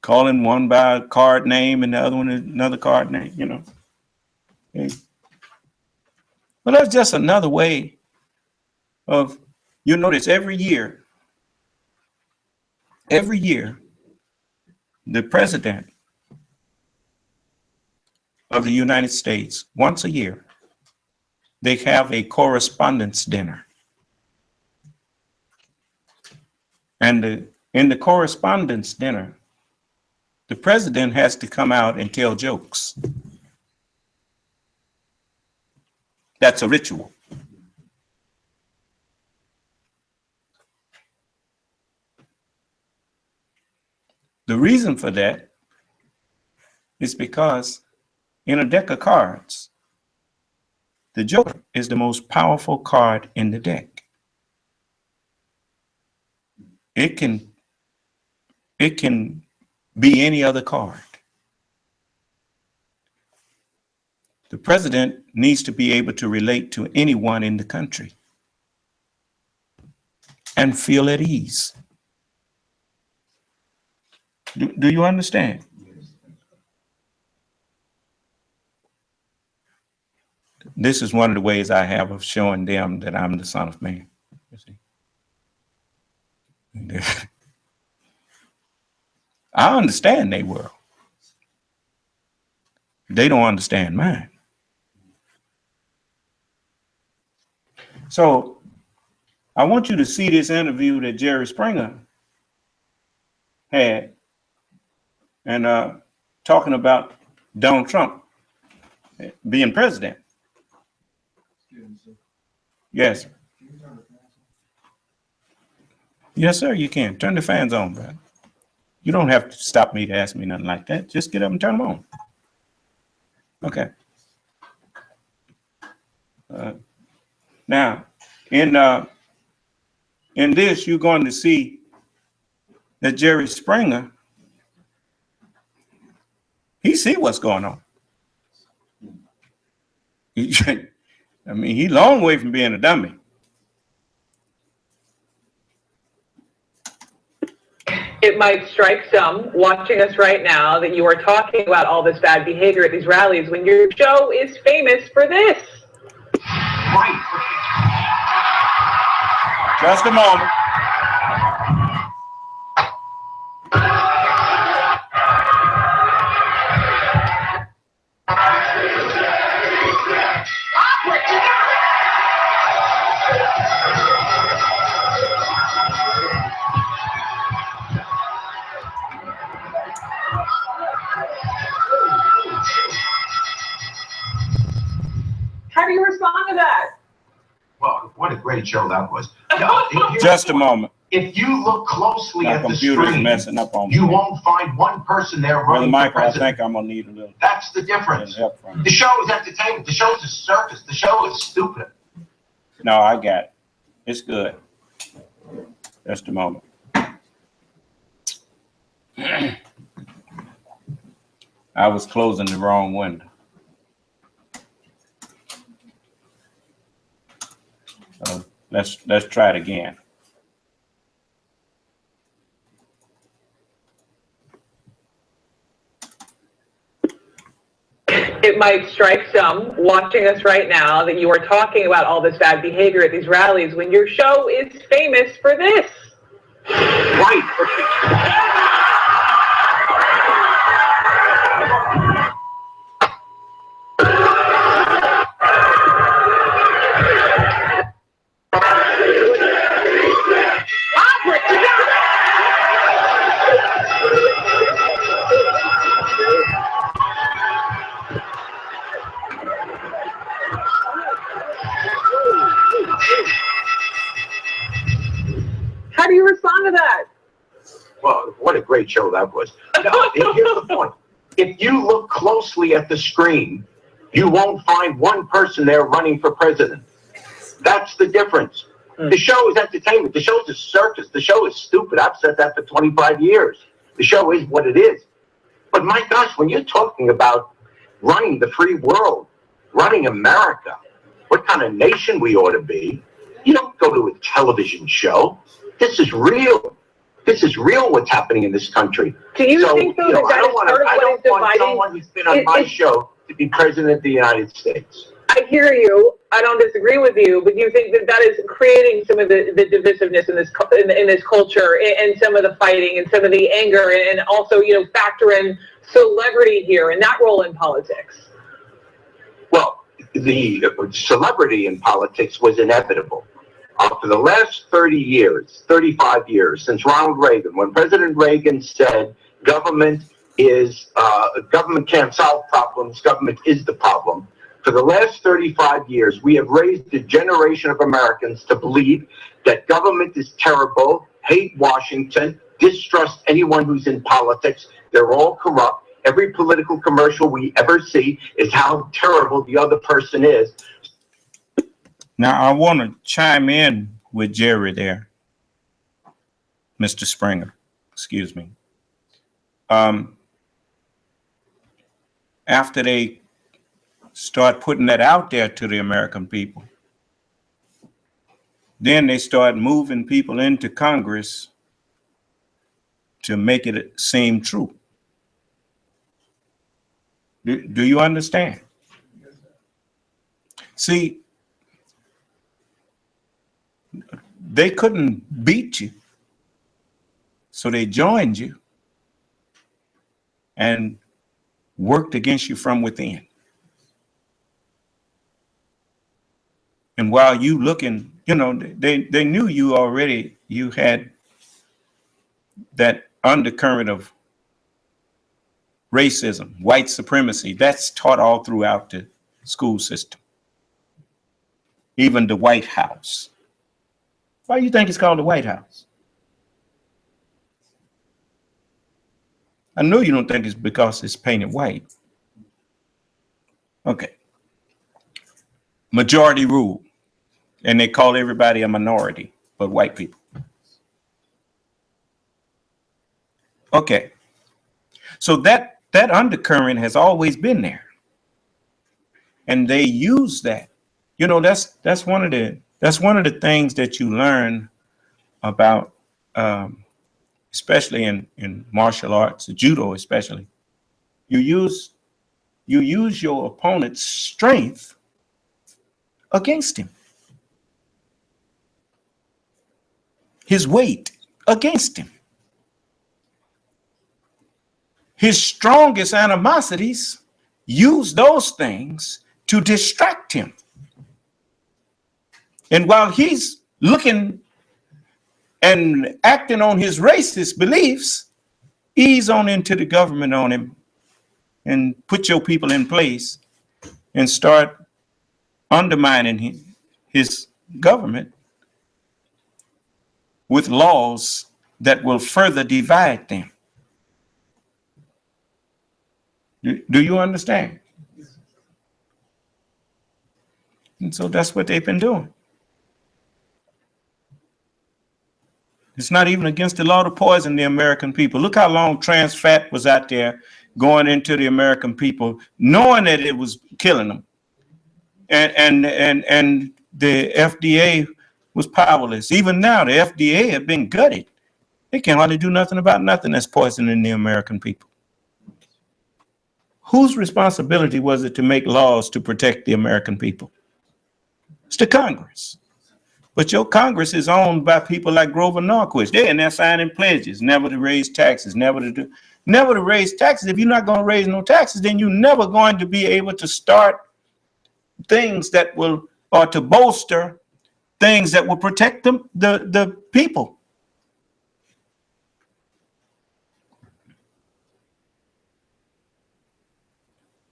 calling one by a card name and the other one another card name, you know. Okay. Well, that's just another way of, you notice every year, the president of the United States, once a year, they have a correspondence dinner. And in the correspondence dinner, the president has to come out and tell jokes. That's a ritual. The reason for that is because in a deck of cards, the Joker is the most powerful card in the deck. It can be any other card. The president needs to be able to relate to anyone in the country and feel at ease. Do you understand? This is one of the ways I have of showing them that I'm the Son of Man. You see? I understand their world. They don't understand mine. So I want you to see this interview that Jerry Springer had and talking about Donald Trump being president. Yes. Yes, sir, you can. Turn the fans on, bro. You don't have to stop me to ask me nothing like that. Just get up and turn them on. Okay. Now, in this, you're going to see that Jerry Springer, he see what's going on. I mean, he's a long way from being a dummy. It might strike some watching us right now that you are talking about all this bad behavior at these rallies when your show is famous for this. Right. Just a moment. great show that was. No, Just a moment. If you look closely My at the computer's screen, messing up on me. you won't find one person there Brother running Michael, for I president. think I'm gonna need a little That's the difference. help from you. The show is entertainment. The show is a circus. The show is stupid. No, I got it. It's good. Just a moment. I was closing the wrong window. So let's try it again. It might strike some watching us right now that you are talking about all this bad behavior at these rallies when your show is famous for this. Right. How do you respond to that? Well, what a great show that was. No, here's the point. If you look closely at the screen, you won't find one person there running for president. That's the difference. The show is entertainment. The show is a circus. The show is stupid. I've said that for 25 years. The show is what it is. But my gosh, when you're talking about running the free world, running America, what kind of nation we ought to be, you don't go to a television show. This is real. This is real what's happening in this country. Do you think, though, that is part of what is dividing? Someone who's been on my show to be president of the United States. I hear you. I don't disagree with you, but you think that that is creating some of the divisiveness in this culture and some of the fighting and some of the anger and also, factor in celebrity here and that role in politics. Well, the celebrity in politics was inevitable. For the last 30 years, 35 years, since Ronald Reagan, when President Reagan said government can't solve problems, government is the problem. For the last 35 years, we have raised a generation of Americans to believe that government is terrible, hate Washington, distrust anyone who's in politics. They're all corrupt. Every political commercial we ever see is how terrible the other person is. Now, I want to chime in with Jerry there, Mr. Springer, excuse me. After they start putting that out there to the American people, then they start moving people into Congress to make it seem true. Do you understand? See, they couldn't beat you, so they joined you and worked against you from within. And while you looking, they knew you already, you had that undercurrent of racism, white supremacy. That's taught all throughout the school system, even the White House. Why do you think it's called the White House? I know you don't think it's because it's painted white. Okay. Majority rule. And they call everybody a minority, but white people. Okay. So that undercurrent has always been there. And they use that. That's one of the things that you learn about, especially in martial arts, judo especially. You use your opponent's strength against him. His weight against him. His strongest animosities, use those things to distract him. And while he's looking and acting on his racist beliefs, ease on into the government on him and put your people in place and start undermining his government with laws that will further divide them. Do you understand? And so that's what they've been doing. It's not even against the law to poison the American people. Look how long trans fat was out there going into the American people, knowing that it was killing them. And the FDA was powerless. Even now, the FDA have been gutted. They can't hardly do nothing about nothing that's poisoning the American people. Whose responsibility was it to make laws to protect the American people? It's the Congress. But your Congress is owned by people like Grover Norquist. They're in there signing pledges, never to raise taxes, never to raise taxes. If you're not going to raise no taxes, then you're never going to be able to start things that will, or to bolster things that will protect the people.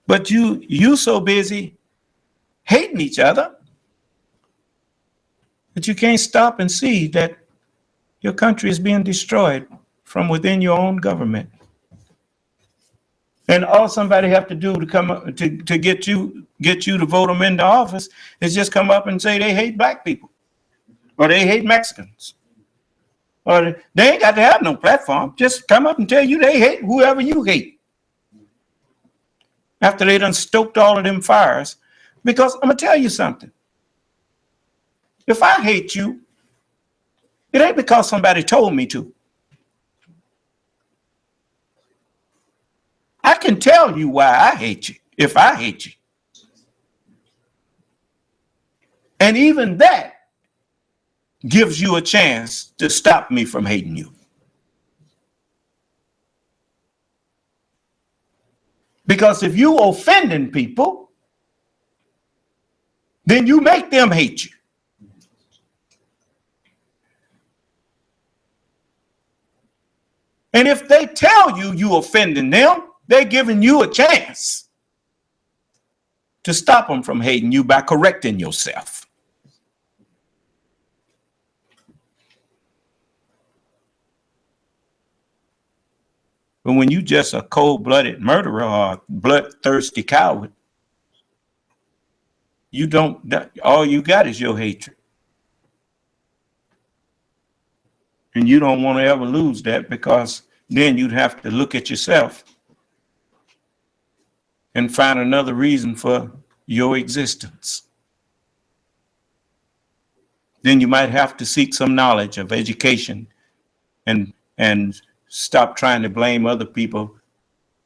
But you so busy hating each other that you can't stop and see that your country is being destroyed from within your own government. And all somebody have to do to come up to get you to vote them into office is just come up and say they hate black people or they hate Mexicans. Or they ain't got to have no platform. Just come up and tell you they hate whoever you hate. After they done stoked all of them fires. Because I'm gonna tell you something. If I hate you, it ain't because somebody told me to. I can tell you why I hate you, if I hate you. And even that gives you a chance to stop me from hating you. Because if you offending people, then you make them hate you. And if they tell you you offending them, they're giving you a chance to stop them from hating you by correcting yourself. But when you just a cold-blooded murderer or a bloodthirsty coward, you don't, all you got is your hatred. And you don't want to ever lose that, because then you'd have to look at yourself and find another reason for your existence. Then you might have to seek some knowledge of education and stop trying to blame other people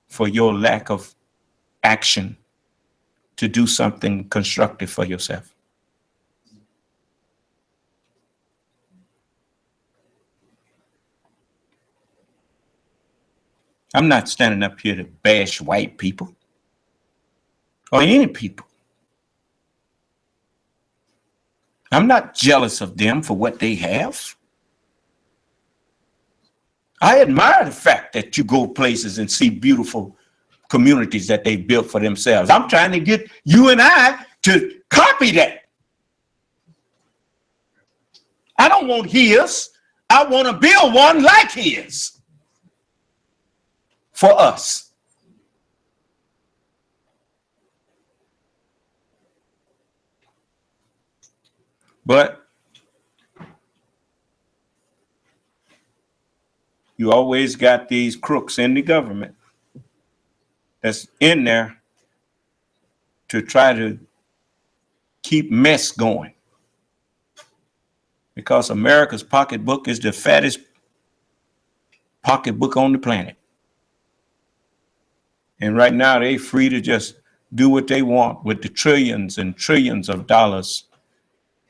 for your lack of action to do something constructive for yourself. I'm not standing up here to bash white people or any people. I'm not jealous of them for what they have. I admire the fact that you go places and see beautiful communities that they built for themselves. I'm trying to get you and I to copy that. I don't want his. I want to build one like his for us. But you always got these crooks in the government that's in there to try to keep mess going. Because America's pocketbook is the fattest pocketbook on the planet. And right now they're free to just do what they want with the trillions and trillions of dollars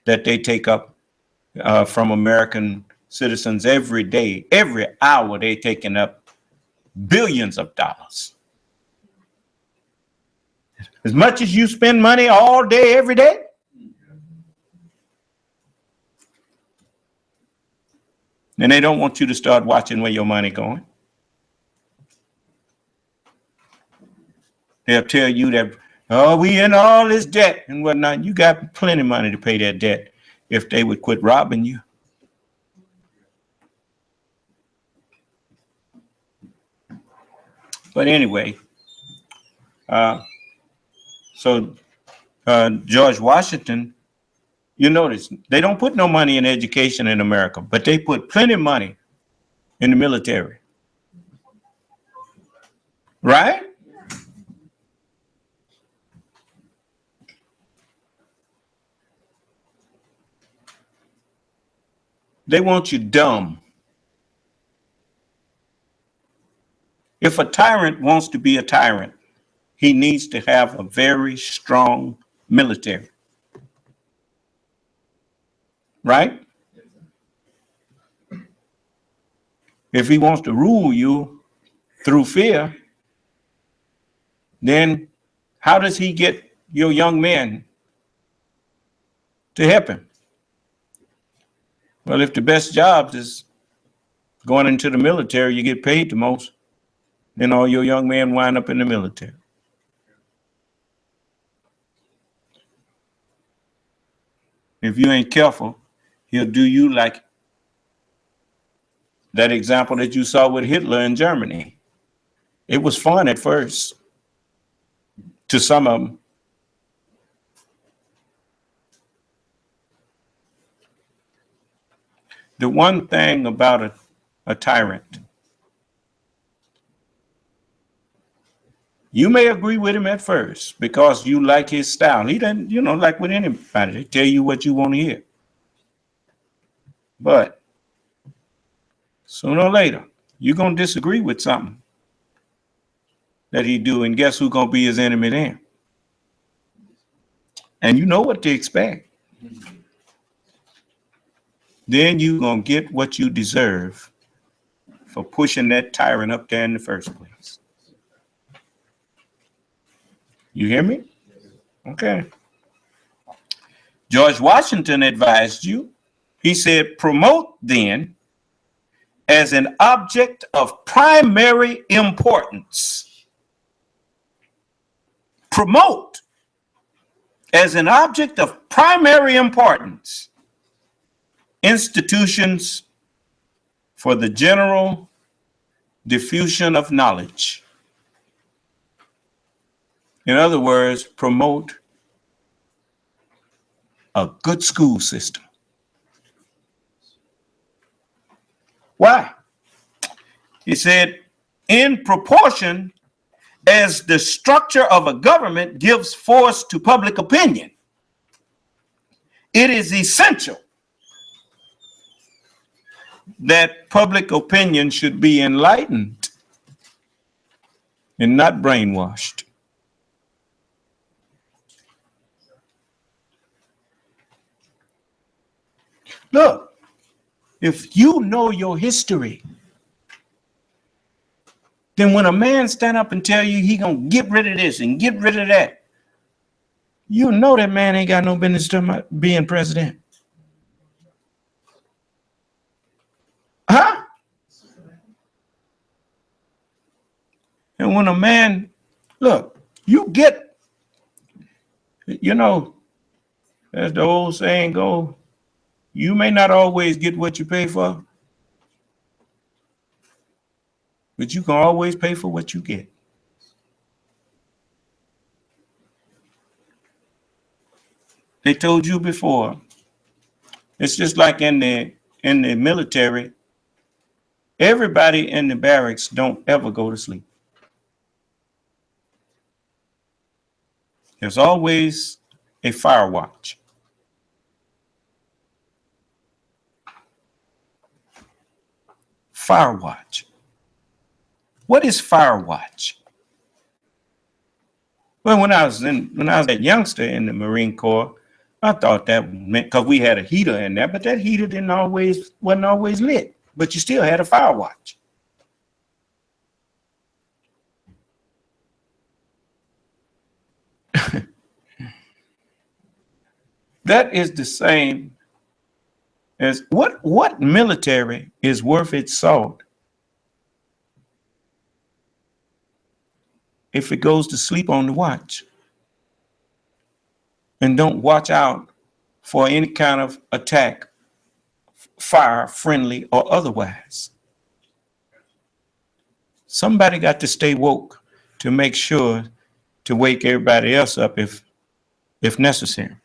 that they take up from American citizens every day. Every hour they're taking up billions of dollars. As much as you spend money all day, every day, and they don't want you to start watching where your money going. They'll tell you that, oh, we in all this debt and whatnot. You got plenty of money to pay that debt if they would quit robbing you. But anyway, George Washington, you notice they don't put no money in education in America, but they put plenty of money in the military. Right? They want you dumb. If a tyrant wants to be a tyrant, he needs to have a very strong military. Right? If he wants to rule you through fear, then how does he get your young men to help him? Well, if the best jobs is going into the military, you get paid the most, then all your young men wind up in the military. If you ain't careful, he'll do you like that example that you saw with Hitler in Germany. It was fun at first to some of them. The one thing about a tyrant, you may agree with him at first because you like his style. He doesn't, like with anybody, they tell you what you want to hear. But sooner or later, you're going to disagree with something that he do, and guess who's going to be his enemy then? And you know what to expect. Then you're going to get what you deserve for pushing that tyrant up there in the first place. You hear me? Okay. George Washington advised you. He said, promote then as an object of primary importance. Promote as an object of primary importance institutions for the general diffusion of knowledge. In other words, promote a good school system. Why? He said, in proportion as the structure of a government gives force to public opinion, it is essential that public opinion should be enlightened and not brainwashed. Look, if you know your history, then when a man stand up and tell you he gonna get rid of this and get rid of that, you know that man ain't got no business being president. Huh? And when a man, look, you get, as the old saying goes, you may not always get what you pay for, but you can always pay for what you get. They told you before, it's just like in the military, everybody in the barracks don't ever go to sleep. There's always a fire watch. Fire watch. What is fire watch? Well, when I was a youngster in the Marine Corps, I thought that meant because we had a heater in there, but that heater wasn't always lit. But you still had a fire watch. That is the same as what military is worth its salt if it goes to sleep on the watch and don't watch out for any kind of attack, fire, friendly or otherwise. Somebody got to stay woke to make sure to wake everybody else up if necessary.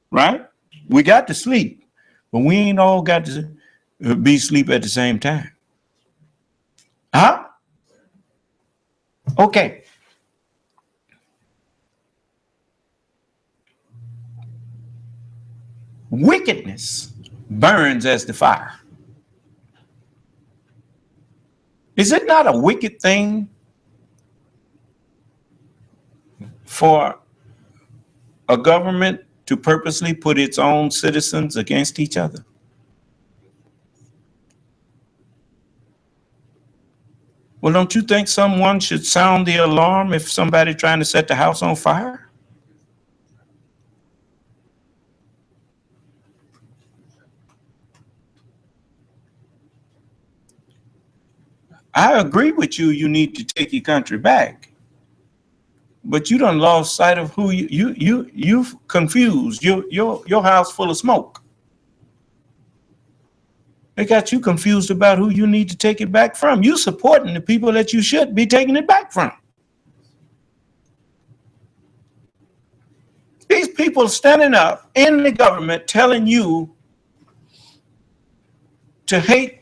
Right? We got to sleep, but we ain't all got to be asleep at the same time. Huh? Okay. Wickedness burns as the fire. Is it not a wicked thing for a government to purposely put its own citizens against each other? Well, don't you think someone should sound the alarm if somebody trying to set the house on fire? I agree with you, you need to take your country back. But you done lost sight of who you've confused your house full of smoke. They got you confused about who you need to take it back from. You supporting the people that you should be taking it back from. These people standing up in the government telling you to hate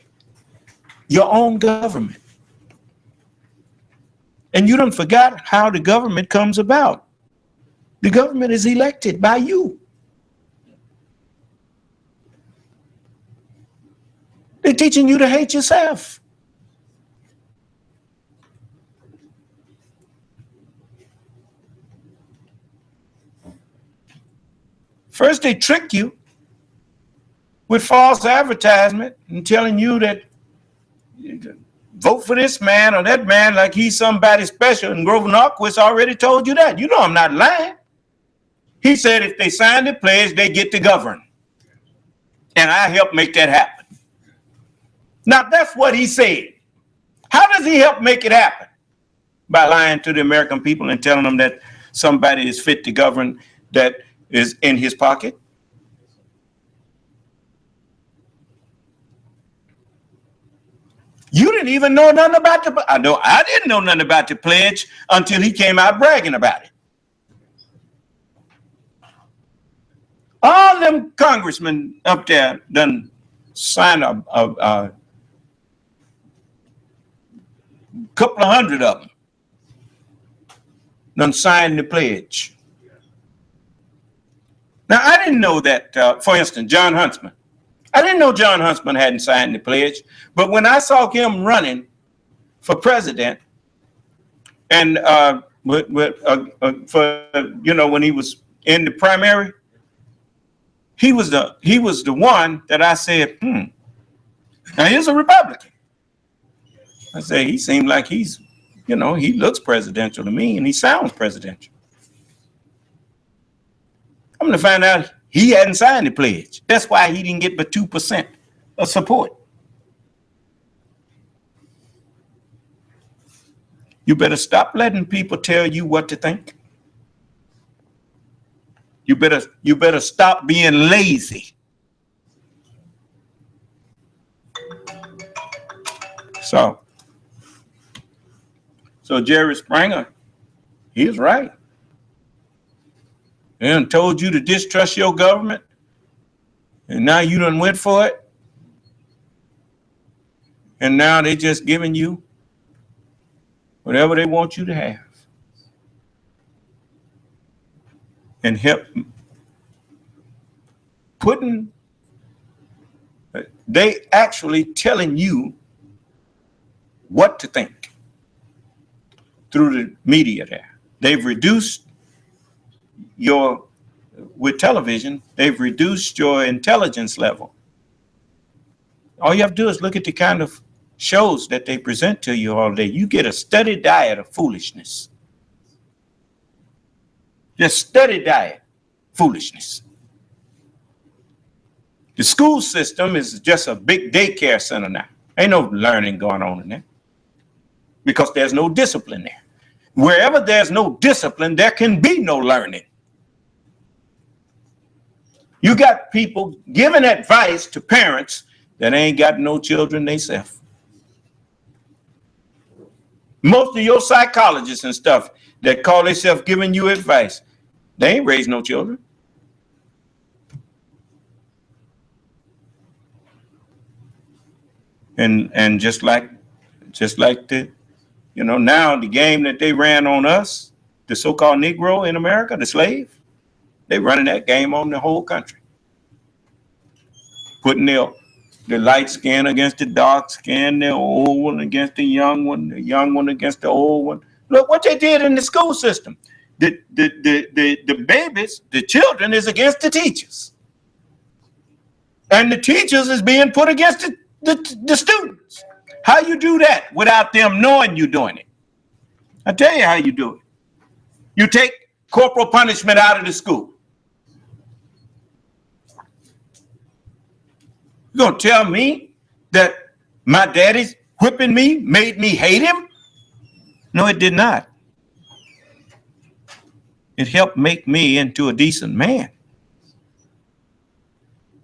your own government. And you done forgot how the government comes about. The government is elected by you. They're teaching you to hate yourself. First, they trick you with false advertisement and telling you that vote for this man or that man like he's somebody special. And Grover Norquist already told you that. You know I'm not lying. He said if they sign the pledge, they get to govern. And I helped make that happen. Now, that's what he said. How does he help make it happen? By lying to the American people and telling them that somebody is fit to govern that is in his pocket? You didn't even know nothing about I didn't know nothing about the pledge until he came out bragging about it. All them congressmen up there done signed a couple of hundred of them done signed the pledge. Now, I didn't know that, for instance, John Huntsman. I didn't know John Huntsman hadn't signed the pledge, but when I saw him running for president and for, you know, when he was in the primary, he was the one that I said, now he's a Republican. I say, he seemed like he's, you know, he looks presidential to me and he sounds presidential. I'm going to find out he hadn't signed the pledge. That's why he didn't get but 2% of support. You better stop letting people tell you what to think. You better stop being lazy. So Jerry Springer, he was right. They done told you to distrust your government, and now you done went for it. And now they just giving you whatever they want you to have. And help they actually telling you what to think through the media there. They've reduced with television, they've reduced your intelligence level. All you have to do is look at the kind of shows that they present to you all day. You get a steady diet of foolishness. Just steady diet foolishness. The school system is just a big daycare center now. Ain't no learning going on in there because there's no discipline there. Wherever there's no discipline, there can be no learning. You got people giving advice to parents that ain't got no children themselves. Most of your psychologists and stuff that call themselves giving you advice, they ain't raised no children. And just like the, now the game that they ran on us, the so-called Negro in America, the slave, they running that game on the whole country. Putting the light skin against the dark skin, the old one against the young one against the old one. Look what they did in the school system. The babies, the children is against the teachers. And the teachers is being put against the students. How you do that without them knowing you're doing it? I tell you how you do it. You take corporal punishment out of the school. You gonna tell me that my daddy's whipping me made me hate him? No, it did not. It helped make me into a decent man.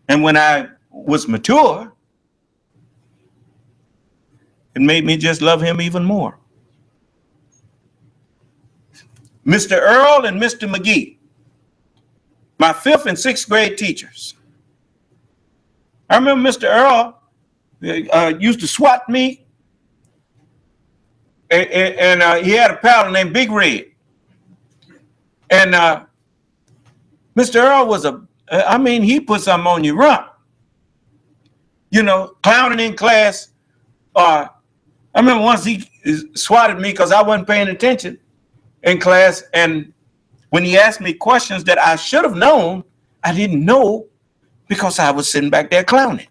And when I was mature, it made me just love him even more. Mr. Earl and Mr. McGee, my 5th and 6th grade teachers. I remember Mr. Earl used to swat me, and he had a pal named Big Red. And Mr. Earl was he put something on your rump. Clowning in class. I remember once he swatted me because I wasn't paying attention in class, and when he asked me questions that I should have known, I didn't know because I was sitting back there clowning.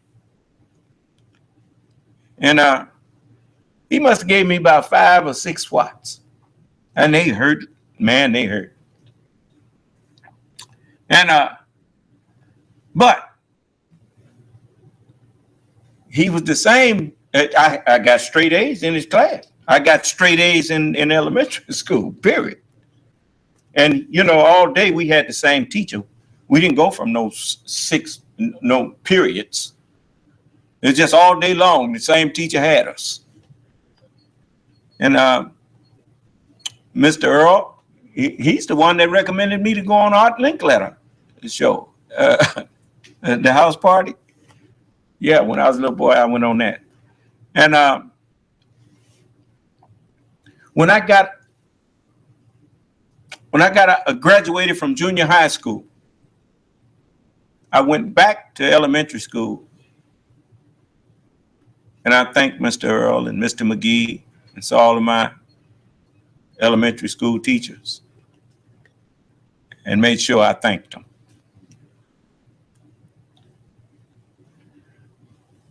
And he must have gave me about 5 or 6 swats, and they hurt, man, they hurt. And but he was the same. I got straight A's in his class. I got straight A's in elementary school, period. And, all day we had the same teacher. We didn't go from those 6 periods. It's just all day long, the same teacher had us. And Mr. Earl, he's the one that recommended me to go on Art Linkletter show, the house party. Yeah, when I was a little boy, I went on that. And when I graduated from junior high school, I went back to elementary school, and I thanked Mr. Earl and Mr. McGee and so all of my elementary school teachers, and made sure I thanked them.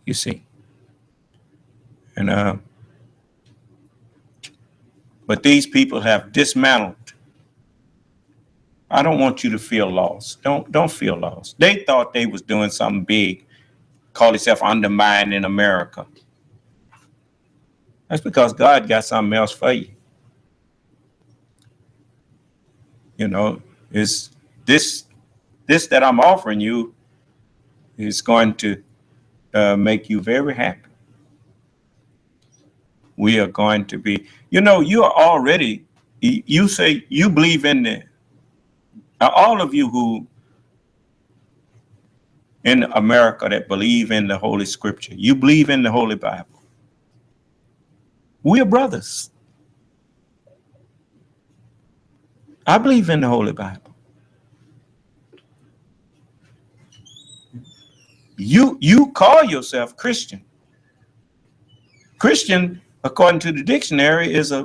You see. And but these people have dismantled. I don't want you to feel lost. Don't feel lost. They thought they was doing something big, call itself undermining America. That's because God got something else for you. Is this that I'm offering you is going to make you very happy. We are going to be, you are already, you say you believe in all of you who in America that believe in the Holy Scripture, you believe in the Holy Bible. We are brothers. I believe in the Holy Bible. You call yourself Christian. Christian, according to the dictionary, is a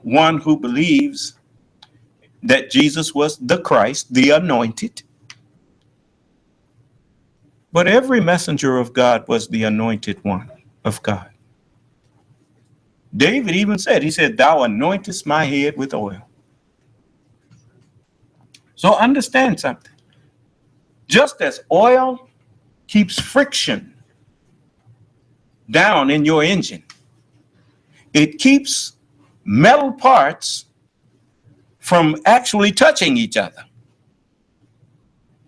one who believes that Jesus was the Christ, the anointed. But every messenger of God was the anointed one of God. David even said, he said, "Thou anointest my head with oil." So understand something. Just as oil keeps friction down in your engine, it keeps metal parts from actually touching each other.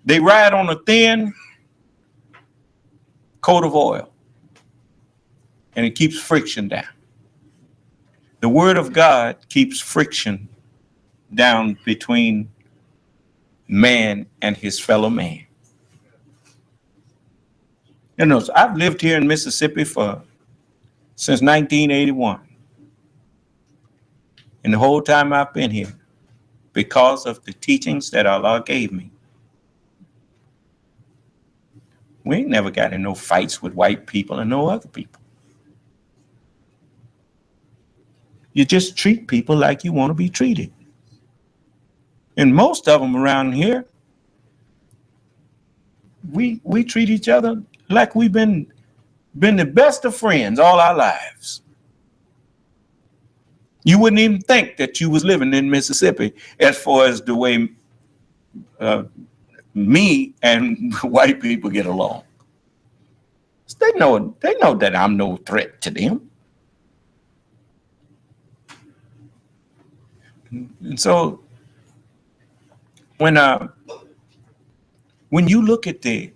They ride on a thin coat of oil, and it keeps friction down. The word of God keeps friction down between man and his fellow man. You know, I've lived here in Mississippi since 1981. And the whole time I've been here, because of the teachings that Allah gave me, we ain't never got in no fights with white people and no other people. You just treat people like you want to be treated. And most of them around here, we treat each other like we've been the best of friends all our lives. You wouldn't even think that you was living in Mississippi as far as the way me and white people get along. They know that I'm no threat to them. And so when you look at the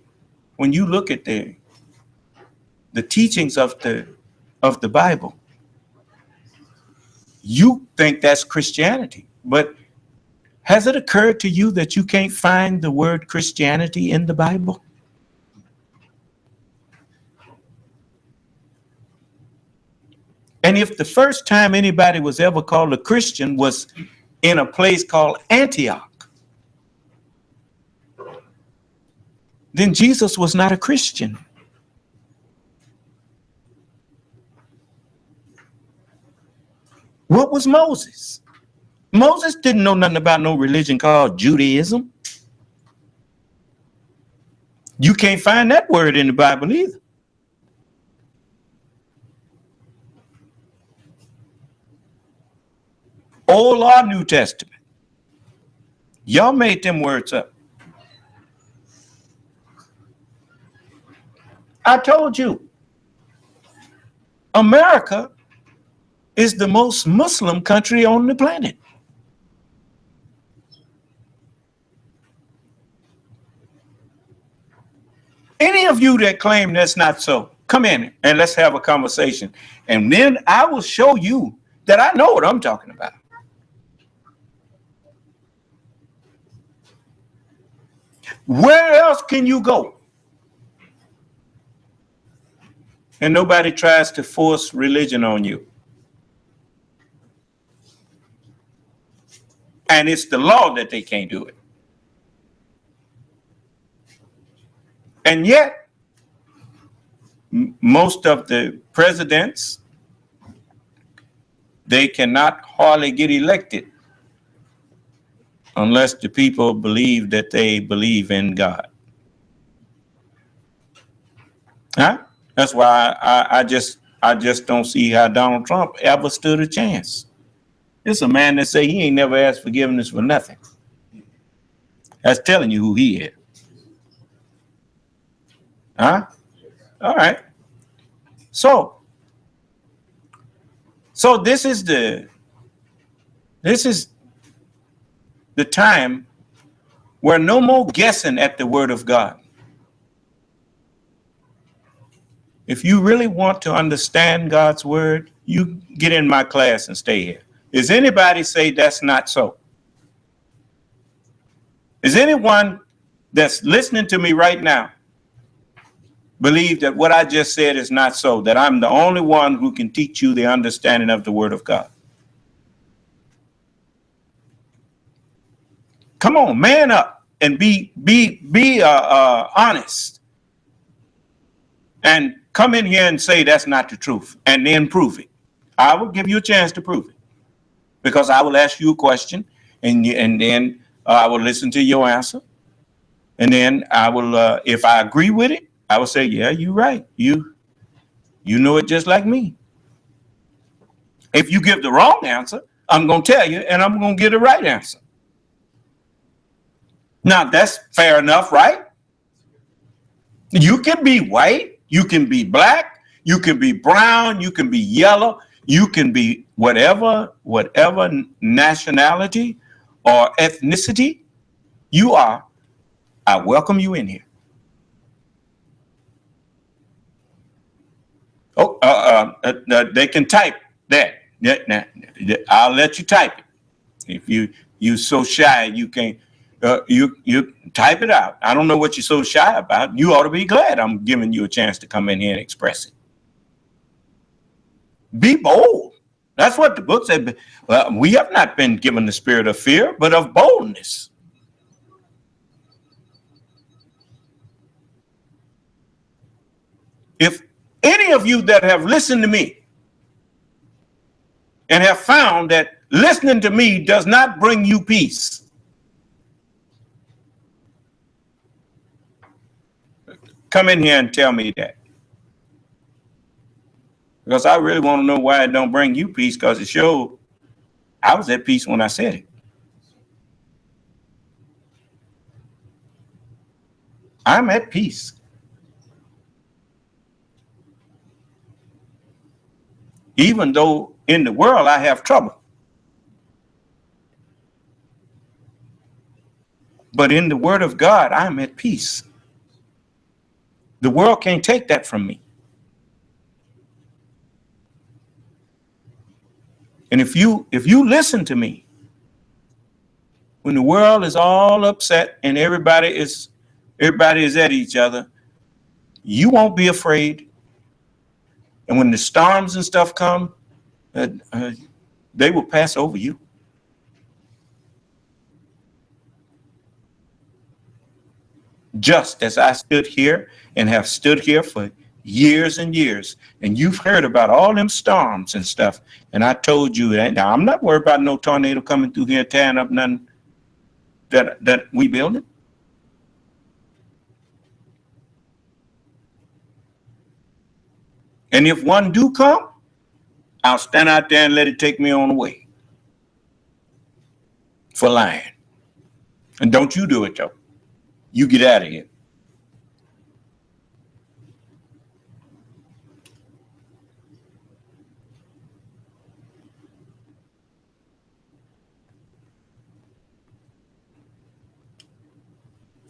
teachings of the Bible, you think that's Christianity. But has it occurred to you that you can't find the word Christianity in the Bible? And if the first time anybody was ever called a Christian was in a place called Antioch, then Jesus was not a Christian. What was Moses? Moses didn't know nothing about no religion called Judaism. You can't find that word in the Bible either. Old or New Testament. Y'all made them words up. I told you, America is the most Muslim country on the planet. Any of you that claim that's not so, come in and let's have a conversation. And then I will show you that I know what I'm talking about. Where else can you go? And nobody tries to force religion on you. And it's the law that they can't do it. And yet, most of the presidents, they cannot hardly get elected unless the people believe that they believe in God. Huh? That's why I just don't see how Donald Trump ever stood a chance. It's a man that say he ain't never asked forgiveness for nothing. That's telling you who he is. Huh? All right. So this is the time where no more guessing at the word of God. If you really want to understand God's word, you get in my class and stay here. Does anybody say that's not so? Is anyone that's listening to me right now believe that what I just said is not so, that I'm the only one who can teach you the understanding of the word of God? Come on, man up and be honest. And come in here and say that's not the truth, and then prove it. I will give you a chance to prove it, because I will ask you a question, and then I will listen to your answer, and then I will, if I agree with it, I will say, yeah, you're right. You know it just like me. If you give the wrong answer, I'm going to tell you, and I'm going to give the right answer. Now, that's fair enough, right? You can be white, you can be black, you can be brown, you can be yellow, you can be whatever nationality or ethnicity you are. I welcome you in here. Oh, they can type that. I'll let you type it. If you so shy you can't, you type it out. I don't know what you're so shy about. You ought to be glad I'm giving you a chance to come in here and express it. Be bold. That's what the book said. Well, we have not been given the spirit of fear, but of boldness. If any of you that have listened to me and have found that listening to me does not bring you peace, come in here and tell me that. Because I really want to know why it don't bring you peace, because it showed I was at peace when I said it. I'm at peace. Even though in the world I have trouble. But in the word of God, I'm at peace. The world can't take that from me. And if you listen to me, when the world is all upset and everybody is at each other, you won't be afraid. And when the storms and stuff come, they will pass over you. Just as I stood here and have stood here for years and years, and you've heard about all them storms and stuff, and I told you that now I'm not worried about no tornado coming through here tearing up nothing that we building. And if one do come, I'll stand out there and let it take me on away for lying. And don't you do it though. You get out of here.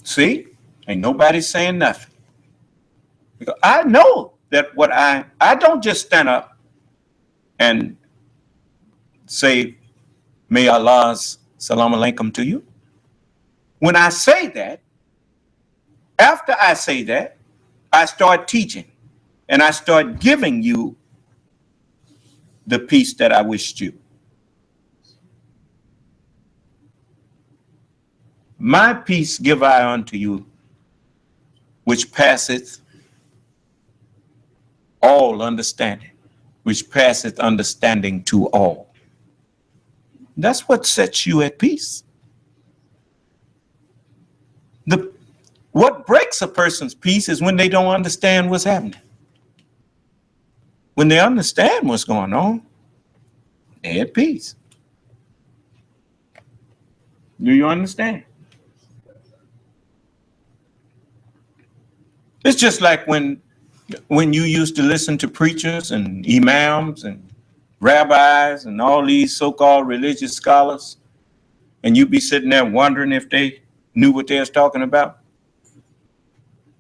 See, ain't nobody saying nothing. Because I know that what I don't just stand up and say, may Allah's salam alaikum to you. When I say that, after I say that, I start teaching and I start giving you the peace that I wished you. My peace give I unto you, which passeth all understanding, which passeth understanding to all. That's what sets you at peace. What breaks a person's peace is when they don't understand what's happening. When they understand what's going on, they're at peace. Do you understand? It's just like when you used to listen to preachers and imams and rabbis and all these so-called religious scholars, and you'd be sitting there wondering if they knew what they was talking about.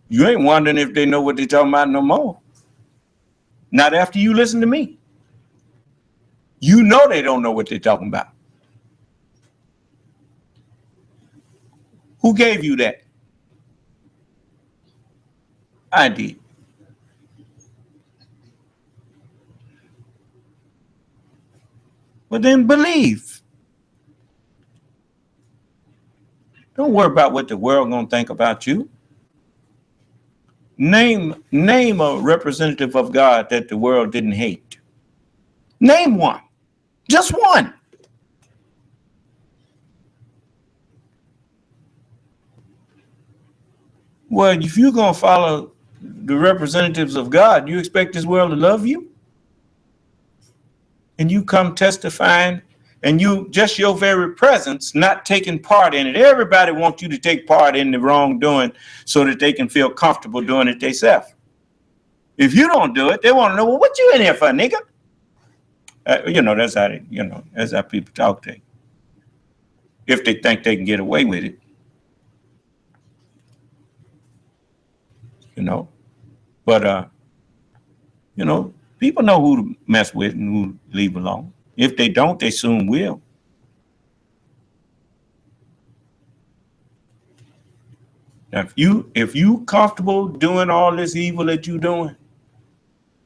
You ain't wondering if they know what they're talking about no more. Not after you listen to me. You know they don't know what they're talking about. Who gave you that? I did. Well, then believe. Don't worry about what the world gonna think about you. Name a representative of God that the world didn't hate. Name one. Just one. Well, if you're going to follow the representatives of God, you expect this world to love you? And you come testifying, and you just your very presence, not taking part in it. Everybody wants you to take part in the wrongdoing so that they can feel comfortable doing it themselves. If you don't do it, they want to know, well, what you in here for, nigga? That's how people talk to you. If they think they can get away with it. But people know who to mess with and who to leave alone. If they don't, they soon will. Now, if you comfortable doing all this evil that you're doing,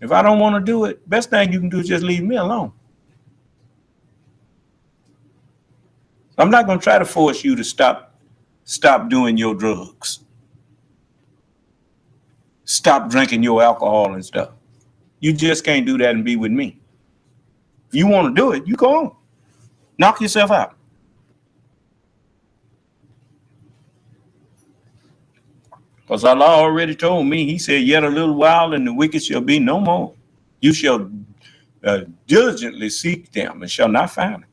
if I don't want to do it, best thing you can do is just leave me alone. I'm not going to try to force you to stop doing your drugs. Stop drinking your alcohol and stuff. You just can't do that and be with me. If you want to do it, you go on. Knock yourself out. Because Allah already told me, he said, yet a little while and the wicked shall be no more. You shall diligently seek them and shall not find them.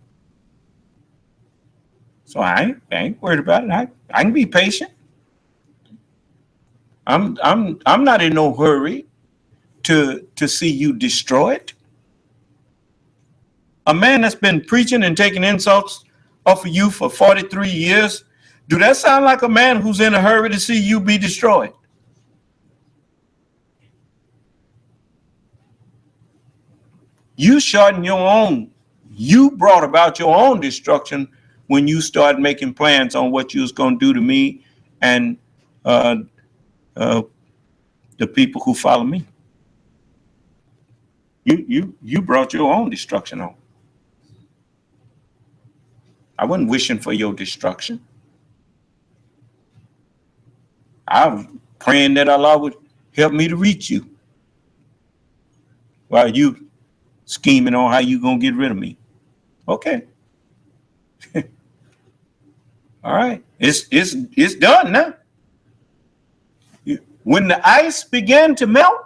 So I ain't worried about it. I can be patient. I'm not in no hurry to see you destroyed. A man that's been preaching and taking insults off of you for 43 years, do that sound like a man who's in a hurry to see you be destroyed? You shorten your own. You brought about your own destruction when you started making plans on what you was going to do to me and the people who follow me. You brought your own destruction on. I wasn't wishing for your destruction. I was praying that Allah would help me to reach you while you scheming on how you gonna get rid of me. Okay. All right. It's done now. When the ice began to melt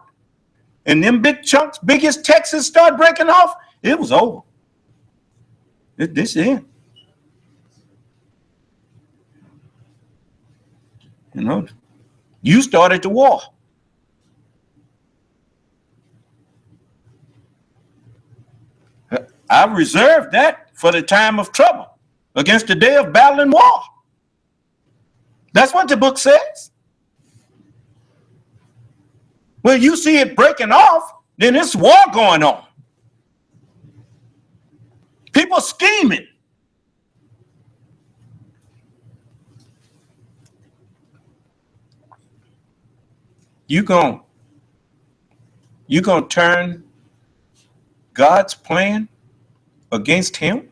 and them big chunks, biggest Texas start breaking off, it was over. This is it. You know, you started the war. I reserved that for the time of trouble, against the day of battle and war. That's what the book says. When you see it breaking off, then it's war going on. People scheming. You gonna turn God's plan against him?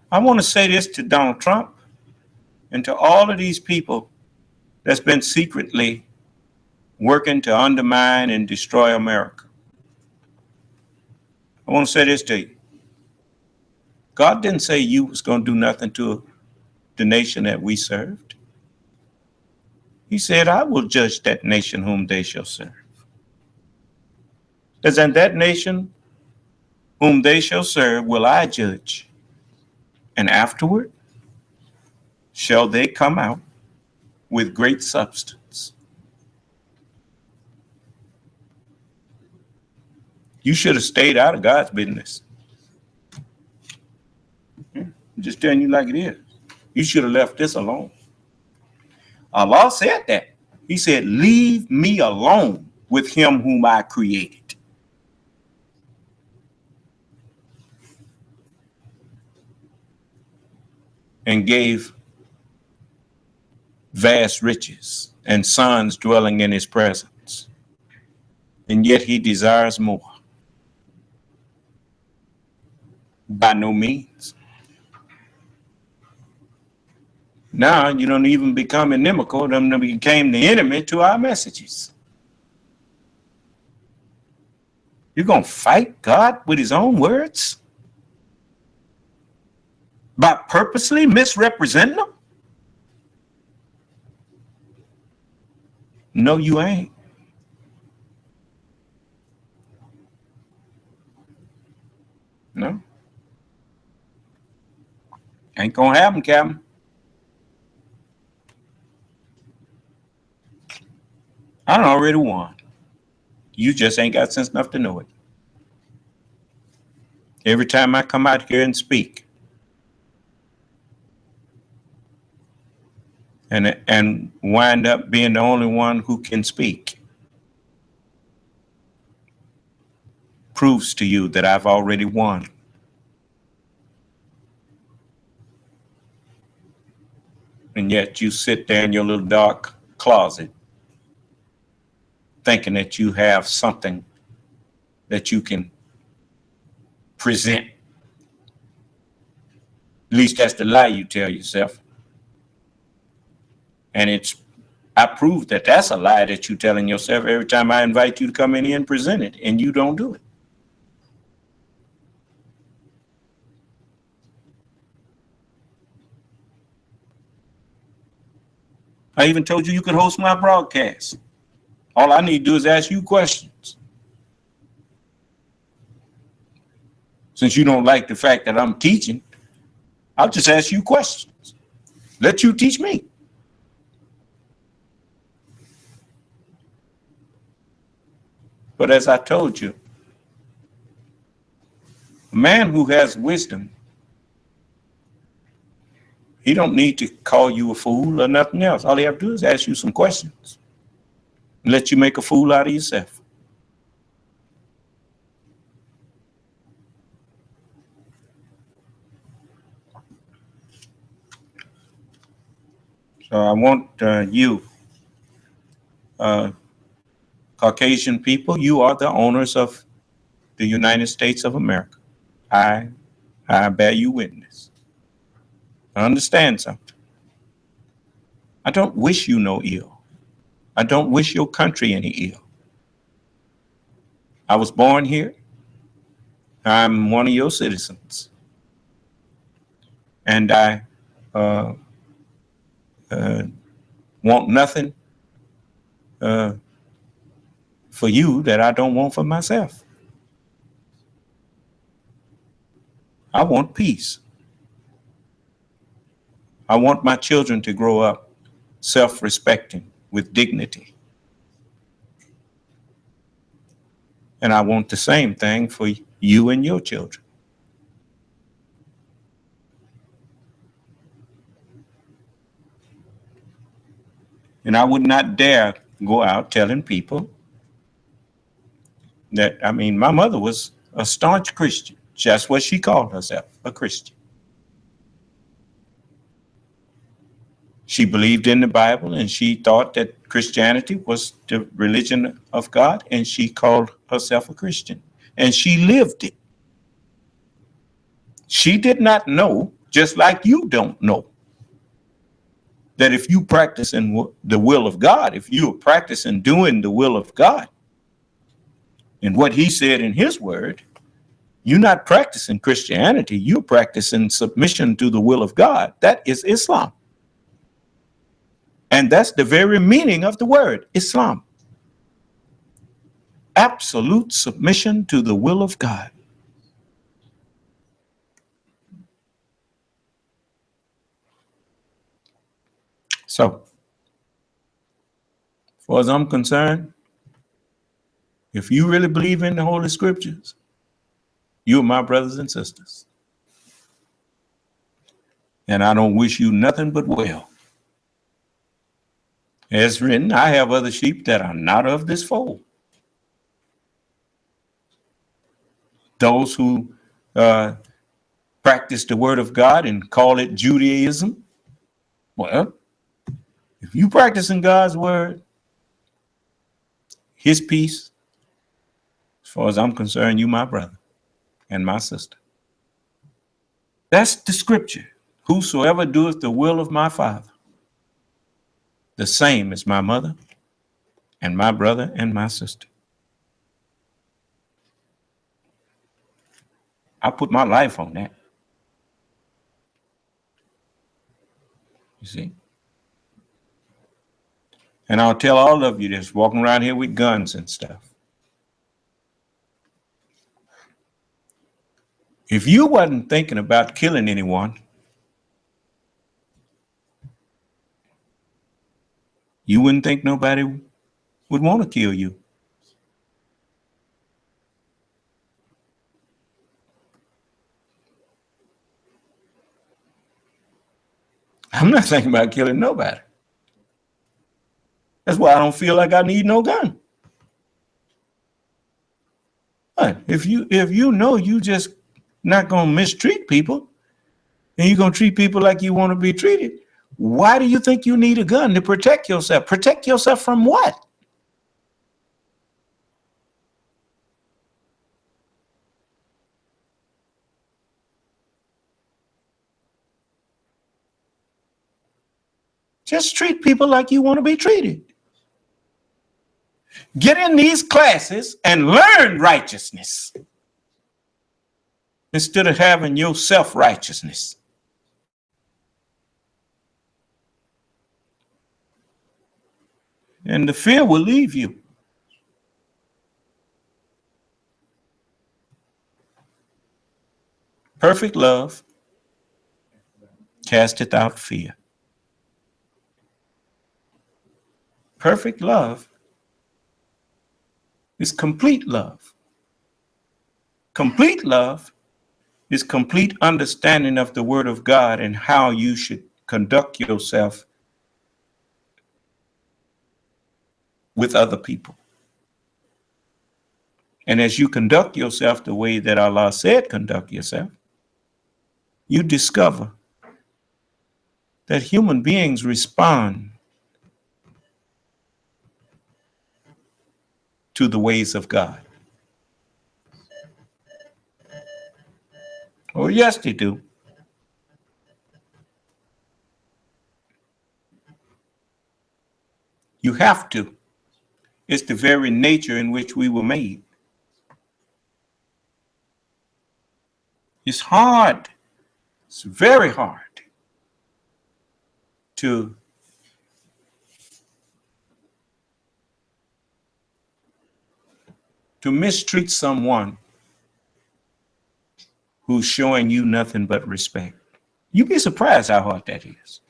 I want to say this to Donald Trump and to all of these people that's been secretly working to undermine and destroy America. I want to say this to you. God didn't say you was going to do nothing to the nation that we served. He said, I will judge that nation whom they shall serve. As in that nation whom they shall serve will I judge. And afterward shall they come out with great substance. You should have stayed out of God's business. I'm just telling you like it is. You should have left this alone. Allah said that. He said, leave me alone with him whom I created. And gave vast riches and sons dwelling in his presence. And yet he desires more. By no means. Now you don't even become inimical. Them became the enemy to our messages. You're going to fight God with his own words? By purposely misrepresenting them? No, you ain't. No. Ain't gonna happen, Captain. I done already won. You just ain't got sense enough to know it. Every time I come out here and speak, and wind up being the only one who can speak, proves to you that I've already won. And yet you sit there in your little dark closet thinking that you have something that you can present. At least that's the lie you tell yourself. And I prove that that's a lie that you're telling yourself every time I invite you to come in here and present it, and you don't do it. I even told you could host my broadcast. All I need to do is ask you questions. Since you don't like the fact that I'm teaching, I'll just ask you questions. Let you teach me. But as I told you, a man who has wisdom, he don't need to call you a fool or nothing else. All he have to do is ask you some questions and let you make a fool out of yourself. So I want you, Caucasian people, you are the owners of the United States of America. I bear you witness. Understand something. I don't wish you no ill. I don't wish your country any ill. I was born here. I'm one of your citizens. And I want nothing for you that I don't want for myself. I want peace. I want my children to grow up self-respecting with dignity. And I want the same thing for you and your children. And I would not dare go out telling people that, I mean, my mother was a staunch Christian. That's what she called herself, a Christian. She believed in the Bible and she thought that Christianity was the religion of God, and she called herself a Christian. And she lived it. She did not know, just like you don't know, that if you practice in the will of God, if you are practicing doing the will of God and what he said in his word, you're not practicing Christianity, you're practicing submission to the will of God. That is Islam. And that's the very meaning of the word, Islam. Absolute submission to the will of God. So, as far as I'm concerned, if you really believe in the Holy Scriptures, you're my brothers and sisters. And I don't wish you nothing but well. As written, I have other sheep that are not of this fold. Those who practice the word of God and call it Judaism, well, if you practicing God's word, his peace, as far as I'm concerned, you my brother and my sister. That's the scripture. Whosoever doeth the will of my Father, the same as my mother and my brother and my sister. I put my life on that. You see? And I'll tell all of you that's walking around here with guns and stuff. If you wasn't thinking about killing anyone, you wouldn't think nobody would want to kill you. I'm not thinking about killing nobody. That's why I don't feel like I need no gun. But If you know you just not gonna mistreat people, and you're gonna treat people like you want to be treated, why do you think you need a gun to protect yourself? Protect yourself from what? Just treat people like you want to be treated. Get in these classes and learn righteousness instead of having your self-righteousness. And the fear will leave you. Perfect love casteth out fear. Perfect love is complete love. Complete love is complete understanding of the Word of God and how you should conduct yourself with other people. And as you conduct yourself the way that Allah said conduct yourself, you discover that human beings respond to the ways of God. Oh, yes, they do. You have to. It's the very nature in which we were made. It's hard. It's very hard to mistreat someone who's showing you nothing but respect. You'd be surprised how hard that is.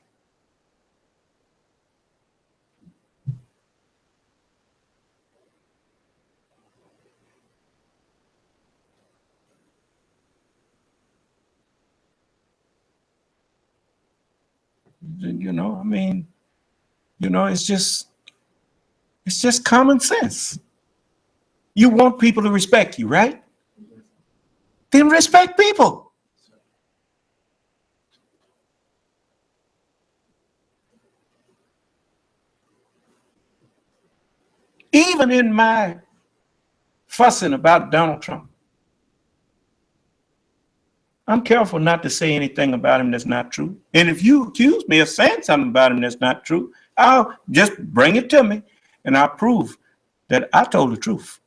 You know, I mean, you know, it's just common sense. You want people to respect you, right? Then respect people. Even in my fussing about Donald Trump, I'm careful not to say anything about him that's not true. And if you accuse me of saying something about him that's not true, I'll just bring it to me and I'll prove that I told the truth.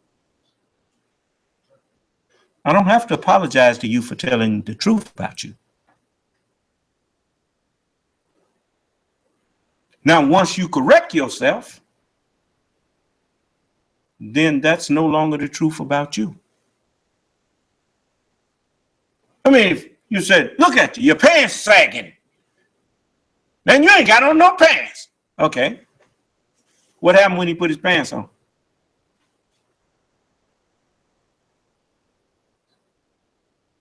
I don't have to apologize to you for telling the truth about you. Now, once you correct yourself, then that's no longer the truth about you. I mean, if you said, look at you, your pants sagging, then you ain't got on no pants. Okay. What happened when he put his pants on?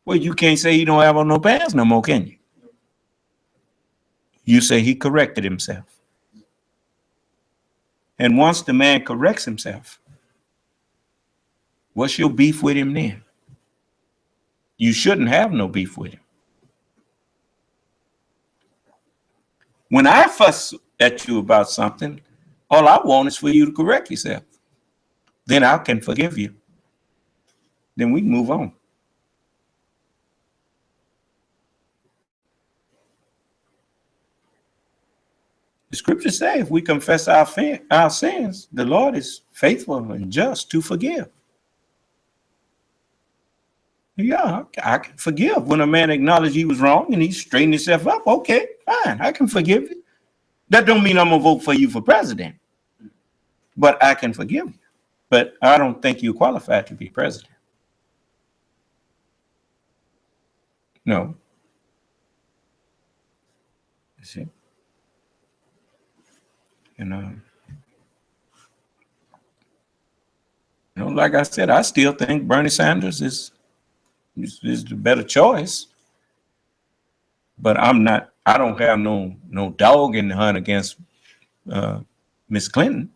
Well, you can't say he don't have on no pants no more, can you? You say he corrected himself. And once the man corrects himself, what's your beef with him then? You shouldn't have no beef with him. When I fuss at you about something, all I want is for you to correct yourself. Then I can forgive you. Then we can move on. The scriptures say if we confess our sins, the Lord is faithful and just to forgive. Yeah, I can forgive when a man acknowledges he was wrong and he straightened himself up. Okay, fine, I can forgive you. That don't mean I'm gonna vote for you for president, but I can forgive you. But I don't think you're qualified to be president. No. You see? Like I said, I still think Bernie Sanders is the better choice. But I don't have no dog in the hunt against Miss Clinton.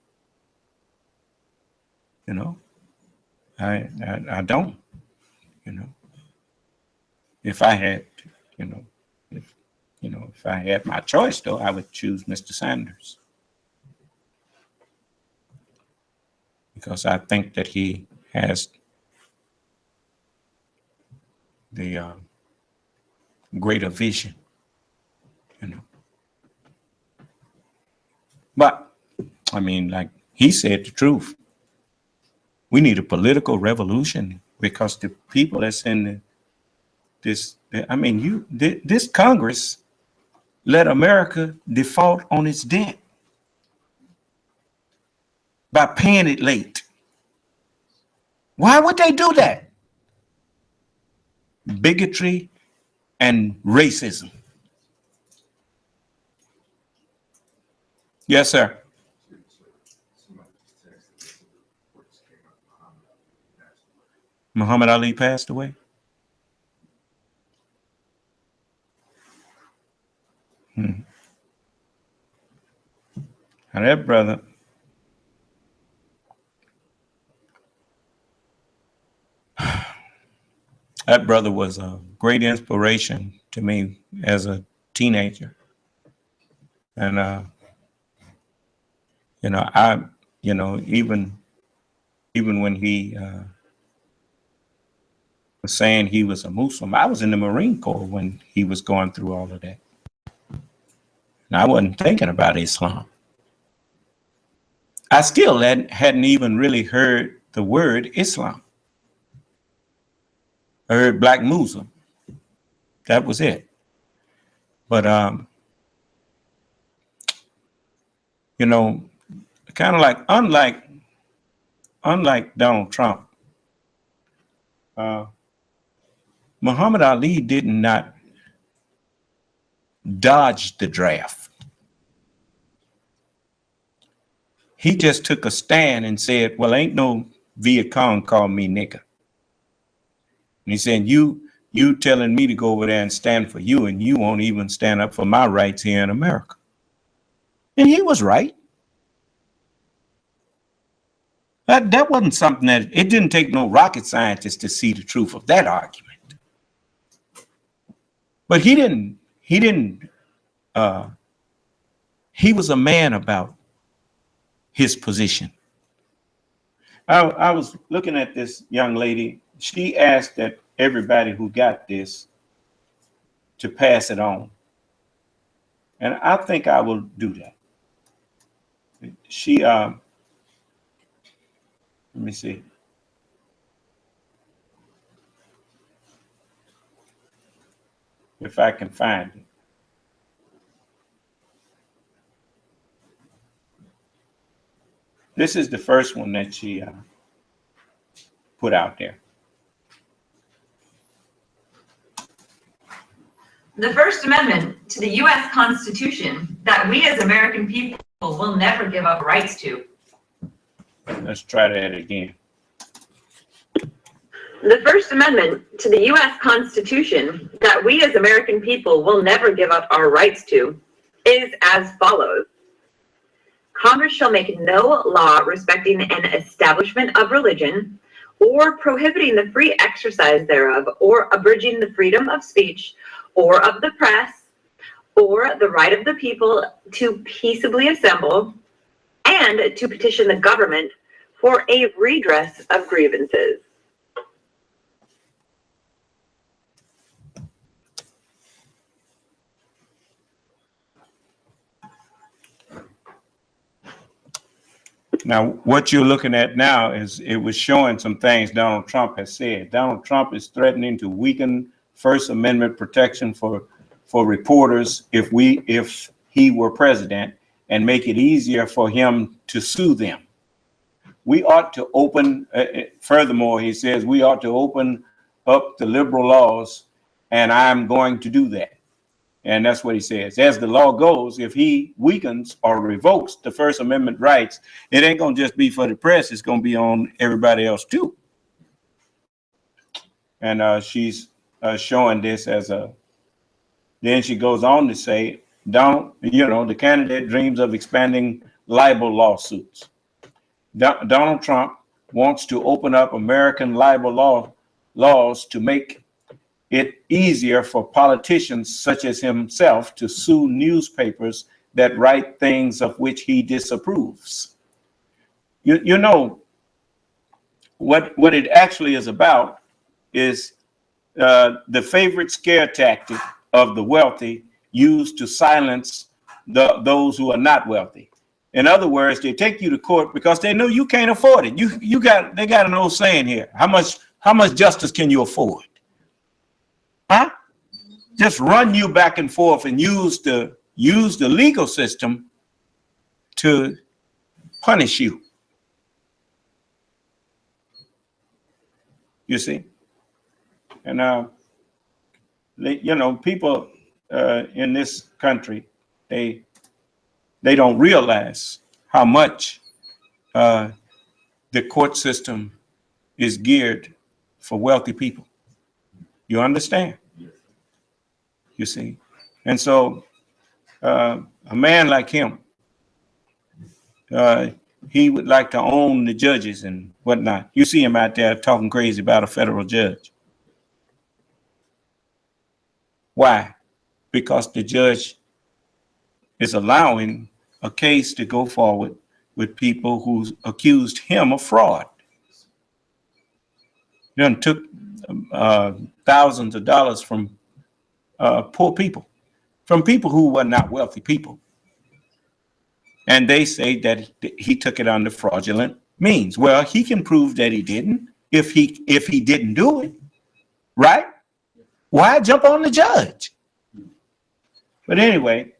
I don't. you know. If I had, you know, if I had my choice, though, I would choose Mr. Sanders. Because I think that he has the greater vision, you know. But, I mean, like he said the truth. We need a political revolution because the people that's in this, I mean, this Congress let America default on its debt by paying it late. Why would they do that? Bigotry and racism. Yes, sir. Muhammad Ali passed away. Now that brother, was a great inspiration to me as a teenager. And, even when he was saying he was a Muslim, I was in the Marine Corps when he was going through all of that. And I wasn't thinking about Islam. I still hadn't even really heard the word Islam. I heard Black Muslim. That was it. But, kind of like, unlike Donald Trump, Muhammad Ali did not dodge the draft. He just took a stand and said, well, ain't no Viet Cong called me nigger. And he said, you telling me to go over there and stand for you, and you won't even stand up for my rights here in America. And he was right. That wasn't something that, it didn't take no rocket scientist to see the truth of that argument. But he was a man about his position. I was looking at this young lady. She asked that everybody who got this to pass it on. And I think I will do that. She, let me see. If I can find it. This is the first one that she put out there. The First Amendment to the U.S. Constitution that we as American people will never give up rights to. Let's try that again. The First Amendment to the U.S. Constitution that we as American people will never give up our rights to is as follows. Congress shall make no law respecting an establishment of religion or prohibiting the free exercise thereof or abridging the freedom of speech or of the press or the right of the people to peaceably assemble and to petition the government for a redress of grievances. Now, what you're looking at now is it was showing some things Donald Trump has said. Donald Trump is threatening to weaken First Amendment protection for reporters if he were president and make it easier for him to sue them. We ought to open, furthermore, he says, we ought to open up the liberal laws, and I'm going to do that. And that's what he says. As the law goes, if he weakens or revokes the First Amendment rights, it ain't going to just be for the press. It's going to be on everybody else, too. And she's showing this as a, then she goes on to say, the candidate dreams of expanding libel lawsuits. Donald Trump wants to open up American libel law laws to make it easier for politicians such as himself to sue newspapers that write things of which he disapproves. You know, what it actually is about is the favorite scare tactic of the wealthy used to silence those who are not wealthy. In other words, they take you to court because they know you can't afford it. They got an old saying here. How much justice can you afford? Huh? Just run you back and forth and use the legal system to punish you. You see? And people in this country, they don't realize how much the court system is geared for wealthy people. You understand? You see? And so a man like him, he would like to own the judges and whatnot. You see him out there talking crazy about a federal judge. Why? Because the judge is allowing a case to go forward with people who accused him of fraud. Then took thousands of dollars from poor people, from people who were not wealthy people. And they say that he took it under fraudulent means. Well, he can prove that he didn't if he didn't do it, right? Why jump on the judge? But anyway,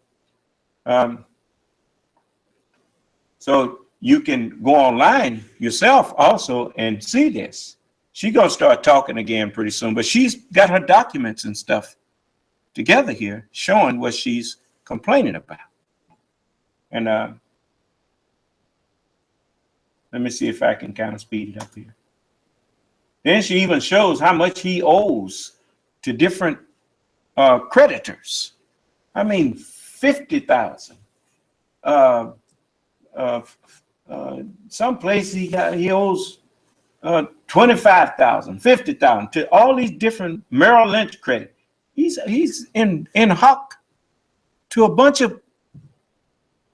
so you can go online yourself also and see this. She's gonna start talking again pretty soon, but she's got her documents and stuff together here showing what she's complaining about. And let me see if I can kind of speed it up here. Then she even shows how much he owes to different creditors. I mean, 50,000. Someplace he owes 25,000, 50,000 to all these different Merrill Lynch credit. He's in hock to a bunch of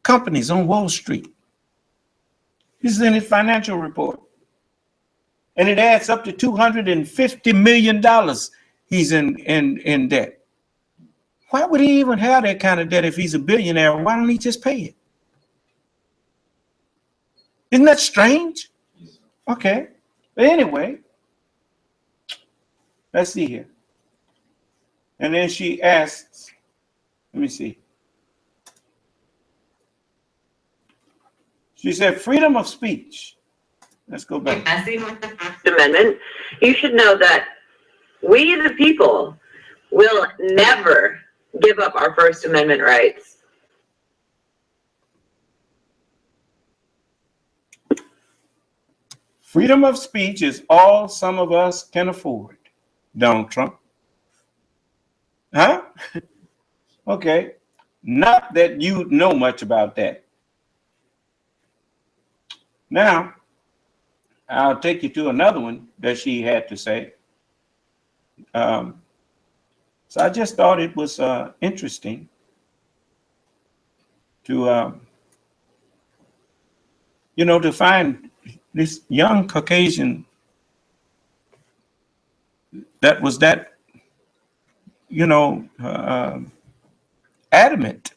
companies on Wall Street. This is in his financial report. And it adds up to $250 million he's in debt. Why would he even have that kind of debt if he's a billionaire? Why don't he just pay it? Isn't that strange? Okay. But anyway, let's see here. And then she asks, let me see. She said, freedom of speech. Let's go back. Messing with the First Amendment, you should know that we, the people, will never give up our First Amendment rights. Freedom of speech is all some of us can afford, Donald Trump. Huh? Okay. Not that you know much about that. Now, I'll take you to another one that she had to say. So I just thought it was interesting to, to find this young Caucasian that was that, adamant.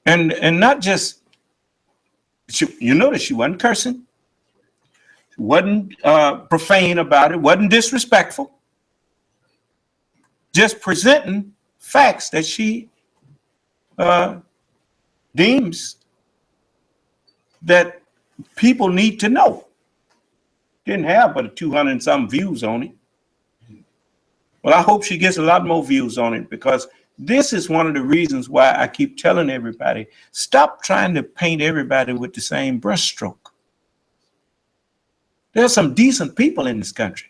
And not just, you notice she wasn't cursing, wasn't profane about it, wasn't disrespectful, just presenting facts that she deems that people need to know. Didn't have but 200 and some views on it. Well, I hope she gets a lot more views on it, because this is one of the reasons why I keep telling everybody, stop trying to paint everybody with the same brushstroke. There's some decent people in this country.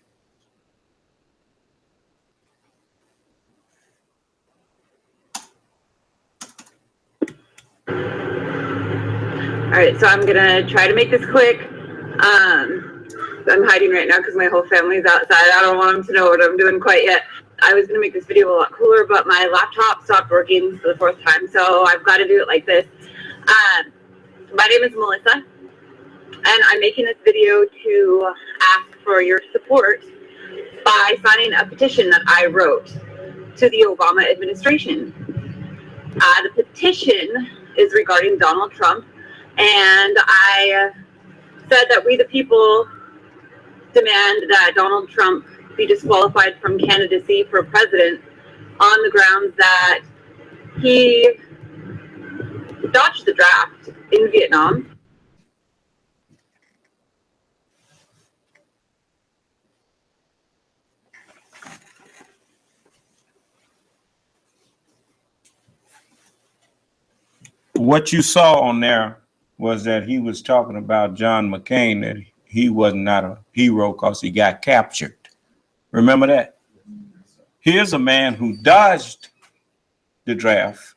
All right, so I'm gonna try to make this quick. I'm hiding right now because my whole family's outside. I don't want them to know what I'm doing quite yet. I was going to make this video a lot cooler, but my laptop stopped working for the 4th time, so I've got to do it like this. My name is Melissa, and I'm making this video to ask for your support by signing a petition that I wrote to the Obama administration. The petition is regarding Donald Trump, and I said that we the people demand that Donald Trump be disqualified from candidacy for president on the grounds that he dodged the draft in Vietnam. What you saw on there was that he was talking about John McCain, that he was not a hero because he got captured. Remember that? Here's a man who dodged the draft.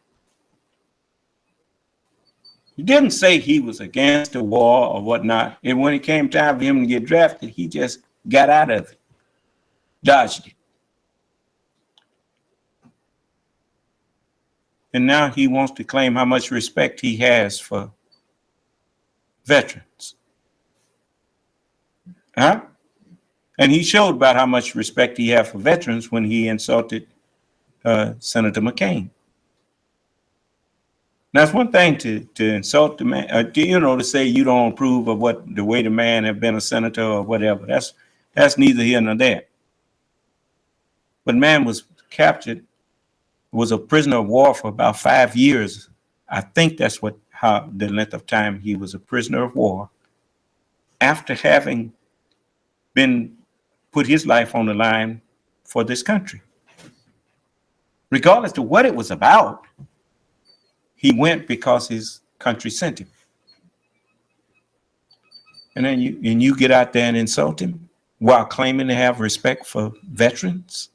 He didn't say he was against the war or whatnot. And when it came time for him to get drafted, he just got out of it, dodged it. And now he wants to claim how much respect he has for veterans. Huh? And he showed about how much respect he had for veterans when he insulted Senator McCain. Now, it's one thing to insult the man, to say you don't approve of the way the man have been a senator or whatever. That's neither here nor there. But man was captured, was a prisoner of war for about 5 years. I think that's how the length of time he was a prisoner of war, after having been put his life on the line for this country. Regardless of what it was about, he went because his country sent him. And then you get out there and insult him while claiming to have respect for veterans.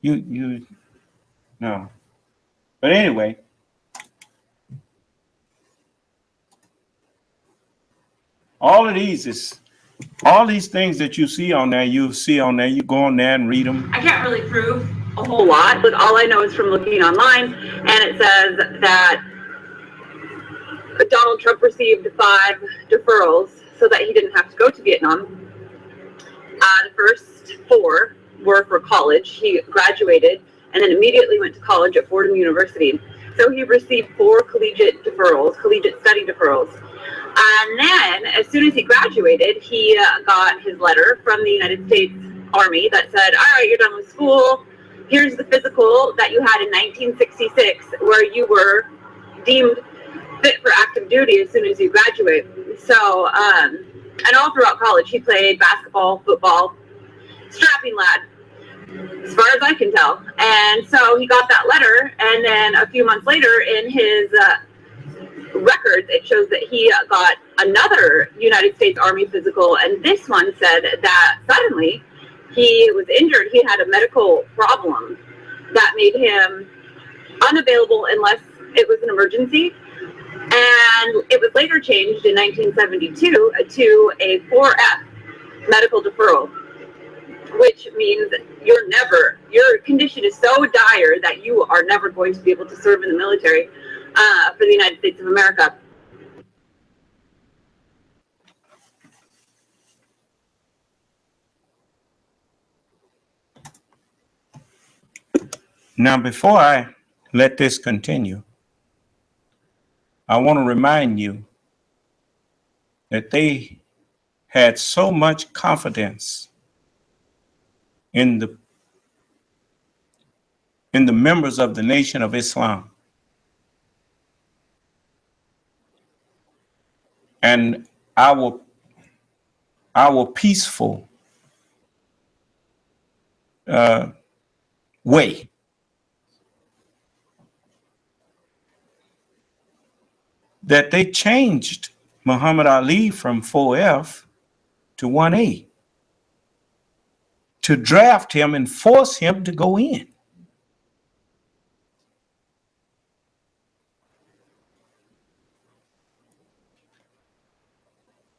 No. But anyway, all these things that you see on there, you go on there and read them. I can't really prove a whole lot, but all I know is from looking online, and it says that Donald Trump received 5 deferrals so that he didn't have to go to Vietnam. The first 4 were for college. He graduated and then immediately went to college at Fordham University. So he received 4 collegiate study deferrals. And then, as soon as he graduated, he got his letter from the United States Army that said, all right, you're done with school. Here's the physical that you had in 1966, where you were deemed fit for active duty as soon as you graduate. So, and all throughout college, he played basketball, football, strapping lad, as far as I can tell. And so he got that letter, and then a few months later in his records, it shows that he got another United States Army physical, and this one said that suddenly he was injured. He had a medical problem that made him unavailable unless it was an emergency. And it was later changed in 1972 to a 4F medical deferral, which means your condition is so dire that you are never going to be able to serve in the military for the United States of America. Now, before I let this continue, I want to remind you that they had so much confidence in the members of the Nation of Islam and our peaceful way that they changed Muhammad Ali from 4F to 1A to draft him and force him to go in.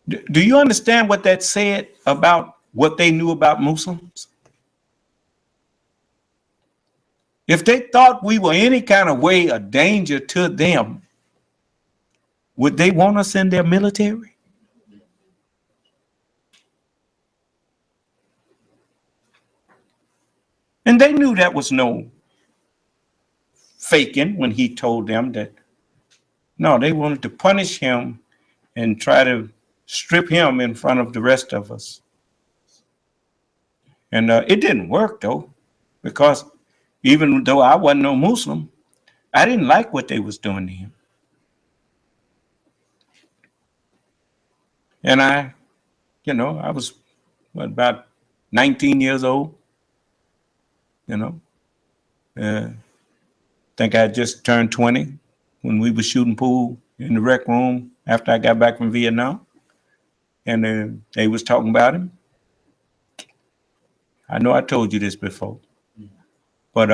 Do you understand what that said about what they knew about Muslims? If they thought we were any kind of way a danger to them, would they want us in their military? And they knew that was no faking when he told them that, no, they wanted to punish him and try to strip him in front of the rest of us. And it didn't work, though, because even though I wasn't no Muslim, I didn't like what they was doing to him. And I was about 19 years old, think I just turned 20 when we were shooting pool in the rec room after I got back from Vietnam. And they was talking about him. I know I told you this before, but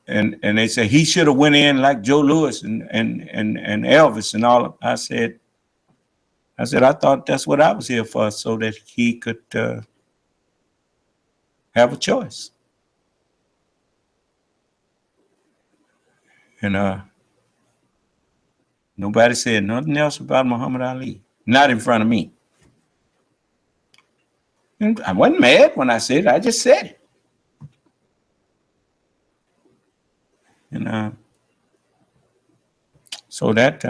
and they said he should have went in like Joe Louis and Elvis and all. I said I thought that's what I was here for, so that he could have a choice. And nobody said nothing else about Muhammad Ali, not in front of me. And I wasn't mad when I said it, I just said it. And so that,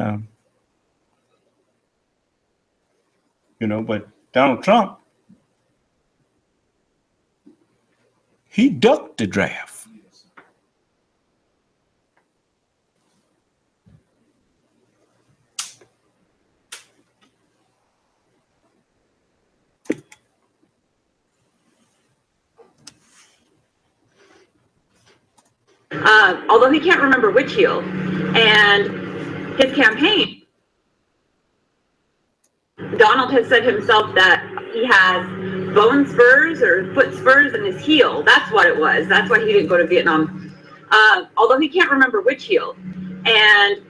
but Donald Trump, he ducked the draft. Although he can't remember which heel. And his campaign, Donald has said himself that he has bone spurs or foot spurs in his heel. That's what it was. That's why he didn't go to Vietnam. Although he can't remember which heel. And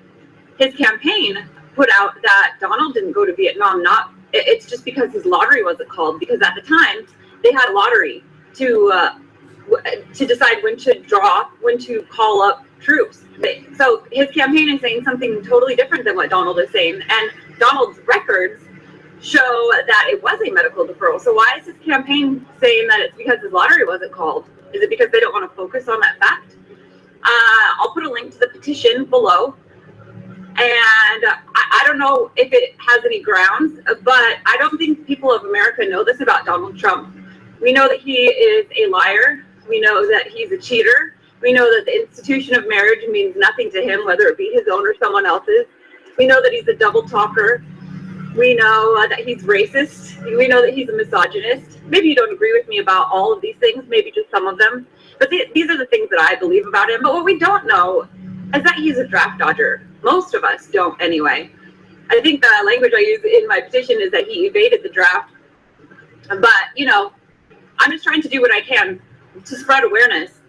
his campaign put out that Donald didn't go to Vietnam. It's just because his lottery wasn't called. Because at the time, they had a lottery to decide when to call up troops. So his campaign is saying something totally different than what Donald is saying. And Donald's records show that it was a medical deferral. So why is his campaign saying that it's because his lottery wasn't called? Is it because they don't want to focus on that fact? I'll put a link to the petition below. And I don't know if it has any grounds, but I don't think people of America know this about Donald Trump. We know that he is a liar. We know that he's a cheater. We know that the institution of marriage means nothing to him, whether it be his own or someone else's. We know that he's a double talker. We know that he's racist. We know that he's a misogynist. Maybe you don't agree with me about all of these things, maybe just some of them. But these are the things that I believe about him. But what we don't know is that he's a draft dodger. Most of us don't anyway. I think the language I use in my petition is that he evaded the draft. But, I'm just trying to do what I can to spread awareness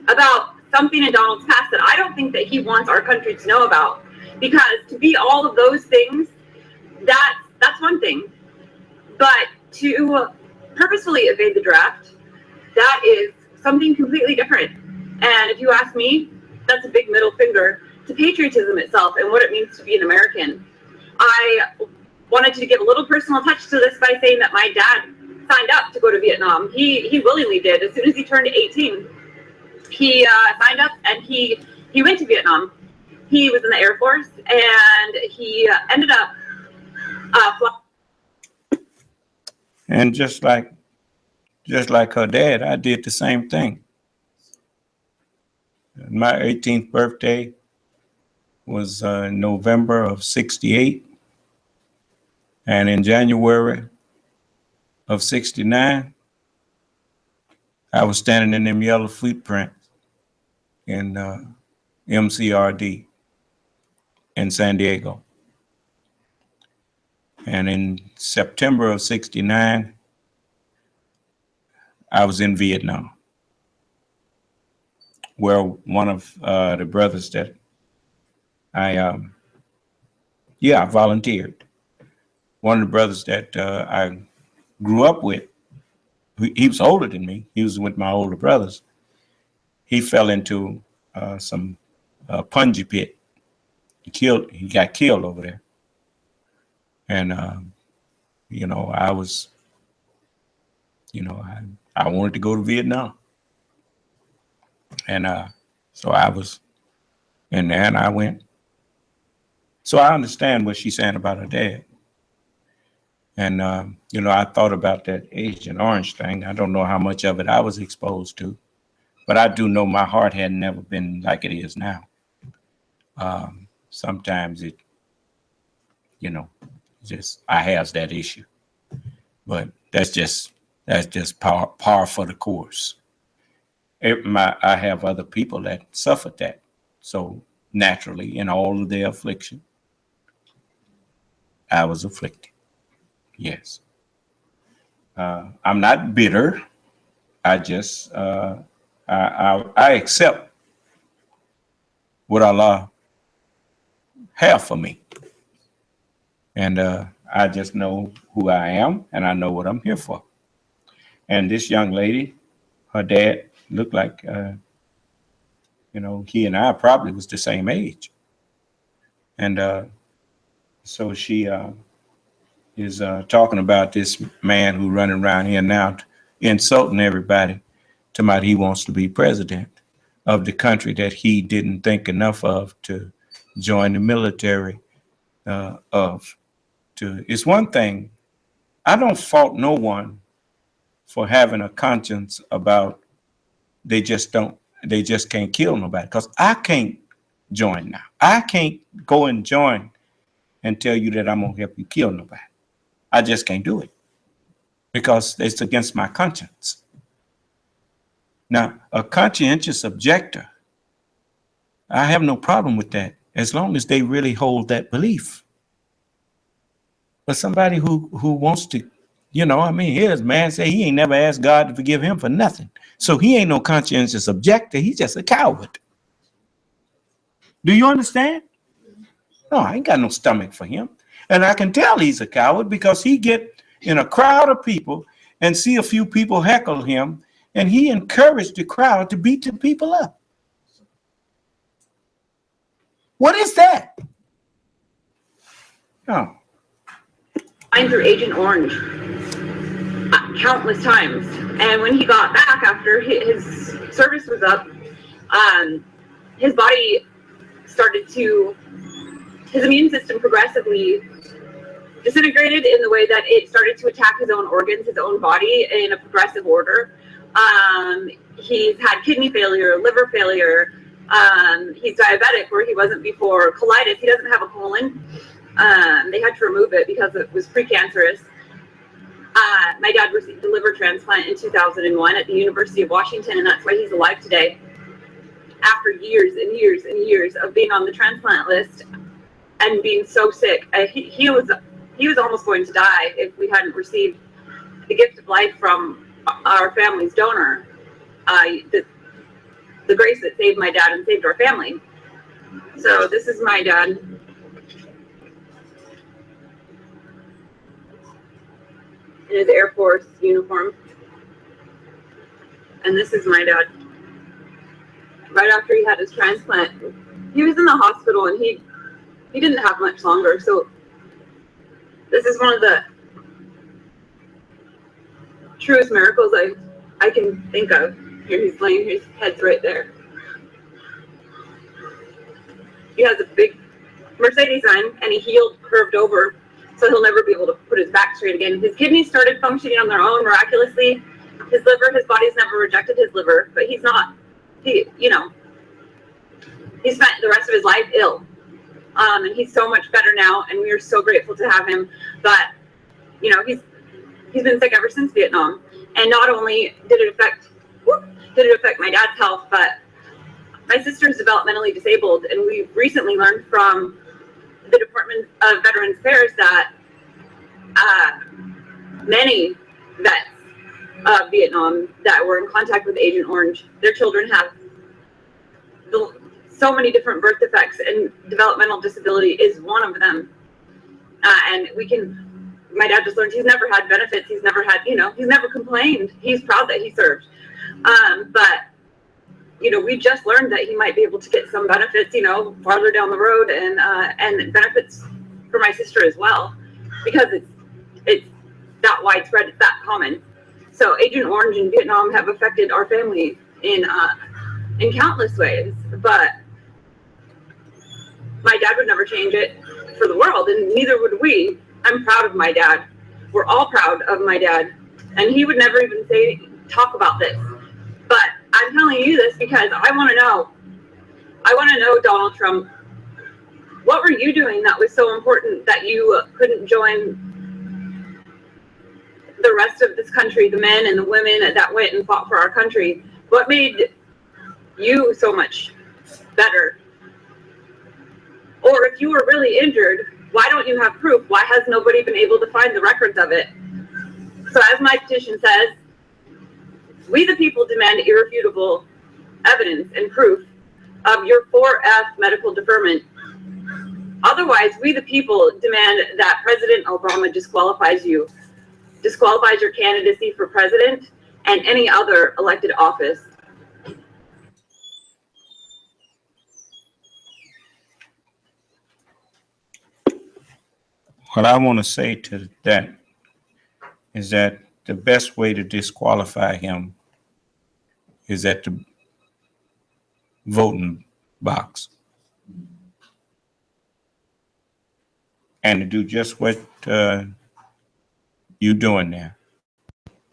about something in Donald's past that I don't think that he wants our country to know about. Because to be all of those things, that's one thing. But to purposefully evade the draft, that is something completely different. And if you ask me, that's a big middle finger to patriotism itself and what it means to be an American. I wanted to give a little personal touch to this by saying that my dad signed up to go to Vietnam. He willingly did. As soon as he turned 18, he signed up and he went to Vietnam. He was in the Air Force and he ended up And just like her dad, I did the same thing. My 18th birthday was in November of '68, and in January of '69, I was standing in them yellow footprints in MCRD in San Diego. And in September of '69, I was in Vietnam, where one of the brothers that I Yeah, I volunteered. One of the brothers that I grew up with, he was older than me. He was with my older brothers. He fell into some punji pit. He got killed over there. And, you know, I was, you know, I wanted to go to Vietnam. And so I was in there and I went. So I understand what she's saying about her dad. And, you know, I thought about that Agent Orange thing. I don't know how much of it I was exposed to, but I do know my heart had never been like it is now. Sometimes it, you know, just I have that issue, but that's just par for the course. I have other people that suffered that. So naturally, in all of their affliction, I was afflicted. Yes. I'm not bitter. I just, I accept what Allah have for me. And I just know who I am and I know what I'm here for. And this young lady, her dad looked like, you know, he and I probably was the same age. And so she is talking about this man who running around here now insulting everybody, talking about he wants to be president of the country that he didn't think enough of to join the military It's one thing, I don't fault no one for having a conscience about they just can't kill nobody, because I can't join now. I can't go and join and tell you that I'm gonna help you kill nobody. I just can't do it because it's against my conscience. Now, a conscientious objector, I have no problem with that as long as they really hold that belief. But somebody who wants to, you know, I mean, here's a man say he ain't never asked God to forgive him for nothing. So he ain't no conscientious objector. He's just a coward. Do you understand? No, I ain't got no stomach for him. And I can tell he's a coward because he get in a crowd of people and see a few people heckle him, and he encouraged the crowd to beat the people up. What is that? Oh. I'm through Agent Orange countless times. And when he got back after his service was up, his body started to, his immune system progressively disintegrated in the way that it started to attack his own organs, his own body in a progressive order. He's had kidney failure, liver failure. He's diabetic where he wasn't before, colitis. He doesn't have a colon. They had to remove it because it was precancerous. My dad received a liver transplant in 2001 at the University of Washington, and that's why he's alive today. After years and years and years of being on the transplant list and being so sick, he was almost going to die if we hadn't received the gift of life from our family's donor. The grace that saved my dad and saved our family. So this is my dad. In his Air Force uniform. And this is my dad. Right after he had his transplant, he was in the hospital and he didn't have much longer. So this is one of the truest miracles I can think of. Here he's laying, his head's right there. He has a big Mercedes sign and he healed curved over, so he'll never be able to put his back straight again. His kidneys started functioning on their own miraculously. His liver, his body's never rejected his liver, but he spent the rest of his life ill. And he's so much better now, and we are so grateful to have him. But, you know, he's been sick ever since Vietnam. And not only did it affect my dad's health, but my sister is developmentally disabled, and we've recently learned from the Department of Veterans Affairs that many vets of Vietnam that were in contact with Agent Orange, their children have so many different birth defects, and developmental disability is one of them. And my dad just learned he's never had benefits. He's never had, he's never complained. He's proud that he served. But we just learned that he might be able to get some benefits, farther down the road, and benefits for my sister as well, because it's that widespread, it's that common. So Agent Orange in Vietnam have affected our family in countless ways, but my dad would never change it for the world, and neither would we. I'm proud of my dad. We're all proud of my dad, and he would never even talk about this. But I'm telling you this because I want to know. I want to know, Donald Trump, what were you doing that was so important that you couldn't join the rest of this country, the men and the women that went and fought for our country? What made you so much better? Or if you were really injured, why don't you have proof? Why has nobody been able to find the records of it? So as my petition says, we the people demand irrefutable evidence and proof of your 4F medical deferment. Otherwise, we the people demand that President Obama disqualifies your candidacy for president and any other elected office. What I want to say to that is that the best way to disqualify him is at the voting box. And to do just what you doing there,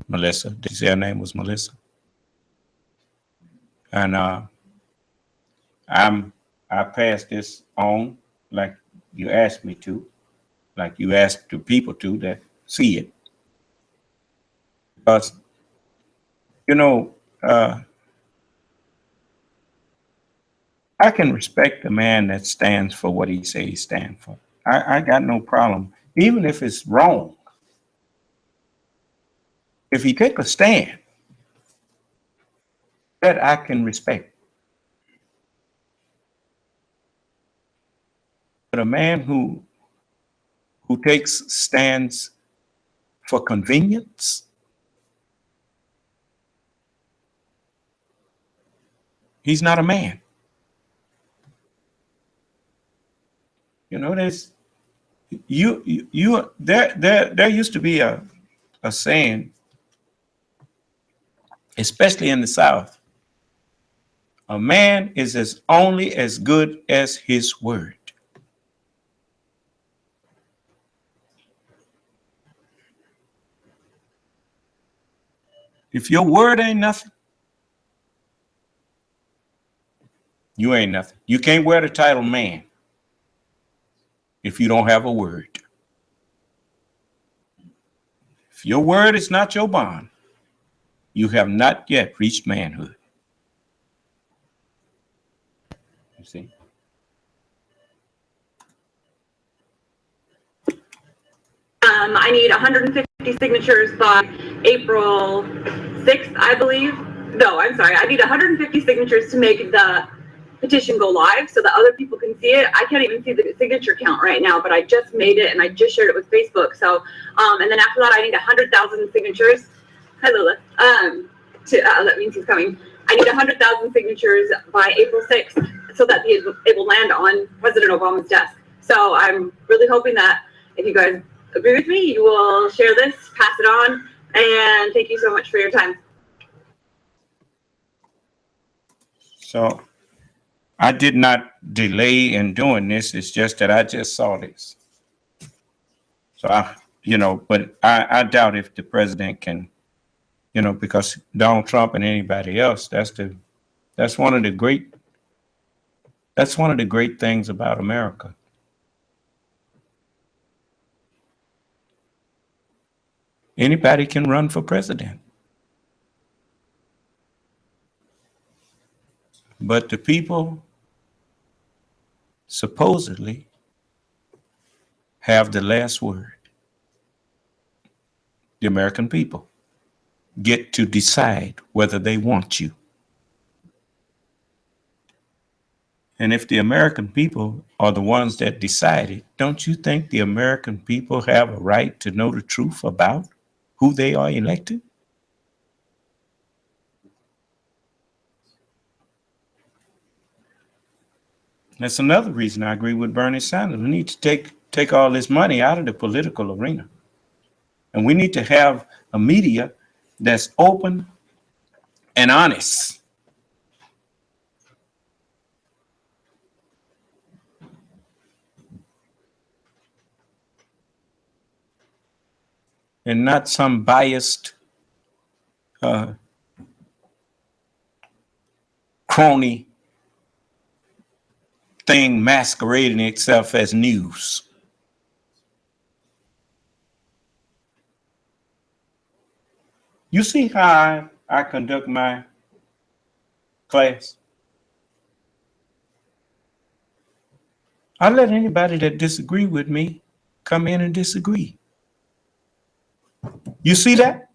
Melissa. Did you say her name was Melissa? And I pass this on like you asked me to, like you asked the people to that see it. Because, I can respect a man that stands for what he says he stands for. I got no problem, even if it's wrong. If he take a stand, that I can respect. But a man who takes stands for convenience, he's not a man. There's there used to be a saying, especially in the South, a man is only as good as his word. If your word ain't nothing, you ain't nothing. You can't wear the title man if you don't have a word. If your word is not your bond, you have not yet reached manhood. You see? I need 150 signatures by April 6th, I believe. No, I'm sorry. I need 150 signatures to make the petition go live so that other people can see it. I can't even see the signature count right now, but I just made it and I just shared it with Facebook. So, and then after that, I need 100,000 signatures. Hi, Lila. That means he's coming. I need 100,000 signatures by April 6th so that it will land on President Obama's desk. So I'm really hoping that if you guys agree with me, you will share this, pass it on, and thank you so much for your time. So I did not delay in doing this. It's just that I just saw this. So but I doubt if the president can, because Donald Trump and anybody else, that's one of the great things about America. Anybody can run for president. But the people supposedly have the last word. The American people get to decide whether they want you. And if the American people are the ones that decide it, don't you think the American people have a right to know the truth about who they are elected? That's another reason I agree with Bernie Sanders. We need to take all this money out of the political arena. And we need to have a media that's open and honest. And not some biased crony thing masquerading itself as news. You see how I conduct my class? I let anybody that disagree with me come in and disagree. You see that?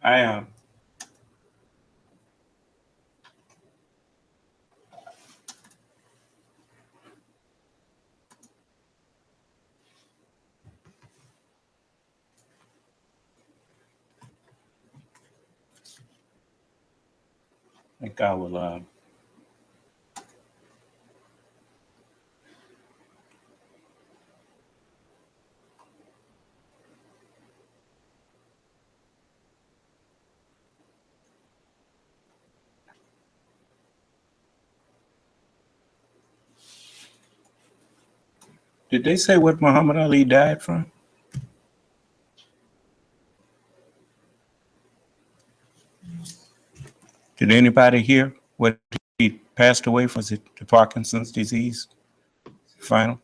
I am. I think I will. Did they say what Muhammad Ali died from? Did anybody hear what he passed away from? Was it the Parkinson's disease? Final?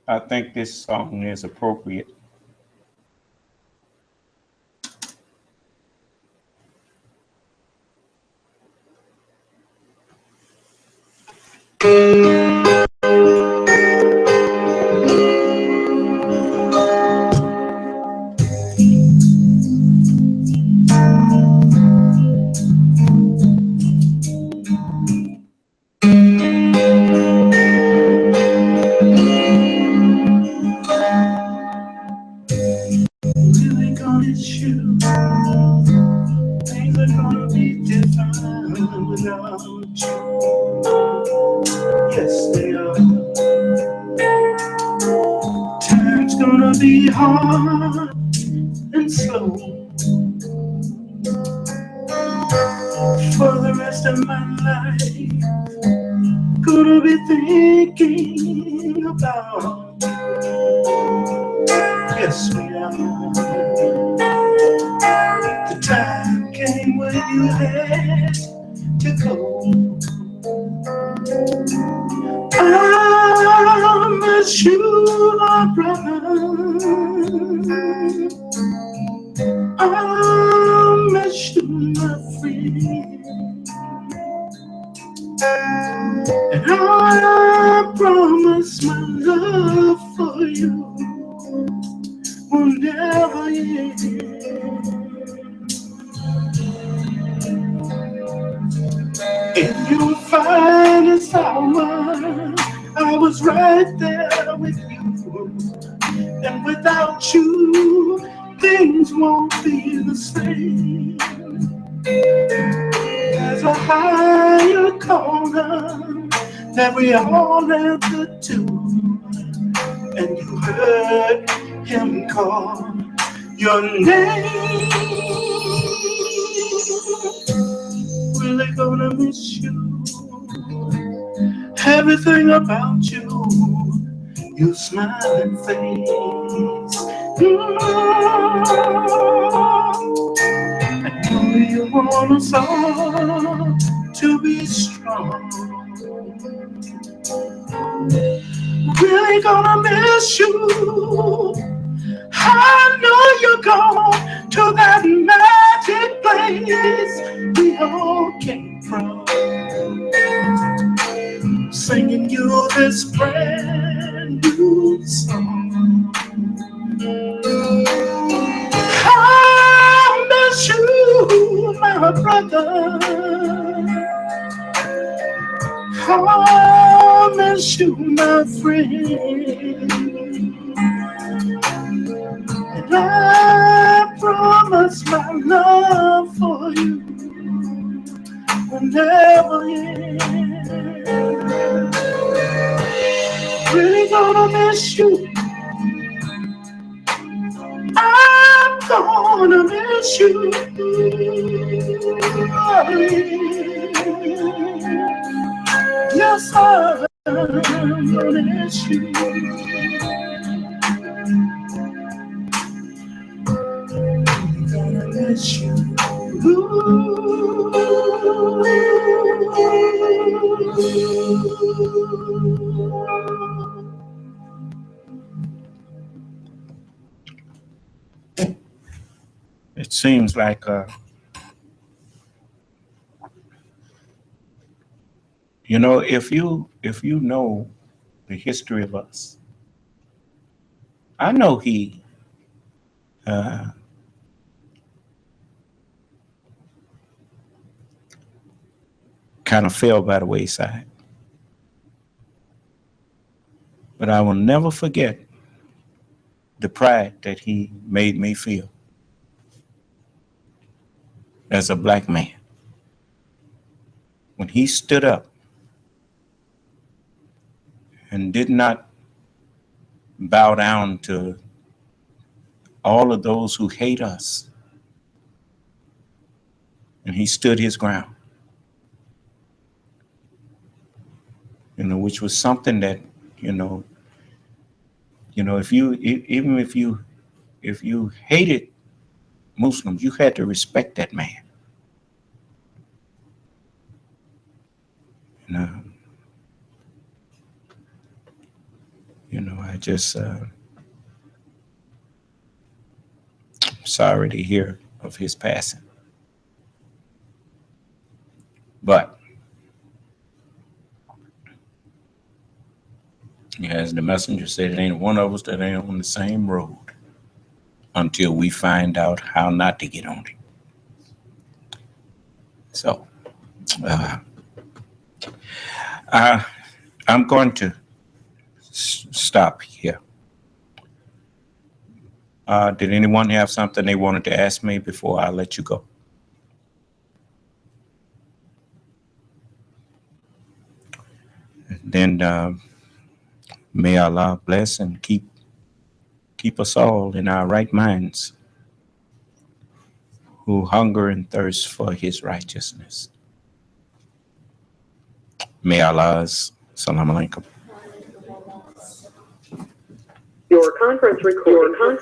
I think this song is appropriate. Yes, they are. Time's gonna be hard and slow for the rest of my life. Gonna be thinking about. Yes, we are. The time came when you had to go. I miss you, my brother. I miss you, my friend. And I promise my love for you will never end. In your finest hour, I was right there with you. And without you, things won't be the same. There's a higher calling that we all answer to. And you heard him call your name. Really gonna miss you. Everything about you your smiling face. I know you want us all to be strong. Really gonna miss you. I know you're gone to that magic place we all came from, singing you this brand new song. I miss you, my brother. I miss you, my friend. And I promise my love for you will never end. Really gonna miss you. I'm gonna miss you. Yes, I'm gonna miss you. Gonna miss you. It seems like, you know, if you know the history of us, I know he kind of fell by the wayside. But I will never forget the pride that he made me feel as a black man. When he stood up and did not bow down to all of those who hate us, and he stood his ground, you know, which was something that, you know, if you hated Muslims, you had to respect that man. I just sorry to hear of his passing. But as the messenger said, it ain't one of us that ain't on the same road until we find out how not to get on it. So I'm going to stop here. Did anyone have something they wanted to ask me before I let you go? Then may Allah bless and keep us all in our right minds who hunger and thirst for his righteousness. May Allah's salam alaikum. Your conference recording.